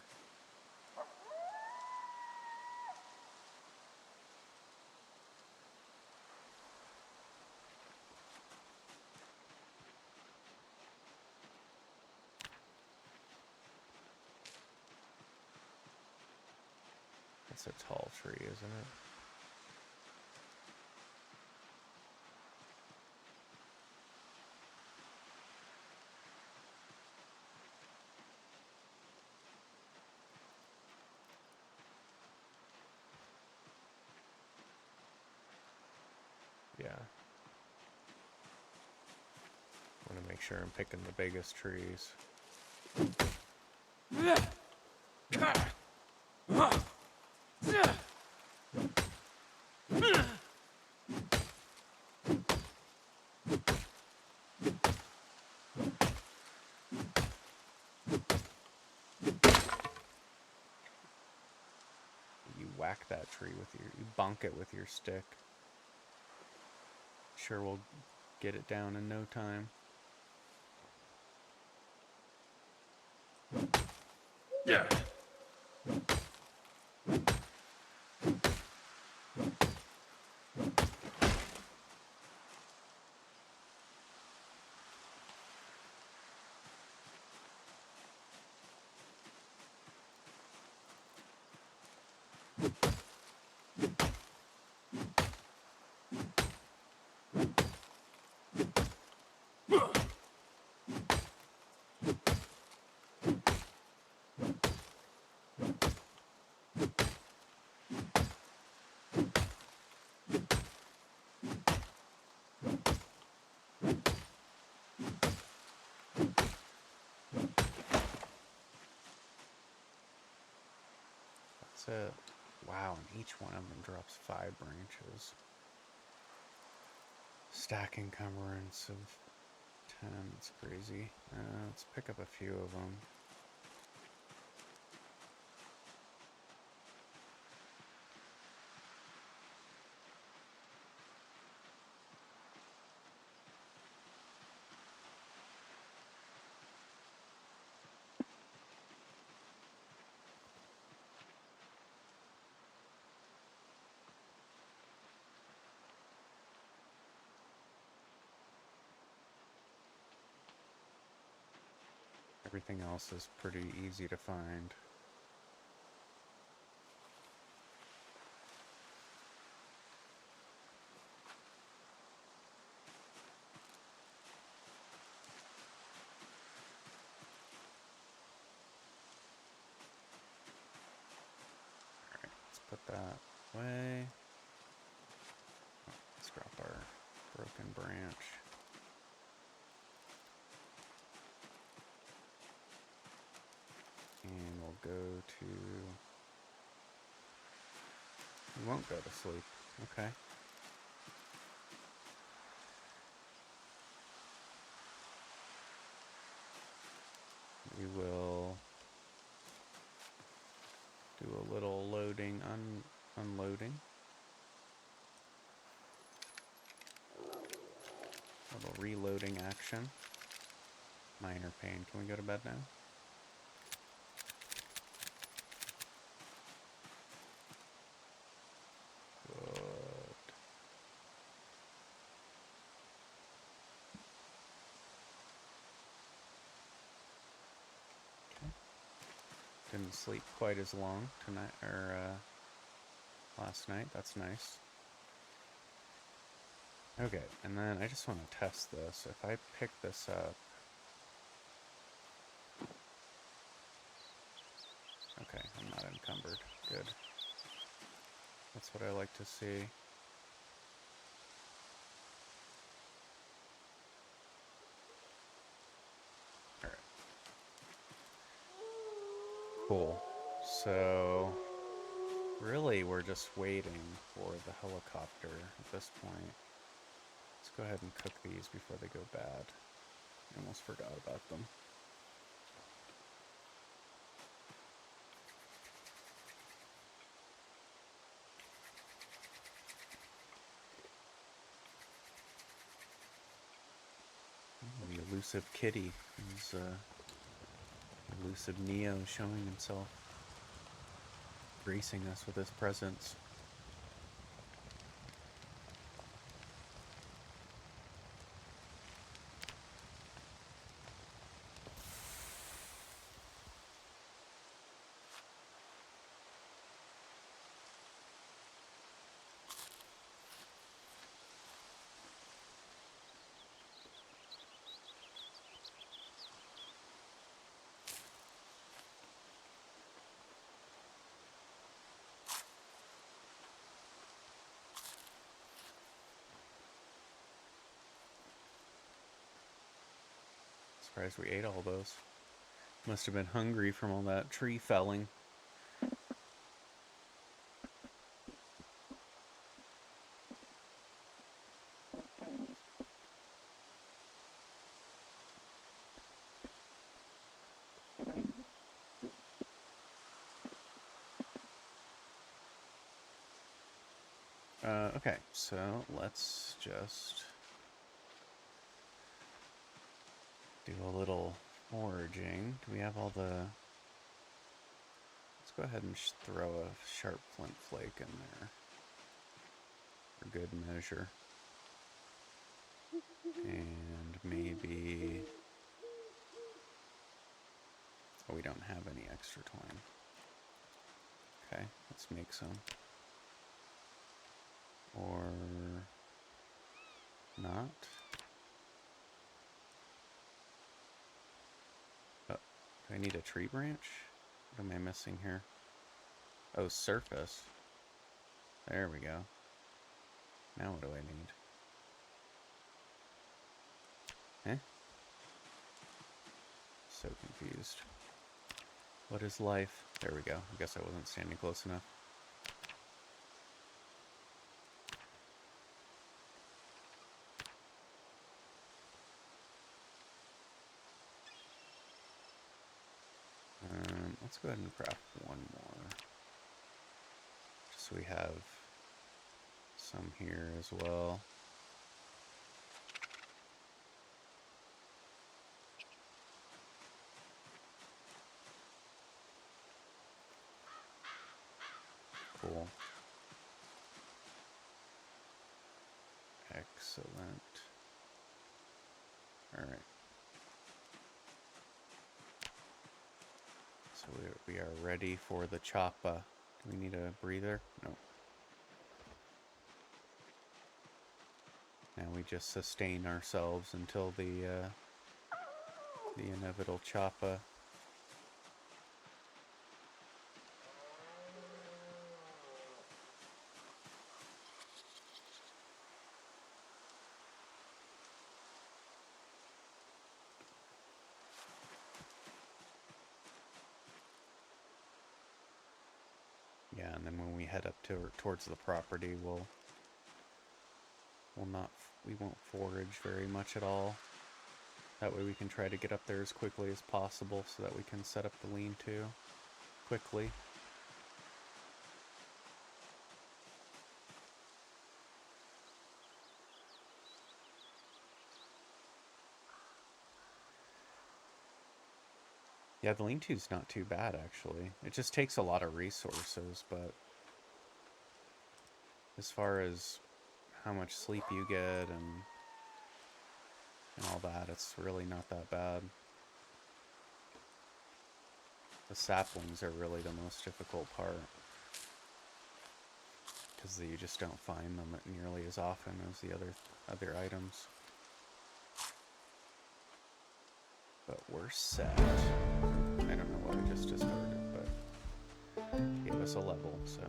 That's a tall tree, isn't it? Yeah. I want to make sure I'm picking the biggest trees. You whack that tree with you bonk it with your stick. Sure, we'll get it down in no time. Yeah. That's it. Wow, and each one of them drops 5 branches. Stack encumbrance of 10. It's crazy. Let's pick up a few of them. Everything else is pretty easy to find. Alright, let's put that away. Let's drop our broken branch. And we'll go to... We won't go to sleep. Okay. We will do a little loading, unloading. A little reloading action. Minor pain. Can we go to bed now? Good. Okay. Didn't sleep quite as long tonight, or last night. That's nice. Okay, and then I just want to test this. If I pick this up... Okay, I'm not encumbered. Good. That's what I like to see. Alright. Cool. So... really, we're just waiting for the helicopter at this point. Let's go ahead and cook these before they go bad. I almost forgot about them. The elusive kitty is elusive Neo showing himself, gracing us with his presence. Surprised we ate all those. Must have been hungry from all that tree felling. Okay, so let's just do a little foraging. Do we have all the... Let's go ahead and throw a sharp flint flake in there for good measure. And maybe... Oh, we don't have any extra twine. Okay, let's make some. Or... not. Oh, do I need a tree branch? What am I missing here? Oh, surface. There we go. Now what do I need? Eh? So confused. What is life? There we go. I guess I wasn't standing close enough. Let's go ahead and craft one more. Just so we have some here as well. Cool. Excellent. Alright. So we are ready for the choppa. Do we need a breather? No. Now we just sustain ourselves until the inevitable choppa. Yeah, and then when we head up towards the property, we won't forage very much at all. That way we can try to get up there as quickly as possible so that we can set up the lean-to quickly. Yeah, the lean-to's not too bad, actually. It just takes a lot of resources, but as far as how much sleep you get and all that, it's really not that bad. The saplings are really the most difficult part, because you just don't find them nearly as often as the other items. But we're set. I don't know what we just discarded, but it gave us a level, so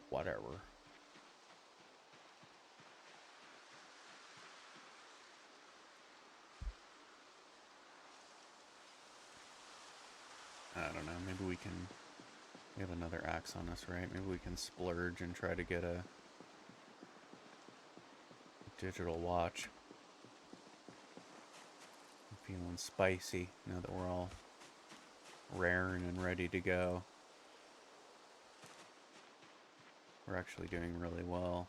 whatever. I don't know, maybe we have another axe on us, right? Maybe we can splurge and try to get a digital watch. I'm feeling spicy now that we're all raring and ready to go. We're actually doing really well.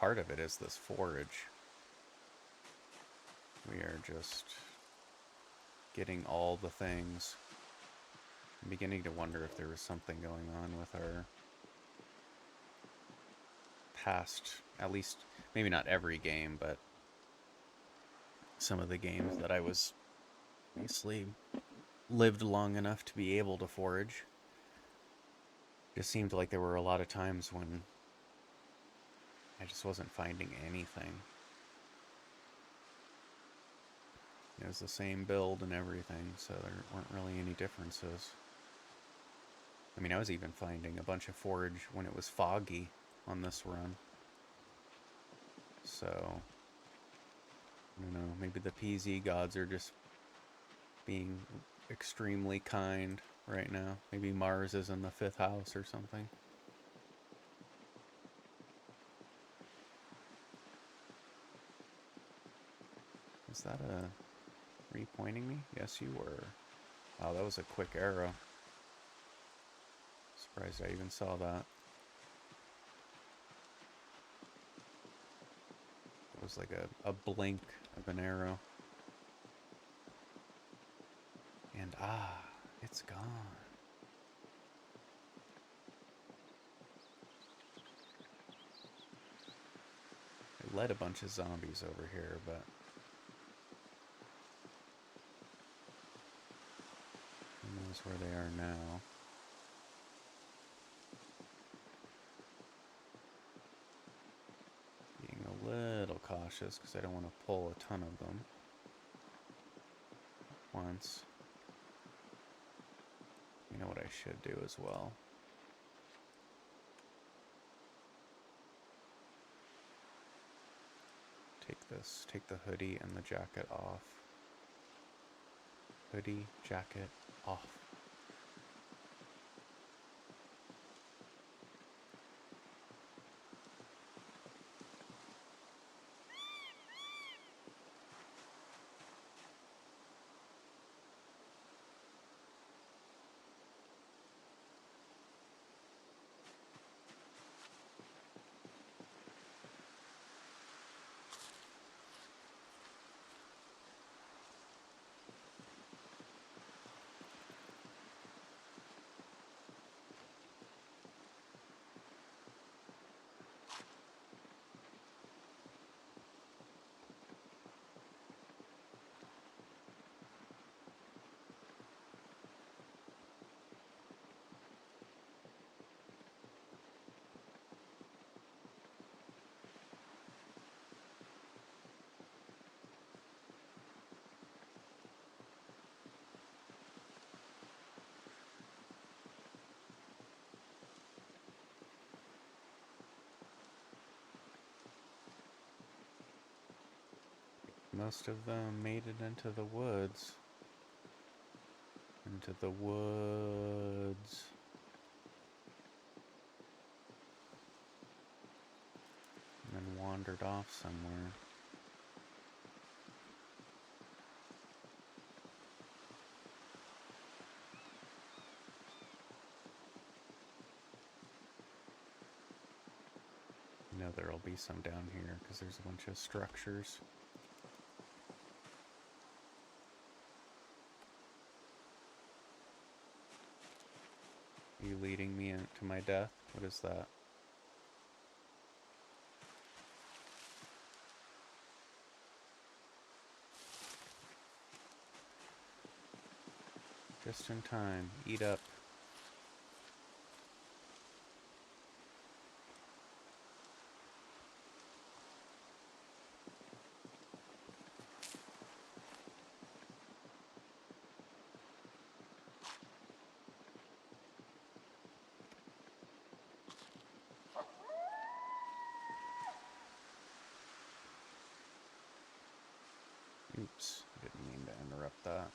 Part of it is this forage. We are just getting all the things. I'm beginning to wonder if there was something going on with our past, at least, maybe not every game, but some of the games that I was obviously lived long enough to be able to forage. Just seemed like there were a lot of times when I just wasn't finding anything. It was the same build and everything, so there weren't really any differences. I mean, I was even finding a bunch of forage when it was foggy on this run. So, I don't know, maybe the PZ gods are just being extremely kind right now. Maybe Mars is in the 5th house or something. Is that a... Were you pointing me? Yes, you were. Wow, that was a quick arrow. Surprised I even saw that. It was like a blink of an arrow. And it's gone. I led a bunch of zombies over here, but who knows where they are now. Being a little cautious because I don't want to pull a ton of them at once. You know what I should do as well? Take the hoodie and the jacket off. Hoodie, jacket, off. Most of them made it into the woods. Into the woods. And then wandered off somewhere. I know there'll be some down here because there's a bunch of structures. Are you leading me into my death? What is that? Just in time. Eat up. Oops, didn't mean to interrupt that.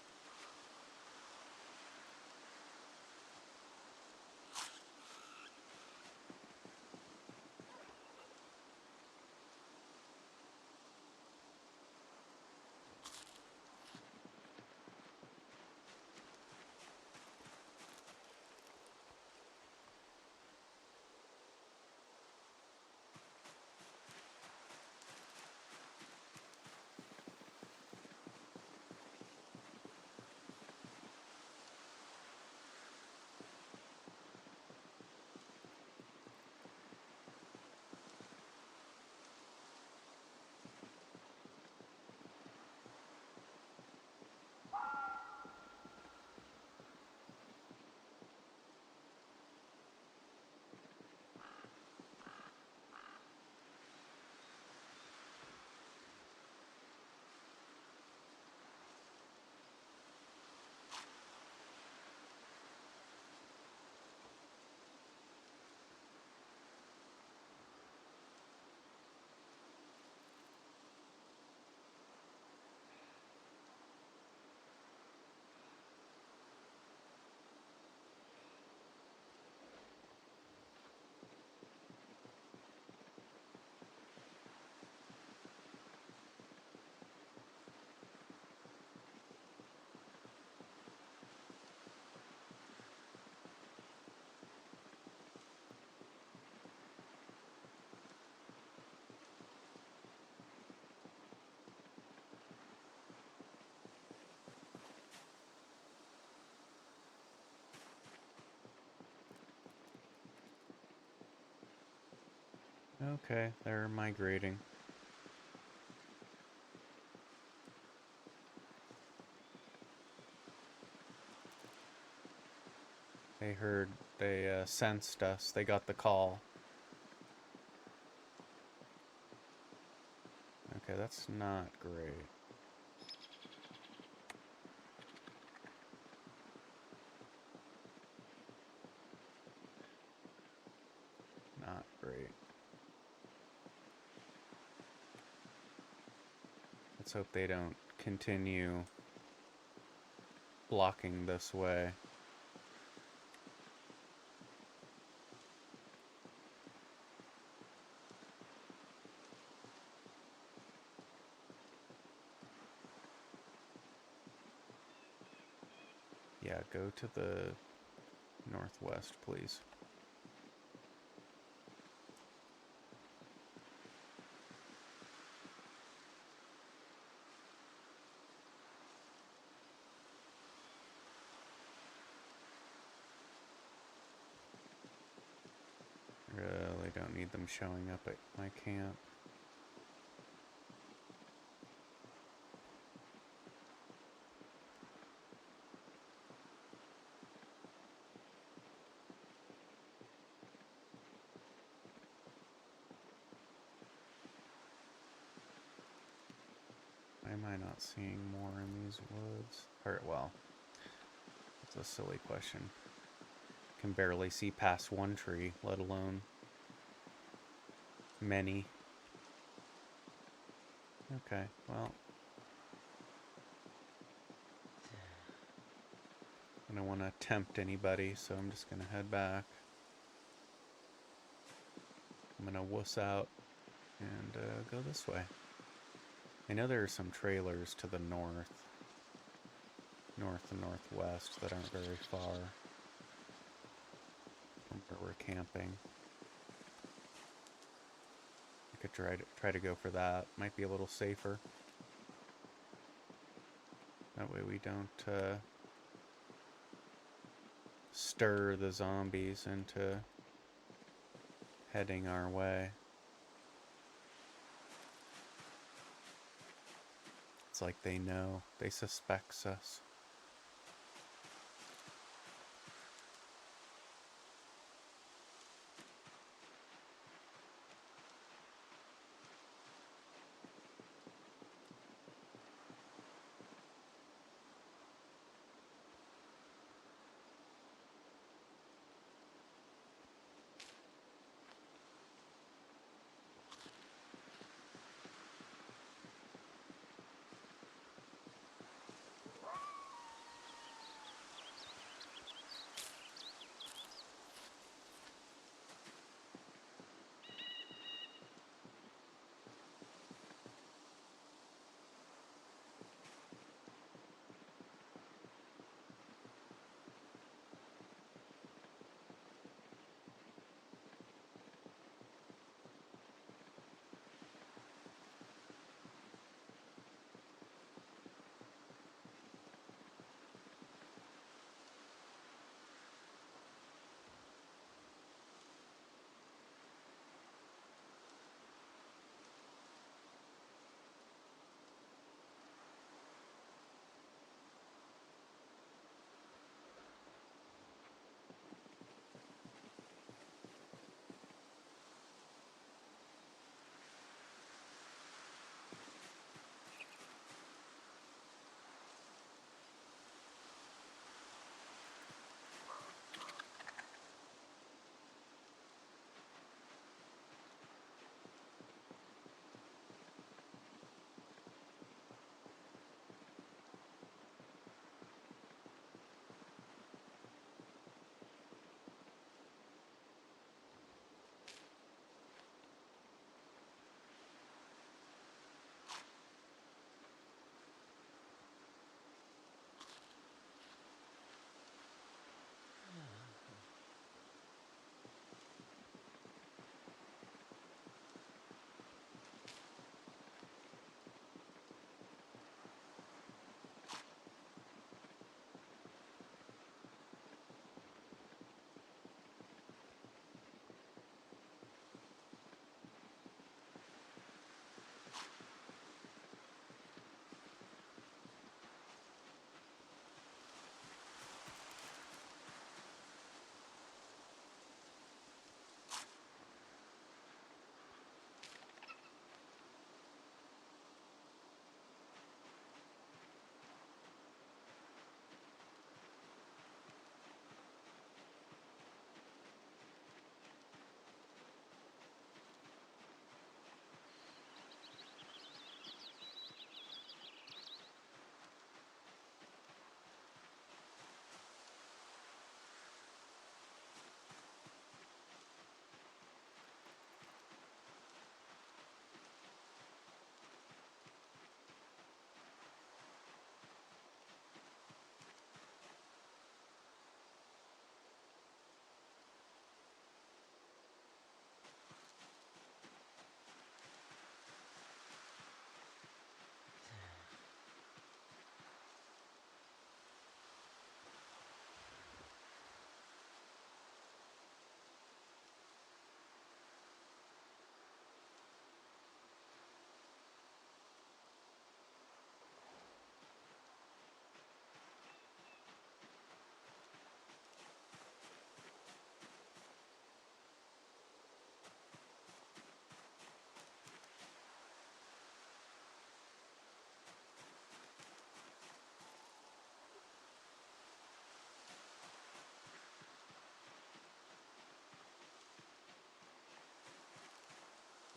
Okay, they're migrating. They sensed us. They got the call. Okay, that's not great. Not great. Let's hope they don't continue blocking this way. Yeah, go to the northwest, please. Really don't need them showing up at my camp. Why am I not seeing more in these woods? Or, well, it's a silly question. Can barely see past one tree, let alone many. Okay, well, I don't want to tempt anybody, so I'm just going to head back. I'm going to wuss out and go this way. I know there are some trailers to the north and northwest that aren't very far from where we're camping. I could try to go for that. Might be a little safer. That way we don't stir the zombies into heading our way. It's like they know. They suspect us.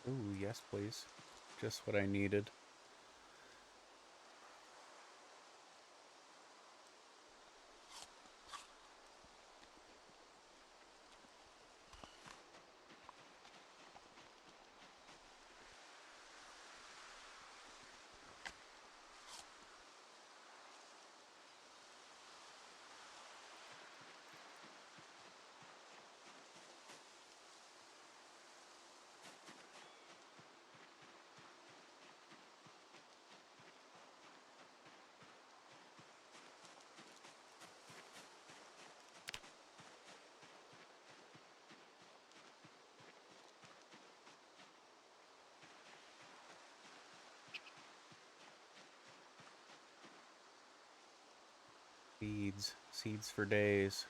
Ooh, yes, please. Just what I needed. Seeds. Seeds for days.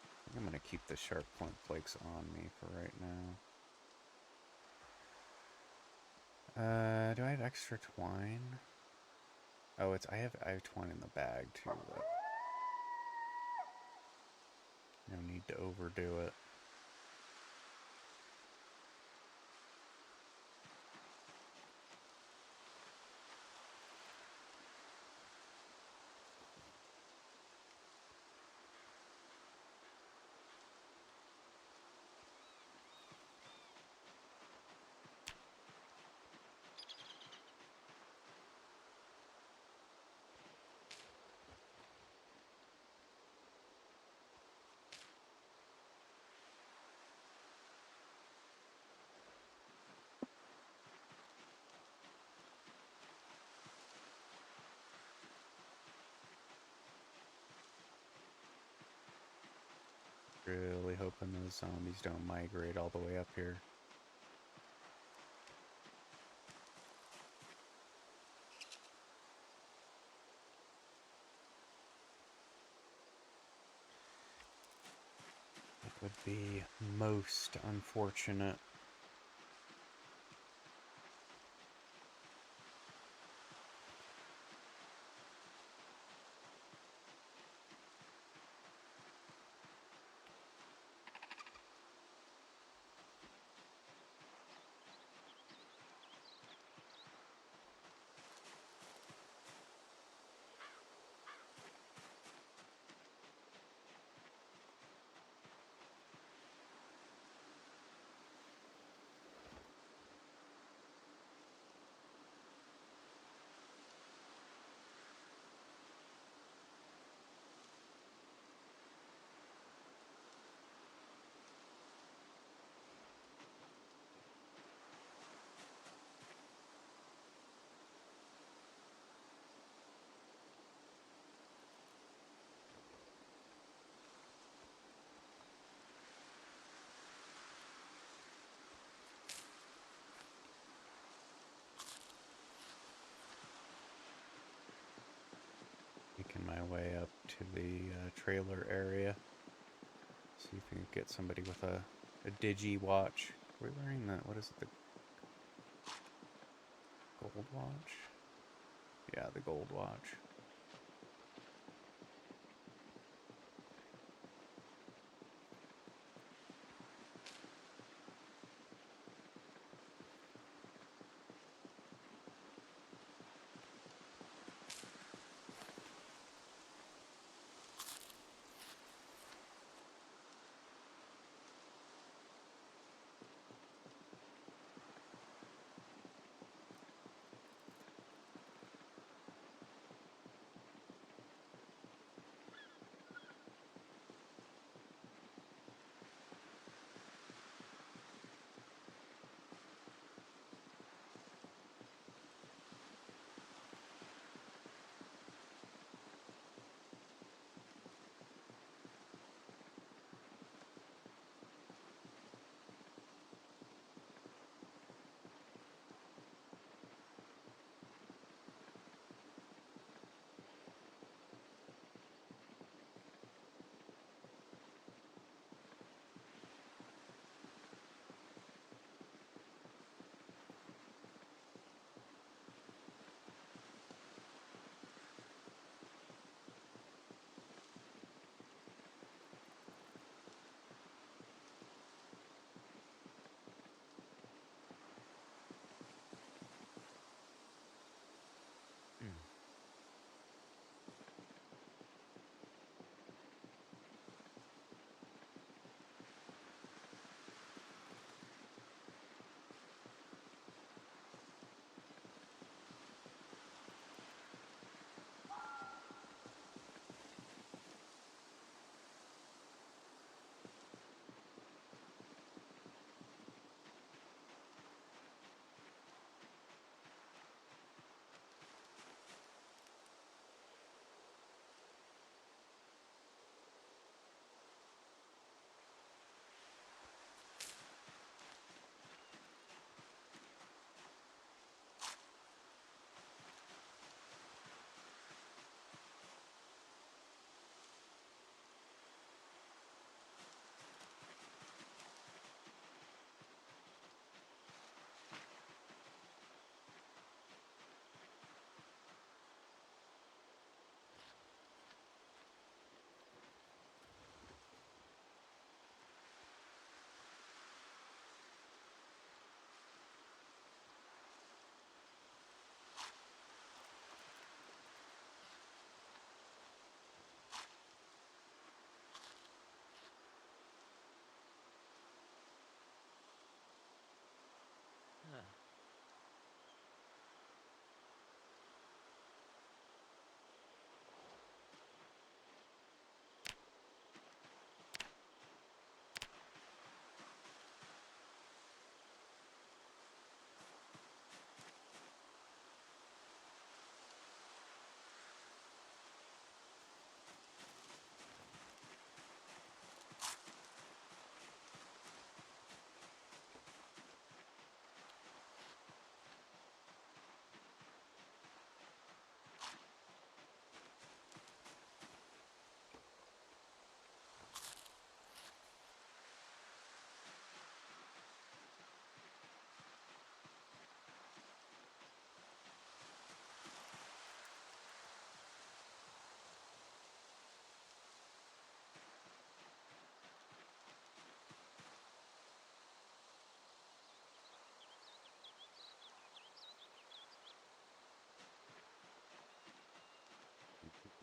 I think I'm gonna keep the sharp point flakes on me for right now. Do I have extra twine? Oh, I have twine in the bag too, but no need to overdo it. Really hoping those zombies don't migrate all the way up here. It would be most unfortunate. Making my way up to the trailer area. See if we can get somebody with a digi watch. Are we wearing that? What is it? The gold watch? Yeah, the gold watch.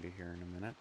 be here in a minute.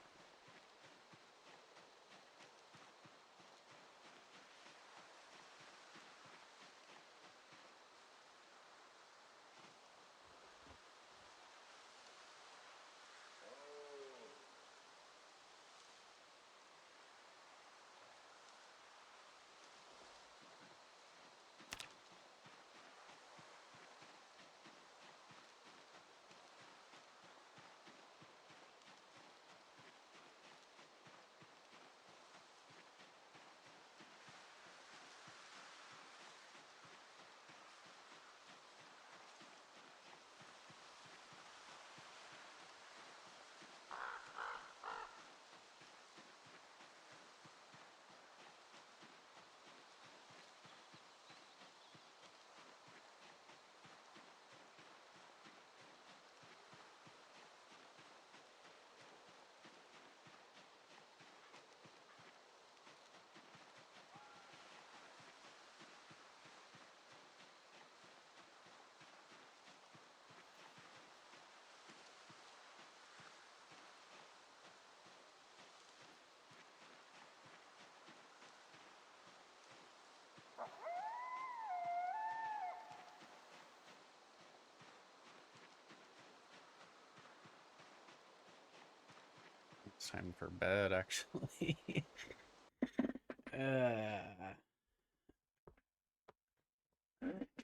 It's time for bed, actually.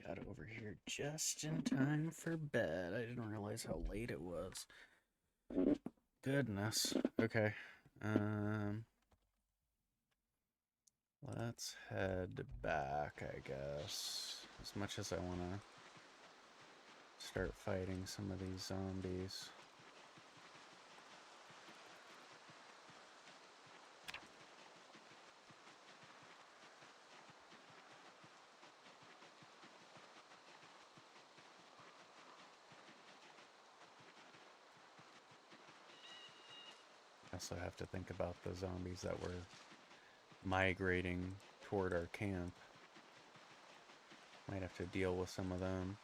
Got over here just in time for bed. I didn't realize how late it was. Goodness. Okay. Let's head back, I guess. As much as I want to start fighting some of these zombies. I also have to think about the zombies that were migrating toward our camp. Might have to deal with some of them.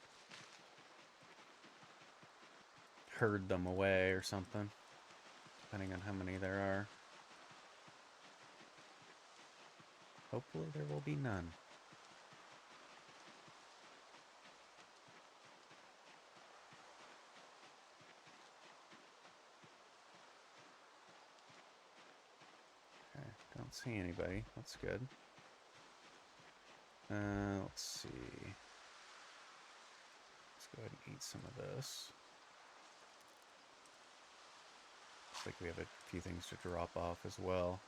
Herd them away or something, depending on how many there are. Hopefully there will be none. Okay, don't see anybody. That's good. Let's see. Let's go ahead and eat some of this. Looks like we have a few things to drop off as well.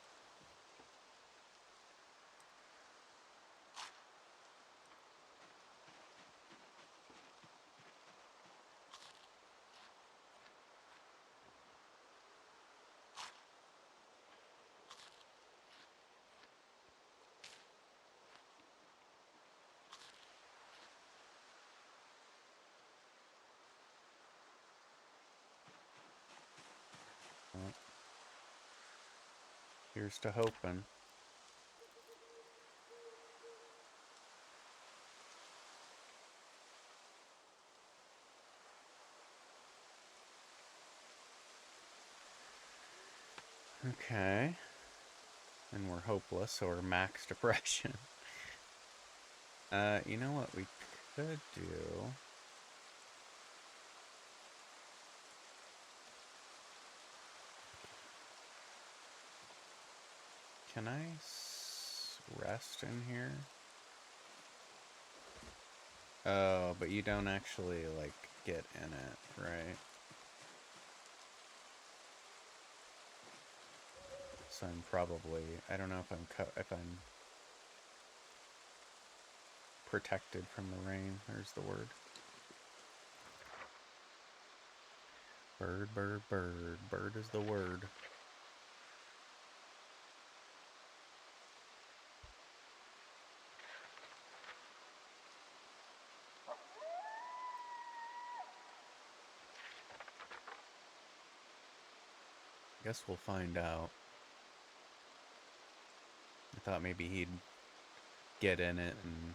Well, here's to hoping. Okay. And we're hopeless, so we're max depression. You know what we could do? Can I rest in here? Oh, but you don't actually, like, get in it, right? So I'm probably, I don't know if I'm protected from the rain. There's the word. Bird, bird, bird. Bird is the word. Guess we'll find out. I thought maybe he'd get in it and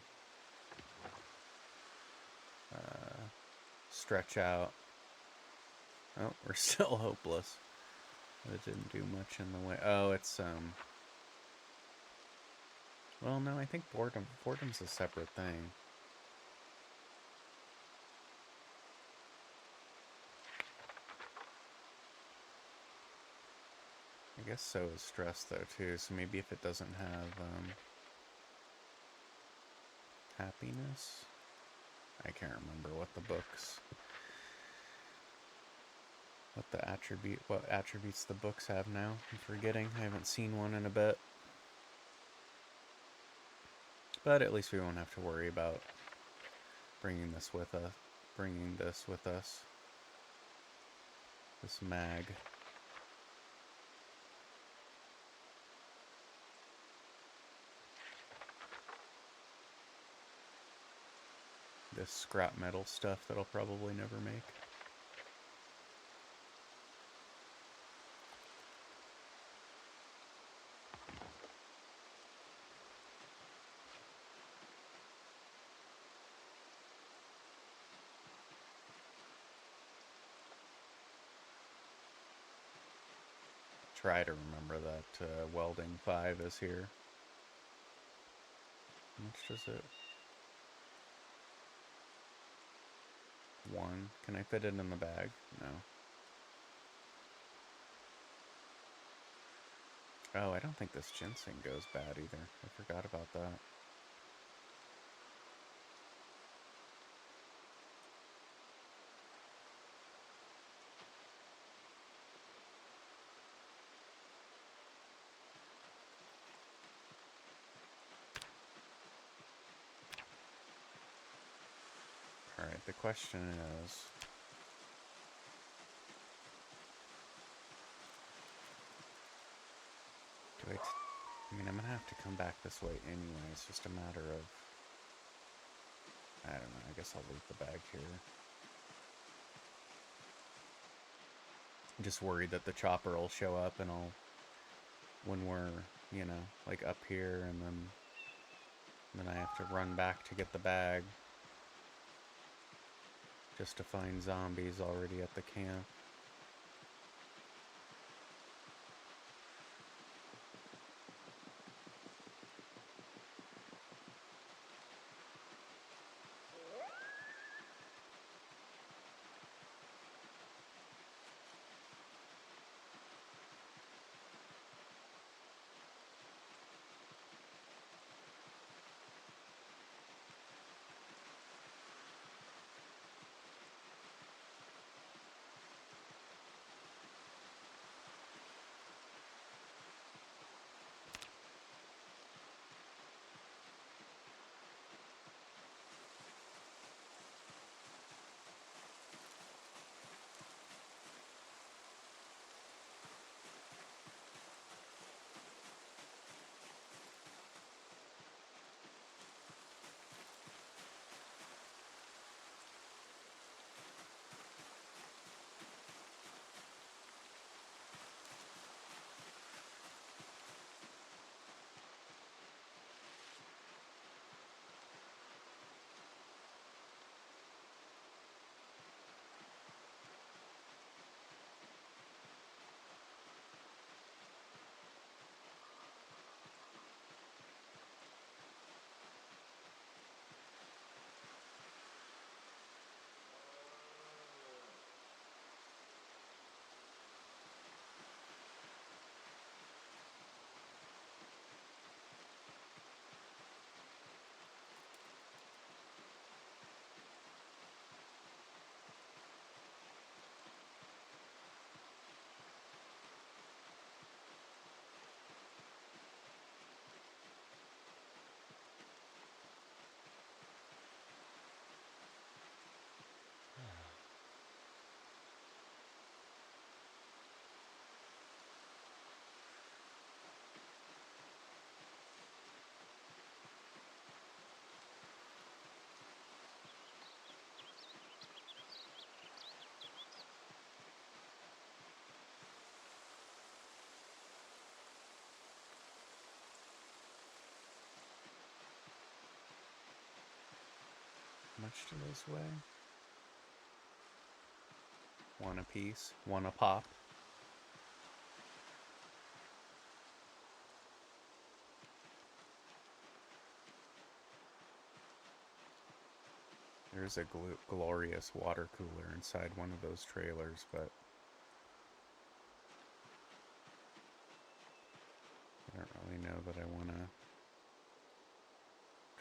stretch out. Oh, we're still hopeless. It didn't do much in the way. Oh, it's well, no, I think boredom's a separate thing. I guess so is stress though too. So maybe if it doesn't have happiness, I can't remember what what attributes the books have now. I'm forgetting. I haven't seen one in a bit. But at least we won't have to worry about bringing this with us. This mag. This scrap metal stuff that I'll probably never make. Try to remember that welding 5 is here. How much does it? 1. Can I fit it in the bag? No. Oh, I don't think this ginseng goes bad either. I forgot about that. Alright, the question is... I mean, I'm gonna have to come back this way anyway. It's just a matter of... I don't know, I guess I'll leave the bag here. I'm just worried that the chopper will show up and when we're, you know, like up here and then I have to run back to get the bag just to find zombies already at the camp. How much do those weigh? 1 a piece, 1 a pop. There's a glorious water cooler inside one of those trailers, but I don't really know that I want to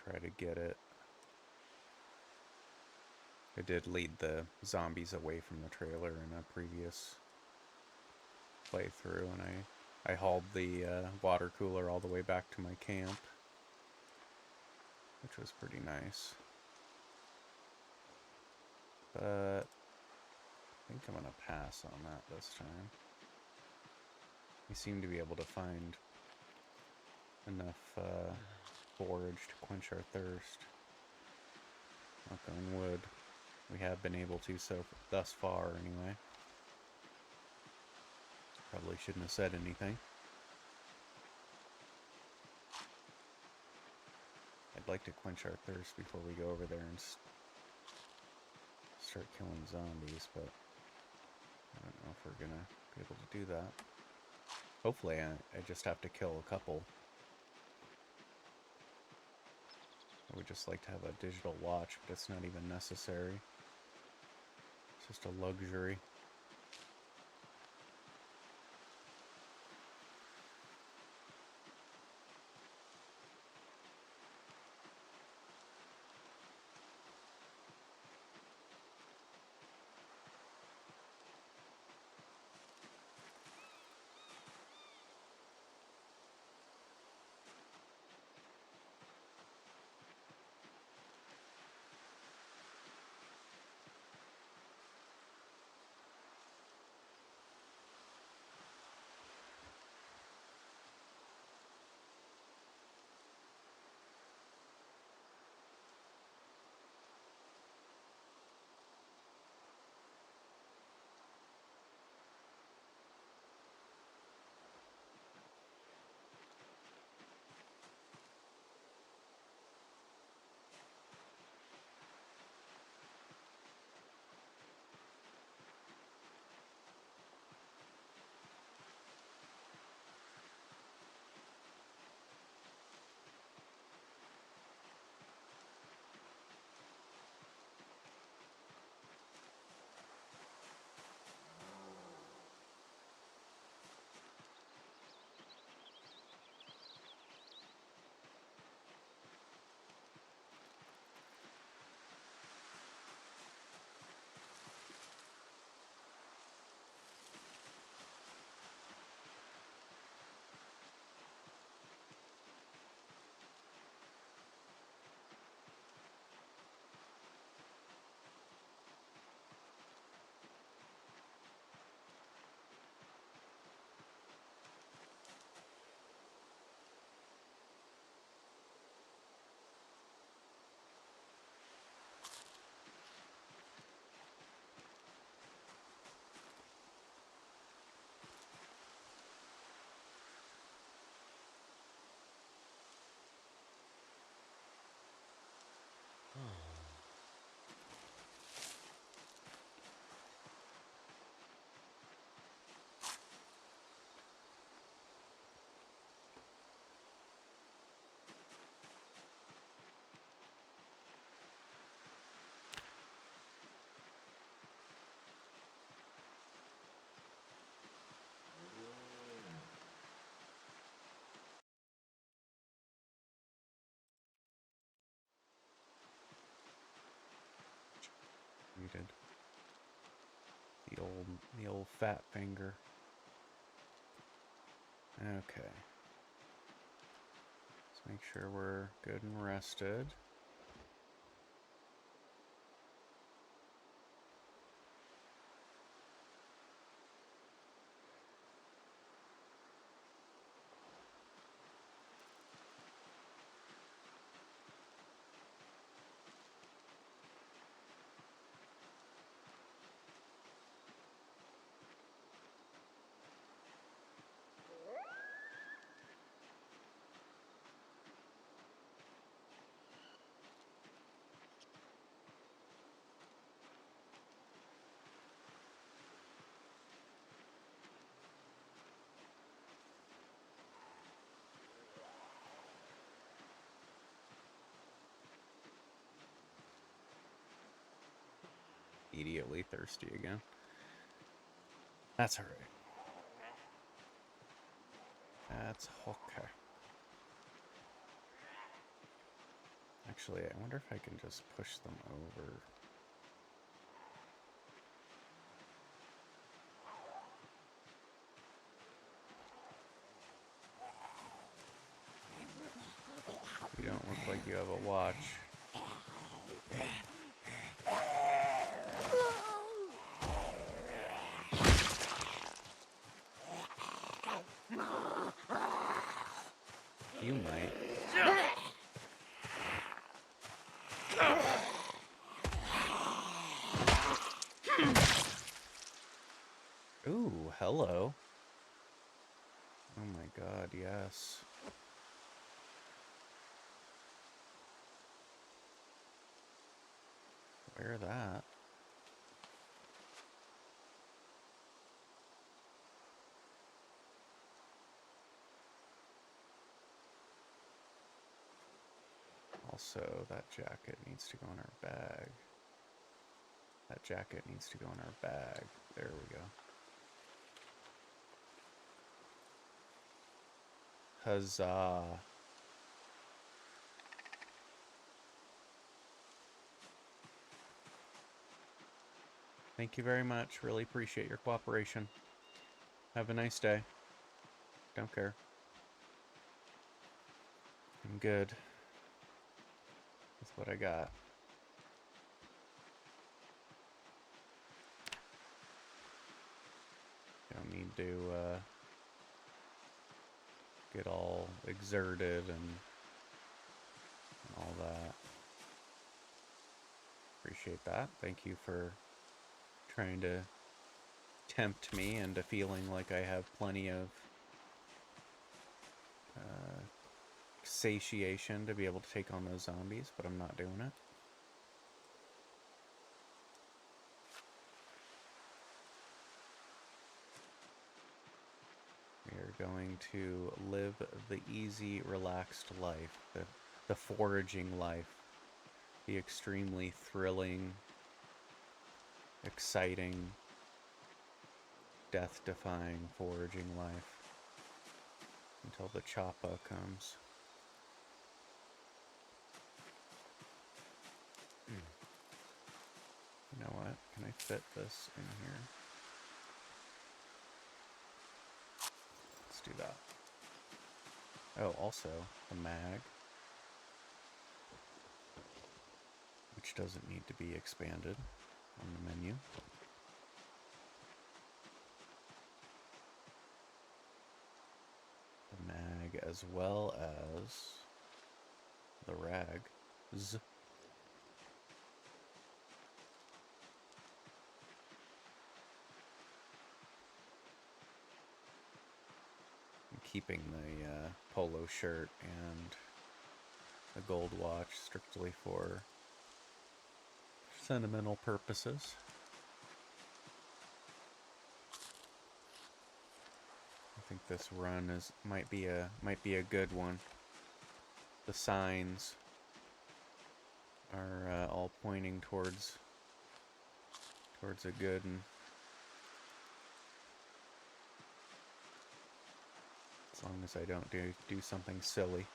try to get it. I did lead the zombies away from the trailer in a previous playthrough, and I hauled the water cooler all the way back to my camp, which was pretty nice. But I think I'm gonna pass on that this time. We seem to be able to find enough forage to quench our thirst. Knock on wood. We have been able to so thus far, anyway. Probably shouldn't have said anything. I'd like to quench our thirst before we go over there and start killing zombies, but I don't know if we're gonna be able to do that. Hopefully I just have to kill a couple. I would just like to have a digital watch, but it's not even necessary. It's just a luxury. Muted. The old fat finger. Okay. Let's make sure we're good and rested. immediately thirsty again. That's alright. That's okay. Actually, I wonder if I can just push them over. You don't look like you have a watch. You might. Ooh, hello. Oh my god, yes. Wear that. Also, that jacket needs to go in our bag. That jacket needs to go in our bag. There we go. Huzzah. Thank you very much. Really appreciate your cooperation. Have a nice day. Don't care. I'm good with what I got. Don't need to get all exerted and all that. Appreciate that. Thank you for trying to tempt me into feeling like I have plenty of satiation to be able to take on those zombies, but I'm not doing it. We are going to live the easy, relaxed life, the foraging life, the extremely thrilling, exciting, death-defying foraging life until the choppa comes. You know what? Can I fit this in here? Let's do that. Oh, also, the mag, which doesn't need to be expanded on the menu. The mag as well as the rags. I'm keeping the polo shirt and the gold watch strictly for sentimental purposes. I think this run might be a good one. The signs are all pointing towards a good one. As long as I don't do something silly.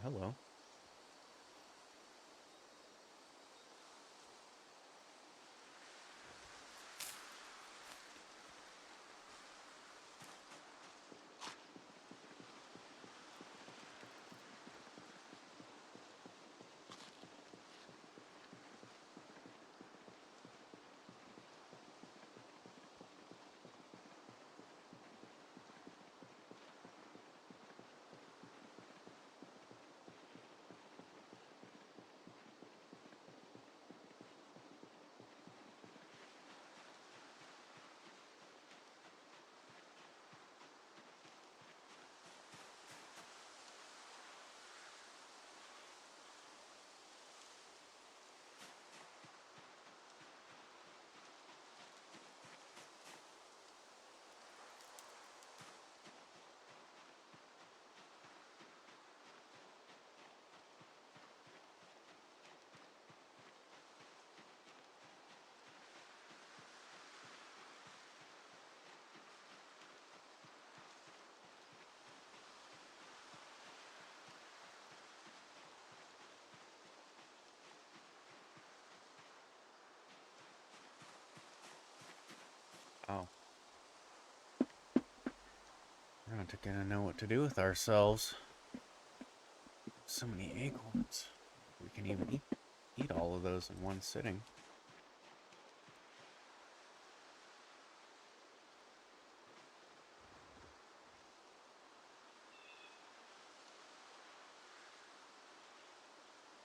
hello. Oh. We're not gonna know what to do with ourselves. So many acorns. We can even eat all of those in one sitting.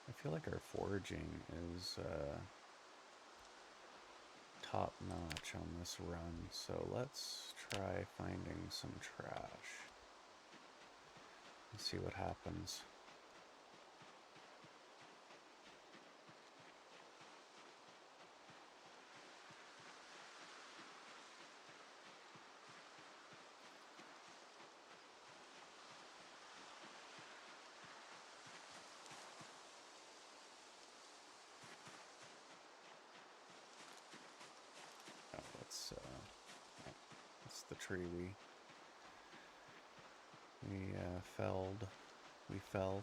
I feel like our foraging is top notch on this run, so let's try finding some trash and see what happens. Oh, that's the tree we felled. We fell.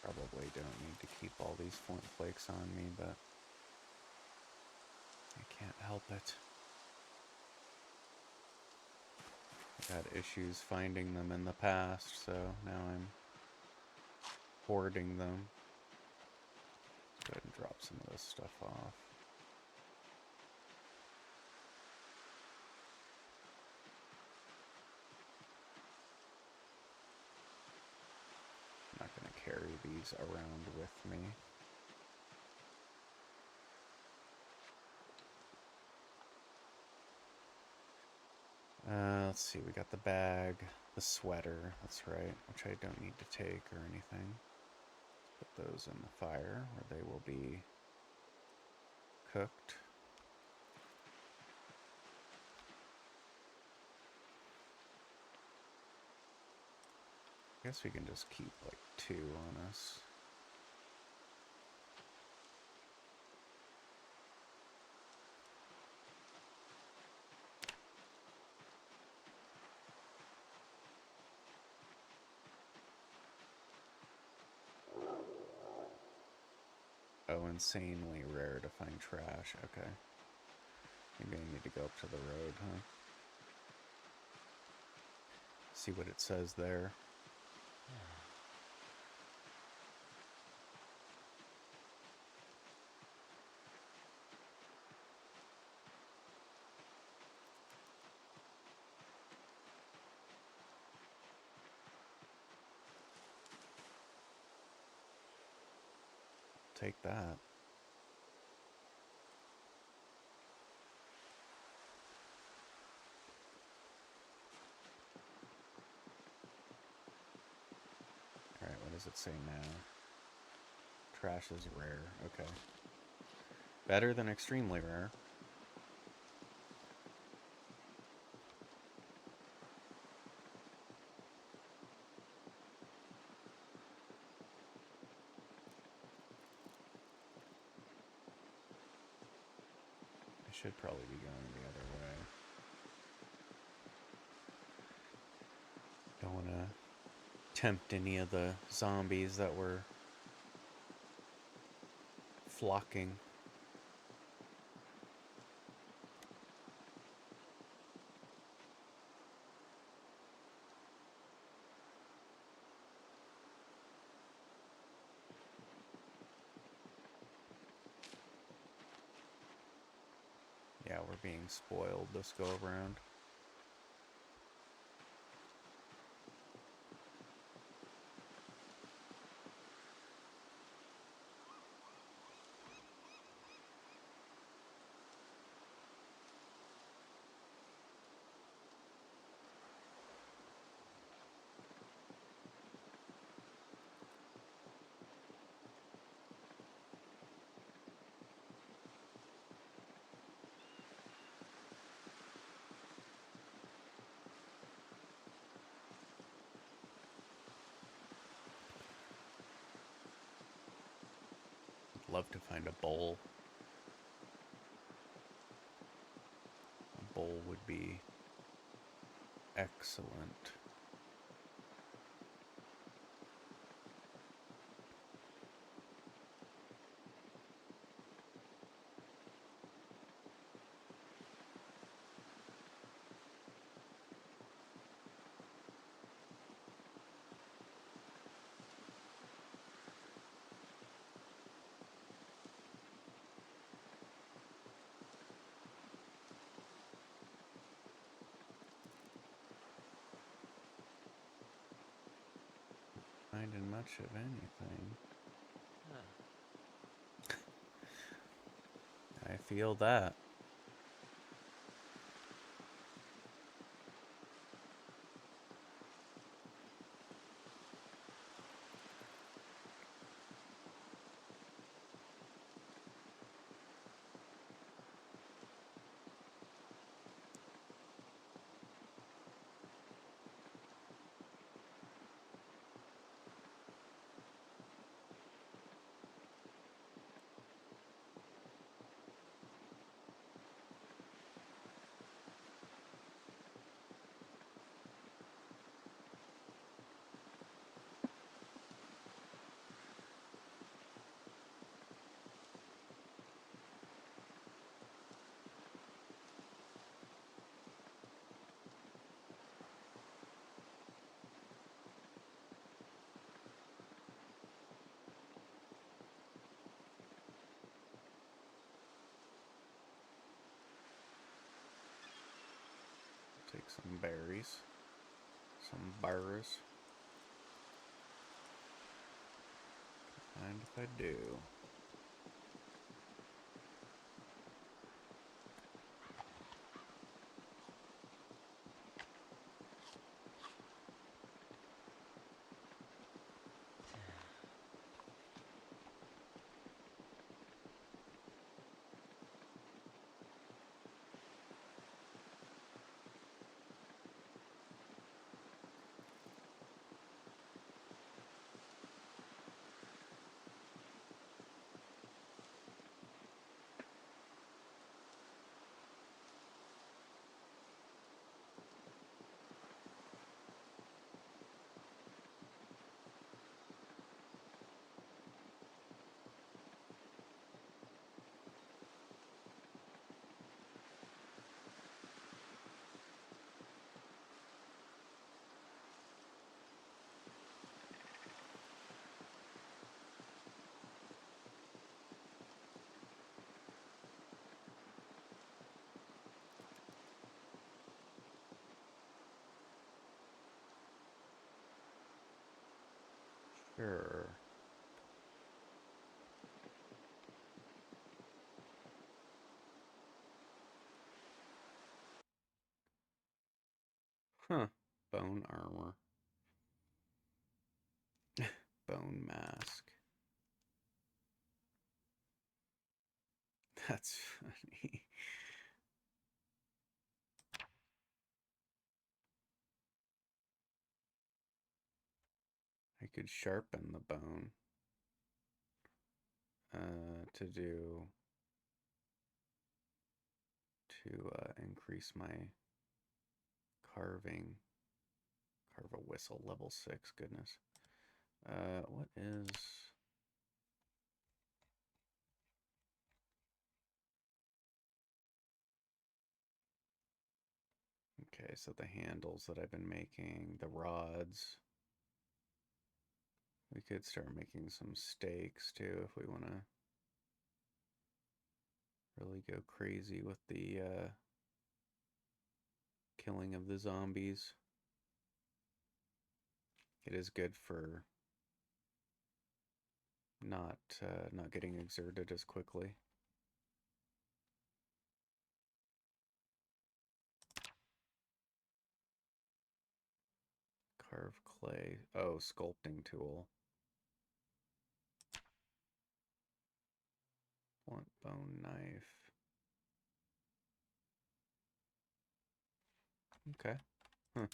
Probably don't need to keep all these flint flakes on me, but I can't help it. I've had issues finding them in the past, so now I'm hoarding them. Let's go ahead and drop some of this stuff off. I'm not going to carry these around with me. Let's see, we got the bag, the sweater, that's right, which I don't need to take or anything. Let's put those in the fire where they will be cooked. I guess we can just keep like 2 on us. Oh, insanely rare to find trash. Okay. Maybe I need to go up to the road, huh? See what it says there. Take that. Alright, what does it say now? Trash is rare. Okay. Better than extremely rare. should probably be going the other way. Don't want to tempt any of the zombies that were flocking. Yeah, we're being spoiled this go around. Love to find a bowl. A bowl would be excellent. Finding much of anything. I feel that. Take some berries. Some burrs. And if I do. Sure. Huh. Bone armor. Bone mask. That's funny. I could sharpen the bone to do to increase my carving. Carve a whistle, level 6, goodness. What is... Okay, so the handles that I've been making, the rods. We could start making some stakes too if we want to really go crazy with the killing of the zombies. It is good for not getting exerted as quickly. Carve clay. Oh, sculpting tool. Blunt bone knife. Okay. Huh.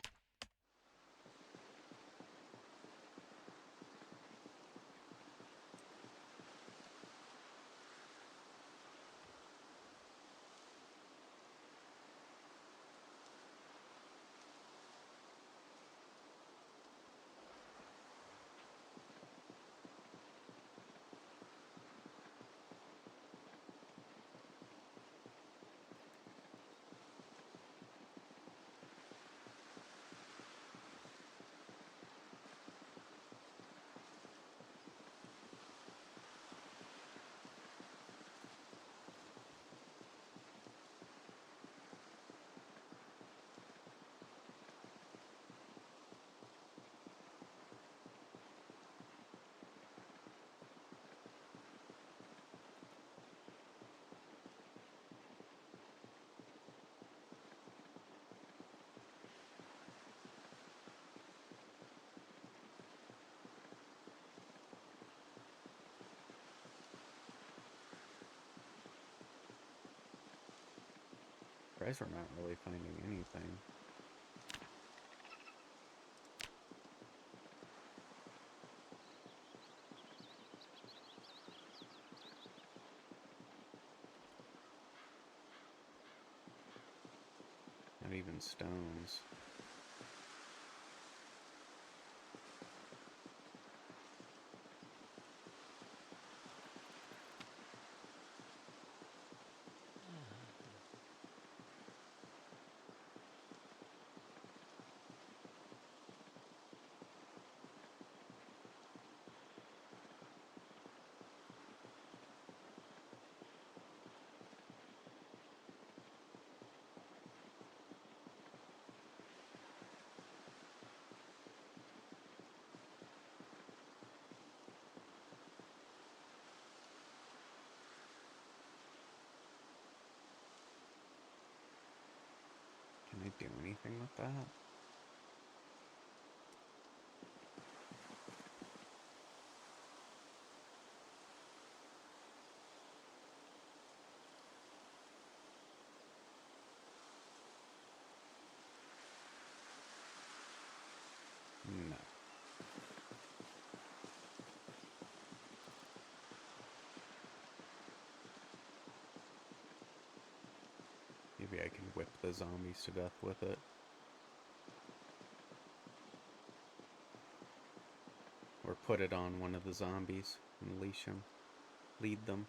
Surprised we're not really finding anything. Not even stones. Can I do anything with that? No. Maybe I can whip the zombies to death with it. Or put it on one of the zombies and leash them. Lead them.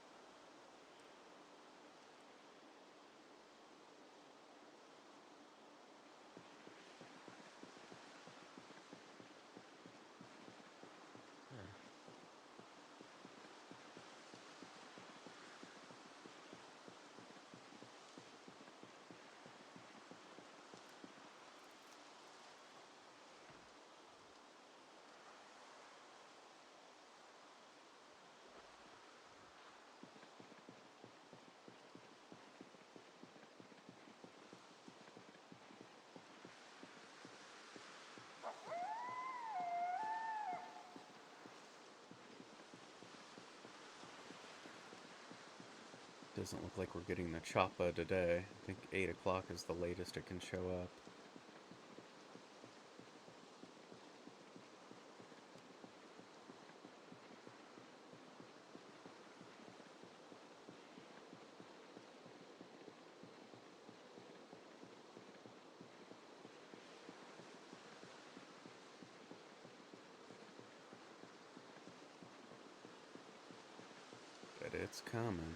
Doesn't look like we're getting the choppa today. I think 8 o'clock is the latest it can show up. It's coming.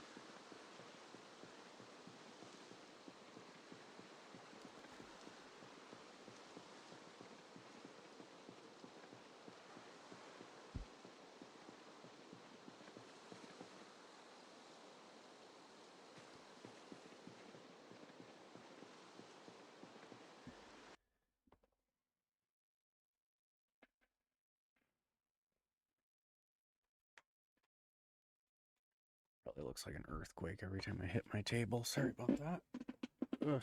Probably looks like an earthquake every time I hit my table. Sorry about that. Ugh.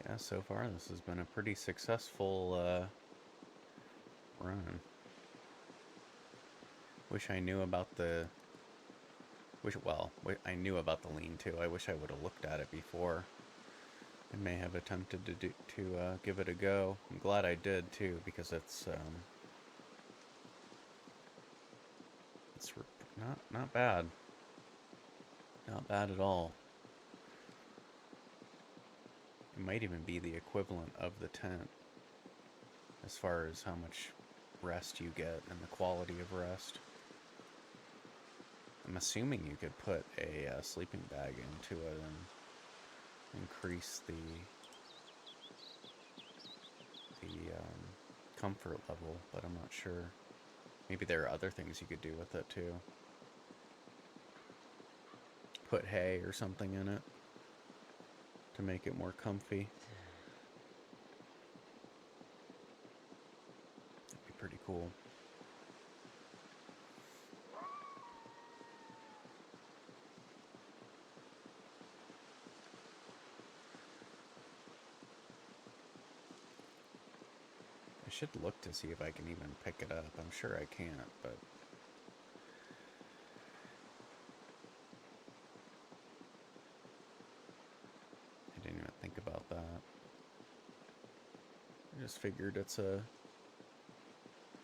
Yeah, so far this has been a pretty successful run. Wish I knew about the... I knew about the lean-to. I wish I would have looked at it before. I may have attempted to give it a go. I'm glad I did too, because it's not bad. Not bad at all. It might even be the equivalent of the tent as far as how much rest you get and the quality of rest. I'm assuming you could put a sleeping bag into it and increase the comfort level, but I'm not sure. Maybe there are other things you could do with it too. Put hay or something in it to make it more comfy. That'd be pretty cool. I should look to see if I can even pick it up. I'm sure I can't, but... I didn't even think about that. I just figured it's a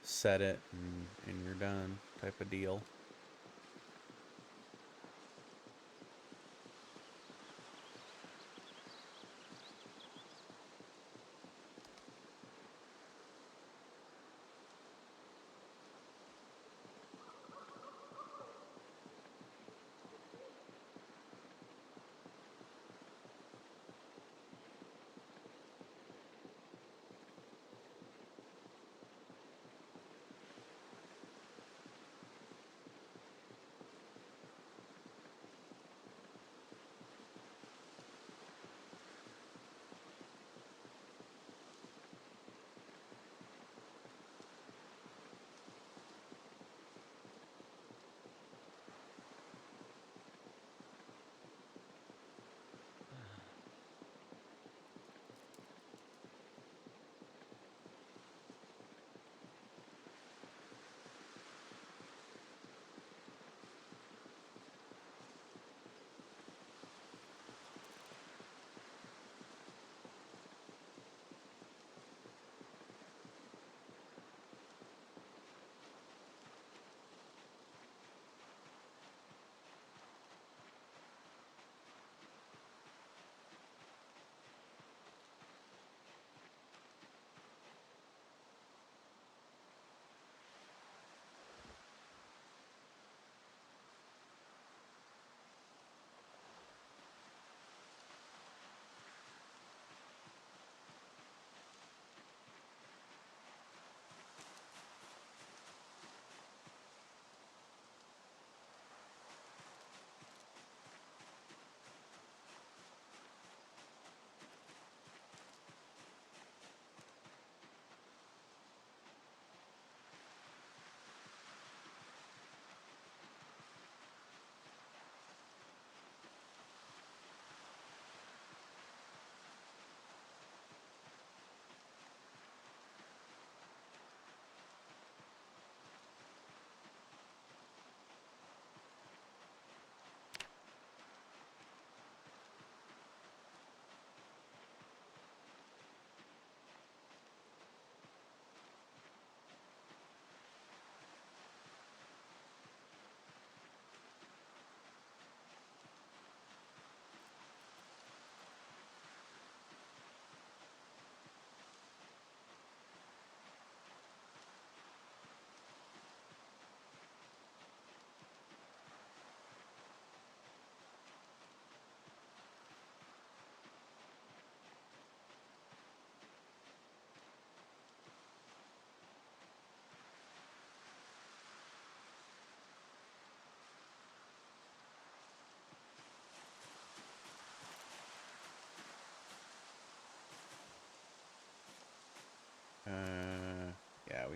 set it and you're done type of deal.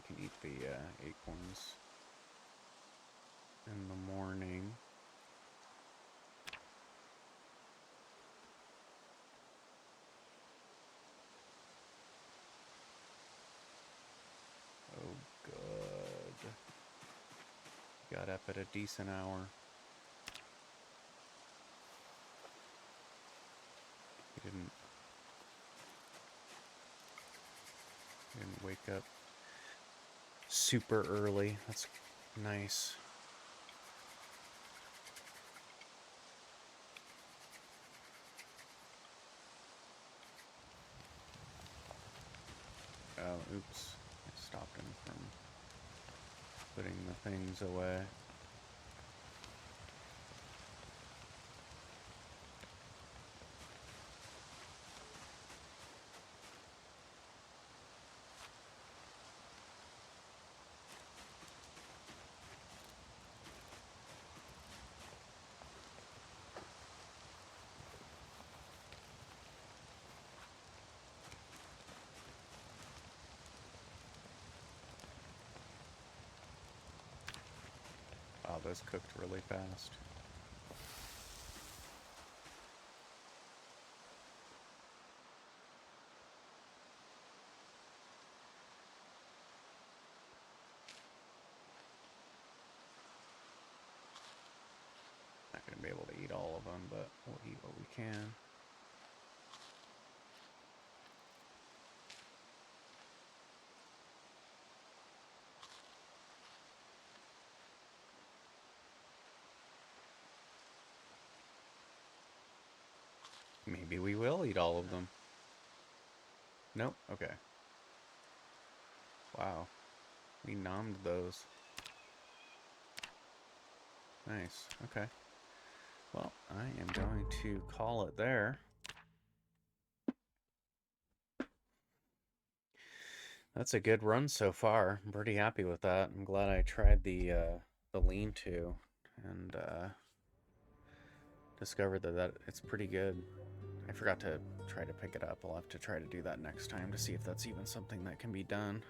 can eat the acorns in the morning. Oh, good. Got up at a decent hour. Didn't wake up super early. That's nice. Oh, oops. I stopped him from putting the things away. Wow, those cooked really fast. Not gonna be able to eat all of them, but we'll eat what we can. Maybe we will eat all of them. Nope, okay. Wow. We nommed those. Nice, okay. Well, I am going to call it there. That's a good run so far. I'm pretty happy with that. I'm glad I tried the lean-to and discovered that it's pretty good. I forgot to try to pick it up. I'll have to try to do that next time to see if that's even something that can be done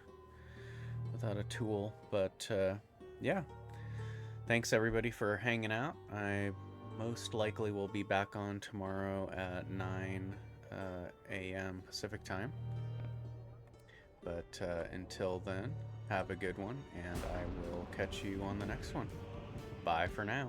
without a tool. But yeah, thanks everybody for hanging out. I most likely will be back on tomorrow at 9 a.m. Pacific time. But until then, have a good one, and I will catch you on the next one. Bye for now.